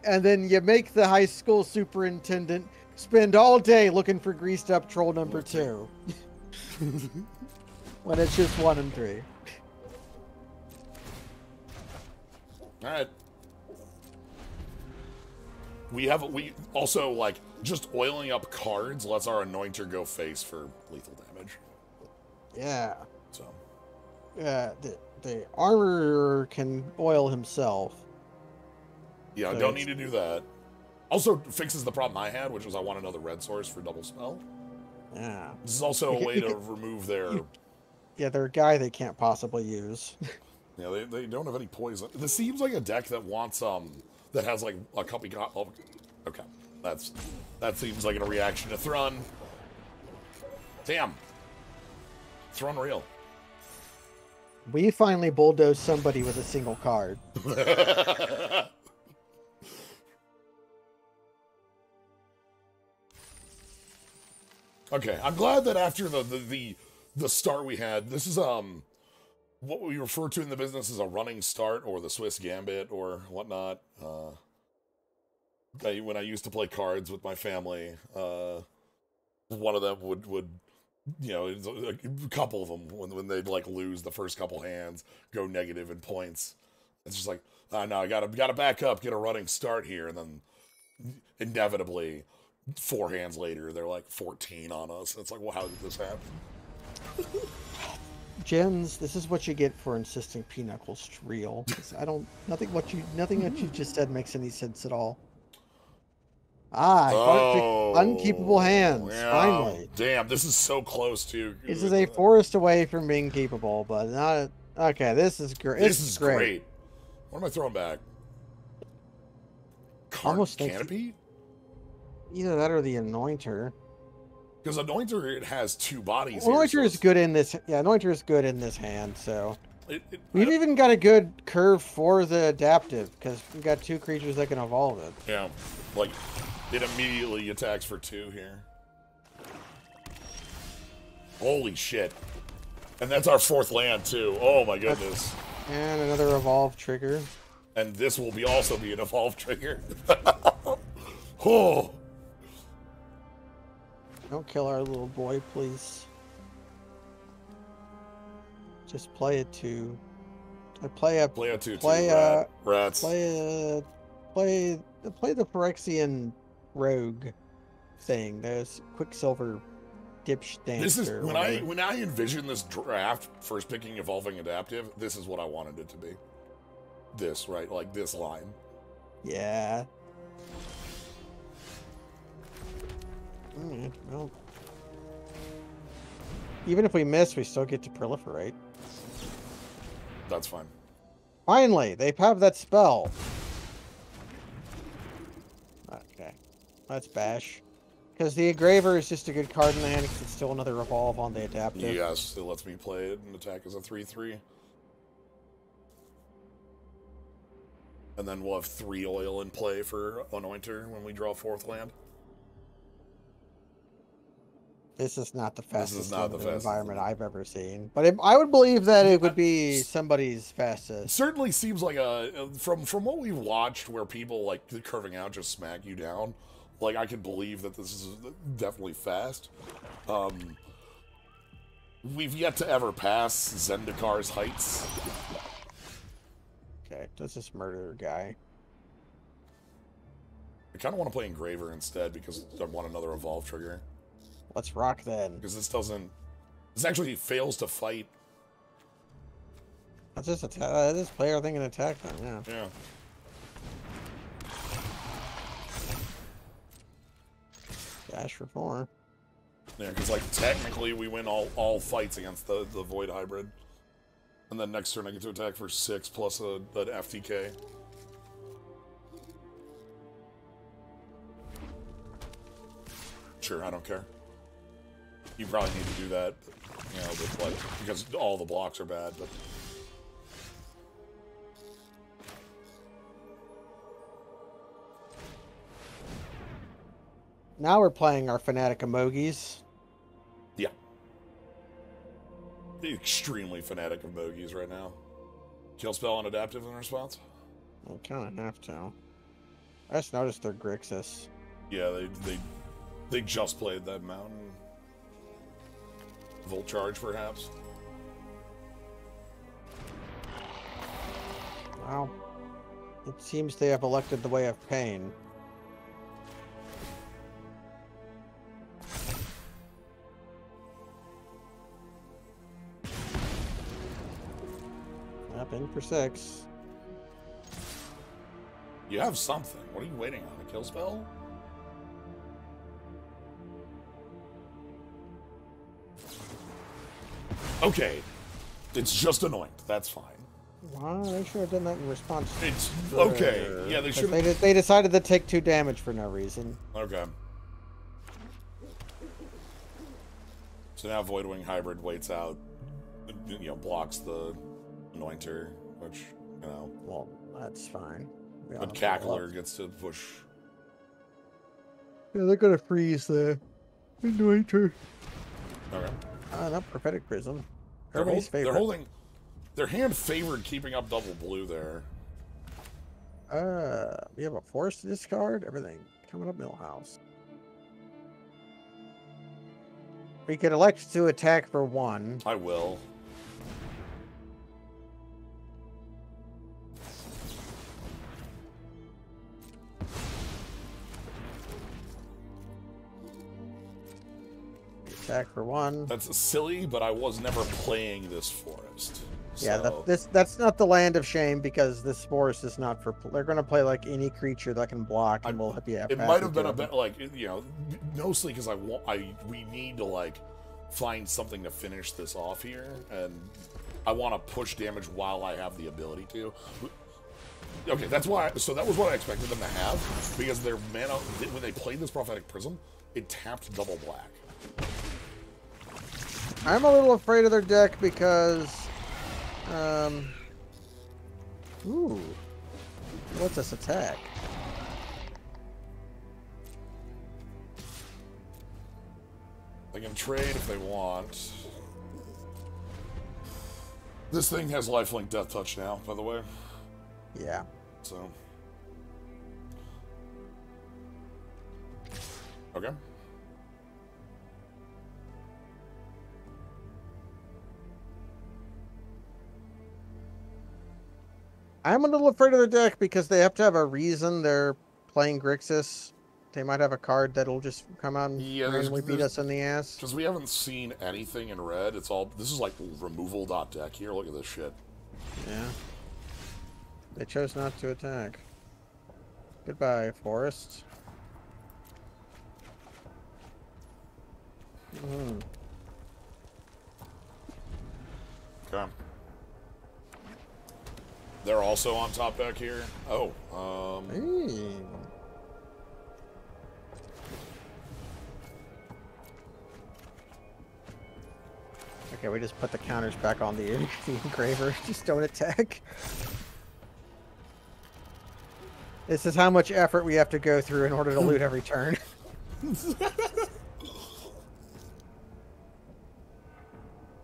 and then you make the high school superintendent spend all day looking for greased up troll number 2 when it's just 1 and 3. Alright. We also, like, just oiling up cards lets our Anointer go face for lethal damage. Yeah. So. Yeah, the armor can oil himself. Yeah, I don't need to do that. Also fixes the problem I had, which was I want another red source for double spell. Yeah. This is also a way to remove their... Yeah, they're a guy they can't possibly use. Yeah, they don't have any poison. This seems like a deck that wants, that has, like, a copy... Oh, okay. That seems like a reaction to Thrun. Damn. Thrun real. We finally bulldozed somebody with a single card. Okay, I'm glad that after the start we had, this is what we refer to in the business as a running start or the Swiss Gambit or whatnot. When I used to play cards with my family, one of them would a couple of them when they'd like lose the first couple hands, go negative in points, It's just like, no, I gotta back up, get a running start here, and then inevitably, 4 hands later, they're like 14 on us. It's like, well, how did this happen? Jens, this is what you get for insisting Pinocchle's real. Nothing that you just said makes any sense at all. I picked unkeepable hands. Yeah. Finally. Damn, this is so close to. This is a forest away from being keepable, but not. Okay, this is great. This is great. What am I throwing back? Almost Canopy? Either that or the Anointer. Because Anointer, it has 2 bodies. Anointer is good in this. Yeah, Anointer is good in this hand. So we've even got a good curve for the adaptive because we've got 2 creatures that can evolve it. Yeah, like it immediately attacks for 2 here. Holy shit! And that's our 4th land too. Oh my goodness! And another evolve trigger. And this will also be an evolve trigger. Oh. Don't kill our little boy, please. Just play it to. Play a 2/2 rats. Play the Phyrexian rogue thing. There's Quicksilver dipsh dance. This is when I envisioned this draft first picking evolving adaptive. This is what I wanted it to be. This right, like this line. Yeah. Well, even if we miss, we still get to proliferate. That's fine. Finally, they have that spell. Okay, let's bash. Because the Engraver is just a good card in the hand because it's still another evolve on the adaptive. Yes, it lets me play it and attack as a 3/3. And then we'll have 3 oil in play for Anointer when we draw 4th land. This is not the fastest fastest environment I've ever seen. But I would believe that it would be somebody's fastest. It certainly seems like from what we've watched where people like curving out just smack you down, like I can believe that this is definitely fast. We've yet to ever pass Zendikar's heights. Okay, does this murder guy? I kind of want to play Engraver instead because I want another evolve trigger. Let's rock then. Because this actually fails to fight. That's just this player thing can attack them, yeah. Yeah. Dash for 4. Yeah, because like technically we win all fights against the Void Hybrid. And then next turn I get to attack for 6 plus an FTK. Sure, I don't care. You probably need to do that, you know, with like because all the blocks are bad, but now we're playing our Fanatic Emojis. yeah. The extremely fanatic of bogeys right now. Kill spell on adaptive in response? I kind of have to. I just noticed they're Grixis. Yeah, they just played that mountain. Volt charge, perhaps. Well, it seems they have elected the way of pain. Up in for 6. You have something. What are you waiting on? A kill spell? Okay. It's just annoying. That's fine. Well, they should have done that in response. It's okay. Yeah, they should. They decided to take 2 damage for no reason. Okay. So now Voidwing Hybrid waits out, you know, blocks the Anointer, which, you know. Well, that's fine. But Cackler gets to push. Yeah, they're gonna freeze the Anointer. Okay. No, Prophetic Prism. They're Everybody's favorite. They're holding. Their hand favored keeping up double blue there. We have a force to discard. Everything coming up Millhouse. We could elect to attack for 1. I will. Attack for 1. That's silly, but I was never playing this forest. Yeah, So. that's not the land of shame because this forest is not for. They're gonna play like any creature that can block, and we'll be. It might have been a bit like, you know, mostly because we need to like find something to finish this off here, and I want to push damage while I have the ability to. Okay, that's why. So that was what I expected them to have, because their mana, when they played this prophetic prism, it tapped double black. I'm a little afraid of their deck because. Ooh. What's this attack? They can trade if they want. This thing has lifelink death touch now, by the way. Yeah. So. Okay. I'm a little afraid of their deck because they have to have a reason they're playing Grixis. They might have a card that'll just come out and randomly beat us in the ass. Because we haven't seen anything in red. It's all... This is like removal.deck here. Look at this shit. Yeah. They chose not to attack. Goodbye, Forest. Okay. They're also on top deck here. Oh, Hey. Okay, we just put the counters back on the engraver. Just don't attack. This is how much effort we have to go through in order to loot every turn.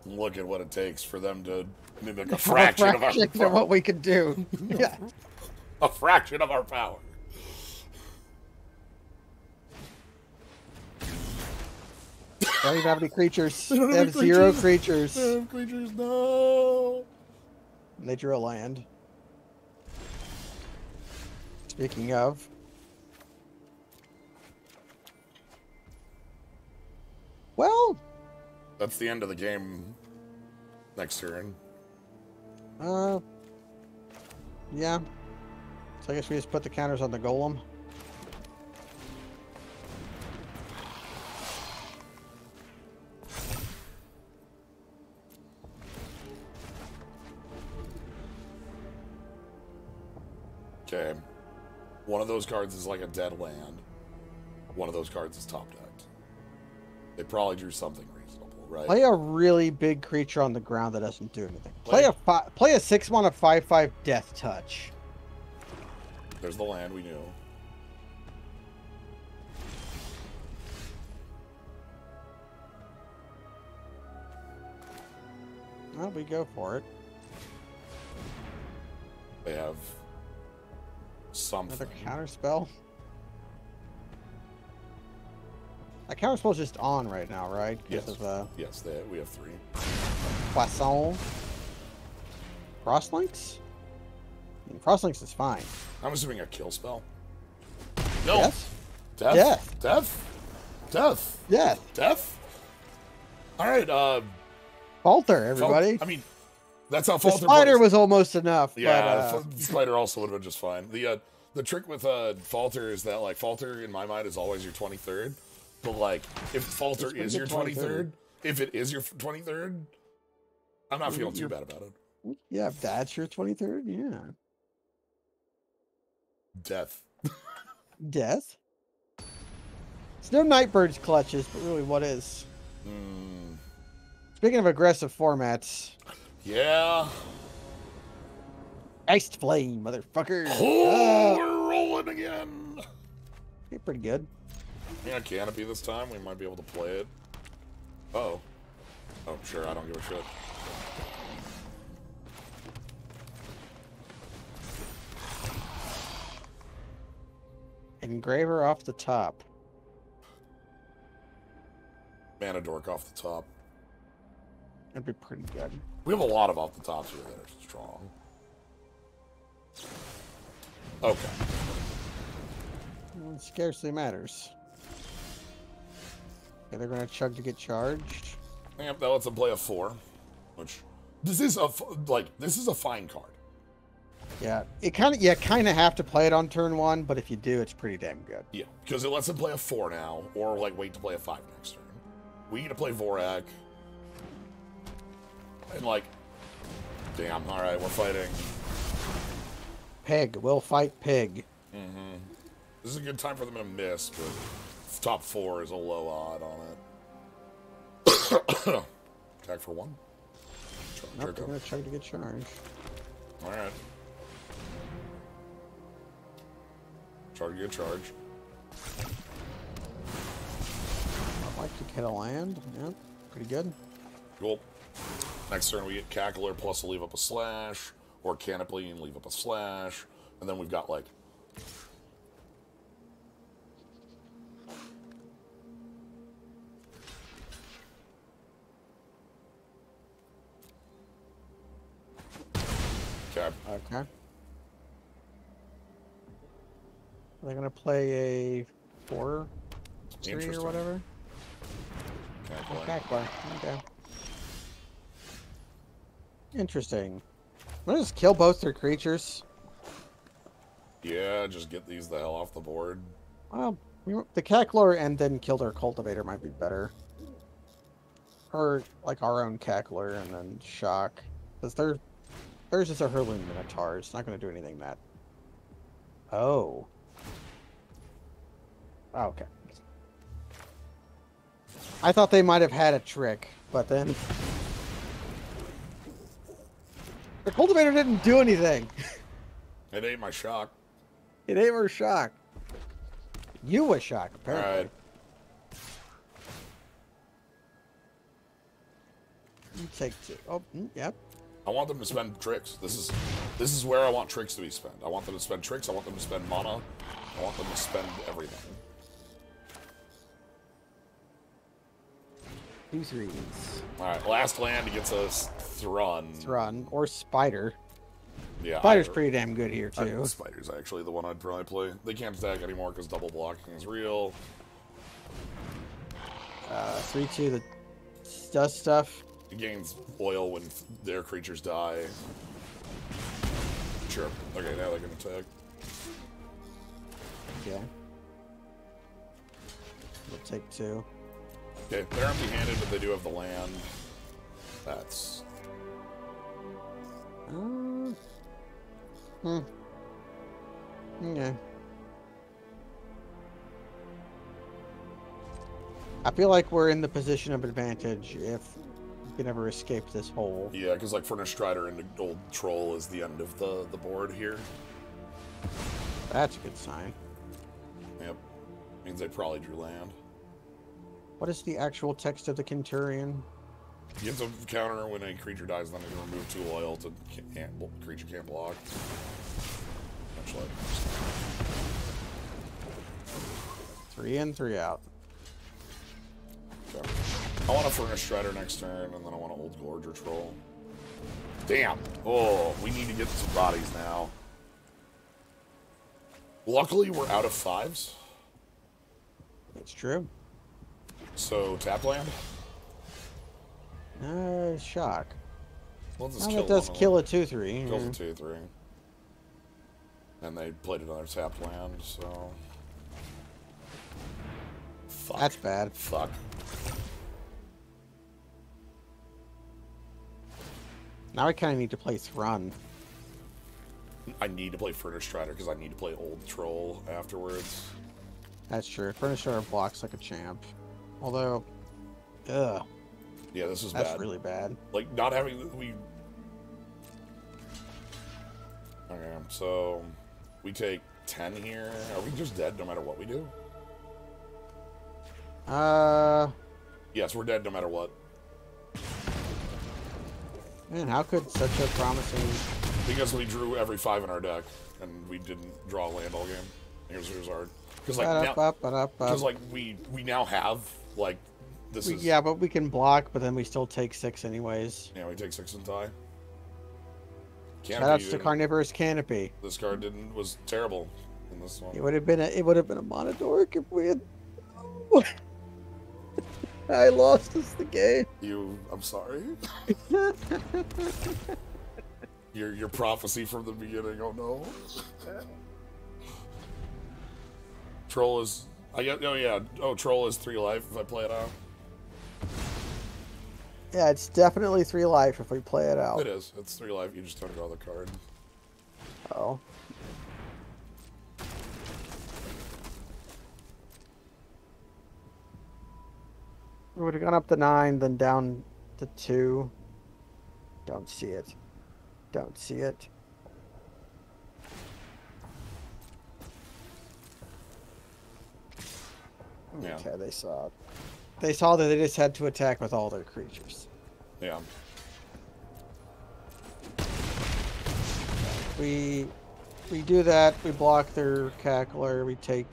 Look at what it takes for them to mimic a fraction of our power. Of what we could do. Yeah. A fraction of our power. Don't even have any creatures. They have 0 creatures. They have creatures, no. And they drew a land. Speaking of. Well. That's the end of the game next turn. Yeah. So I guess we just put the counters on the golem. Okay. One of those cards is like a dead land. One of those cards is top decked. They probably drew something reasonable, right? Play a really big creature on the ground that doesn't do anything. Play a 6-mana 5/5 Death Touch. There's the land we knew. Well, we go for it. They have something. Another counter spell. That counter spell's just on right now, right? Yes. Of, yes, we have 3. Poisson. Crosslinks? I mean, Crosslinks is fine. I'm assuming a kill spell. No. Yes? Death? Death. Death? Death? Death. Death? Alright, Falter, everybody. I mean, that's how the Falter spider plays. was almost enough. Yeah, but, Spider also would have been just fine. The trick with Falter is that, like, Falter, in my mind, is always your 23rd. But, like, if Falter is your 23rd, if it is your 23rd, I'm not feeling too bad about it. Yeah, if that's your 23rd, yeah. Death. Death? It's no Nightbird's clutches, but really, what is? Speaking of aggressive formats. Yeah. Iced Flame, motherfucker. Oh, we're rolling again. Okay, pretty good. Yeah, Canopy this time. We might be able to play it. Uh-oh. Oh, sure, I don't give a shit. Engraver off the top. Mana Dork off the top. That'd be pretty good. We have a lot of off the tops here that are strong. Okay. Well, it scarcely matters. Okay, they're gonna chug to get charged. Yep, that lets them play a 4, which this is a fine card. Yeah, you kind of have to play it on turn 1, but if you do, it's pretty damn good. Yeah, because it lets them play a 4 now, or like wait to play a 5 next turn. We get to play Vorak, and like, damn. All right, we're fighting. Pig, we'll fight Pig. Mm-hmm. This is a good time for them to miss, but top 4 is a low odd on it. Attack for 1. Nope, they're gonna chug to get charged. All right. Try to get charged. I'd like to get a land. Yep, pretty good. Cool. Next turn we get Cackler plus leave up a slash, or Canopy and leave up a slash, and then we've got like Okay. Are they gonna play a 4/3 or whatever? Cackler. Okay. Interesting. I'm gonna just kill both their creatures. Yeah, just get these the hell off the board. Well, the Cackler and then kill their Cultivator might be better. Or like our own Cackler and then Shock. Because theirs is a Hurling Minotaur. It's not gonna do anything that. Oh. Okay. I thought they might have had a trick, but then the Cultivator didn't do anything. It ain't my Shock. It ain't our Shock. You was Shock, apparently. All right. You take 2. Oh, yep. I want them to spend tricks. This is where I want tricks to be spent. I want them to spend tricks. I want them to spend mana. I want them to spend everything. 2 3s. Alright, last land gets us Thrun. Thrun or Spider. Yeah, Spider's pretty damn good here too. Spider's actually the one I'd probably play. They can't attack anymore because double blocking is real. 3/2 that does stuff. It gains oil when their creatures die. Sure. Okay, now they can attack. Okay. We'll take 2. Okay, they're empty-handed, but they do have the land. That's... Okay. I feel like we're in the position of advantage if we can ever escape this hole. Yeah, because like Furnace Strider and the Old Troll is the end of the board here. That's a good sign. Yep. Means they probably drew land. What is the actual text of the Kenturian? Gives a counter when a creature dies, then they can remove 2 oil to creature can't block. Much like 3 in, 3 out. okay. I want a Furnace Strider next turn, and then I want an Old Gorger Troll. Damn! Oh, we need to get some bodies now. Luckily, we're out of 5s. It's true. So, tap land? Shock. Well, let's just Oh, kill that does one kill a 2/3. Kills a 2/3. And they played another tap land, so... Fuck. That's bad. Fuck. Now I kind of need to play Thrun. I need to play Furnace Strider because I need to play Old Troll afterwards. That's true. Furniture blocks like a champ. Although, ugh. Yeah, this is That's bad. really bad. Like, not having... Okay, so... We take 10 here. Are we just dead no matter what we do? Yes, we're dead no matter what. Man, how could such a promising... Because we drew every 5 in our deck, and we didn't draw a land all game. Here's our... Because, like, we now have, like, this is... Yeah, but we can block, but then we still take 6 anyways. Yeah, we take 6 and tie. Shoutouts to Carnivorous Canopy. This card was terrible in this one. It would have been a Monodoric if we had... I lost us the game. I'm sorry. Your prophecy from the beginning. Oh no. Troll is. I get. Oh yeah. Oh, troll is 3 life if I play it out. Yeah, it's definitely 3 life if we play it out. It is. It's 3 life. You just don't draw the card. Oh. We would have gone up to 9, then down to 2. Don't see it. Don't see it. Yeah. Okay, they saw it. They saw that they just had to attack with all their creatures. Yeah. We do that. We block their cackler. We take.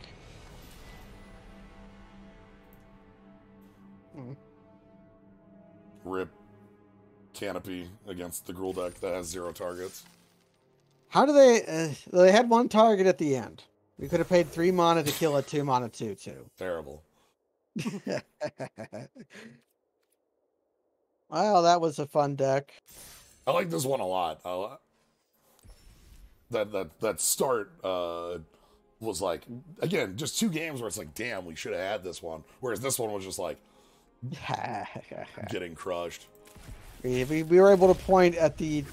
Rip canopy against the Gruul deck that has 0 targets. How do they? They had 1 target at the end. We could have paid 3 mana to kill a 2 mana 2/2. Terrible. Well, that was a fun deck. I like this one a lot. That start was like, again, just 2 games where it's like, damn, we should have had this one. Whereas this one was just like getting crushed. We were able to point at the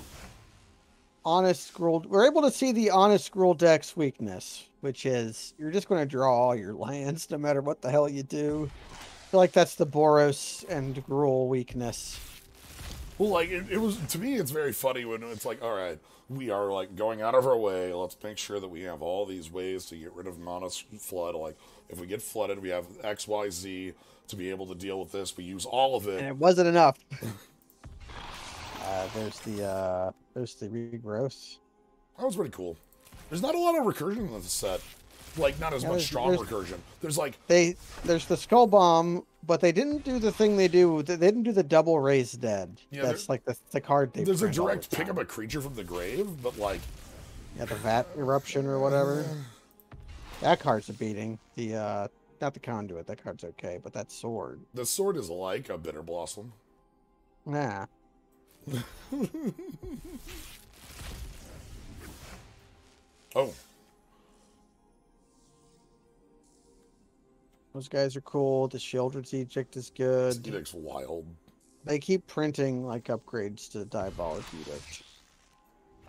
honest Gruul. We're able to see the honest Gruul deck's weakness, which is you're just going to draw all your lands no matter what the hell you do. I feel like that's the Boros and Gruul weakness. Well, like, it was, to me, it's very funny when it's like, all right, we are, like, going out of our way. Let's make sure that we have all these ways to get rid of Mana Flood. Like, if we get flooded, we have X, Y, Z to be able to deal with this. We use all of it. And it wasn't enough. There's the regrowth. That was pretty cool. There's not a lot of recursion in this set. Like, not as much strong recursion. There's, like... There's the Skull Bomb, but they didn't do the thing they do. They didn't do the double Raise Dead. Yeah, that's like the card they There's a direct pick up a creature from the grave, but, like... Yeah, the Vat Eruption or whatever. That card's a beating. The, not the Conduit. That card's okay, but that sword. The sword is like a Bitter Blossom. Nah. Oh. Those guys are cool. The Shieldred's Edict is good. This Edict's wild. They keep printing like upgrades to Diabolic Edict.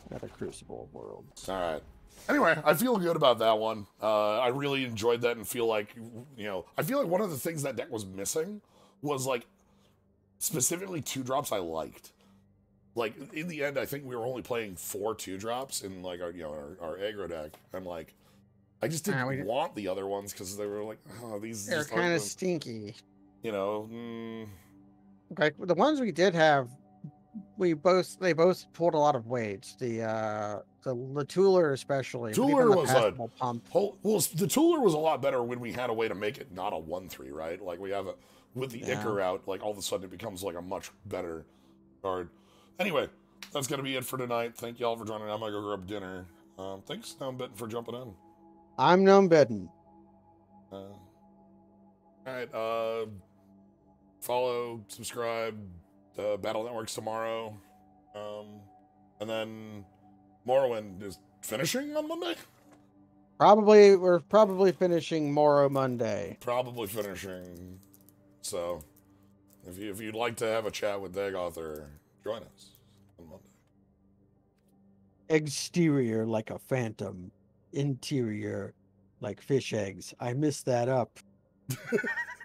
Another Crucible of Worlds. Alright. Anyway, I feel good about that one. I really enjoyed that and feel like, you know, I feel like one of the things that deck was missing was, like, specifically 2-drops I liked. Like, in the end, I think we were only playing 4 2-drops in, like, our, you know, our aggro deck. I'm like, I just didn't want the other ones because they were like, oh, these... They're kind of stinky. You know, Like, the ones we did have, they both pulled a lot of weights. The Tooler especially. Tooler was a pump. Well, the Tooler was a lot better when we had a way to make it not a 1/3, right? Like, we have a... With the Ichor out, like, all of a sudden it becomes, like, a much better card. Anyway, that's going to be it for tonight. Thank you all for joining. I'm going to go grab dinner. Thanks, Gnomebitten, for jumping in. I'm Gnomebitten. Alright, follow, subscribe, Battle Networks tomorrow. And then Morrowind is finishing on Monday? We're probably finishing Morrow Monday. Probably finishing. So, if you'd like to have a chat with Dagoth, join us on Monday. Exterior like a phantom. Interior like fish eggs. I missed that up.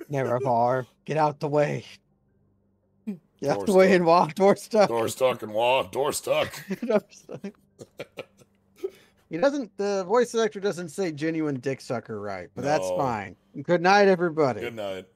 Nevermore. Get out the way. Get out the way and walk. Door stuck. Door stuck and walk. Door stuck. He doesn't. The voice actor doesn't say genuine dick sucker right, but that's fine. Good night, everybody. Good night.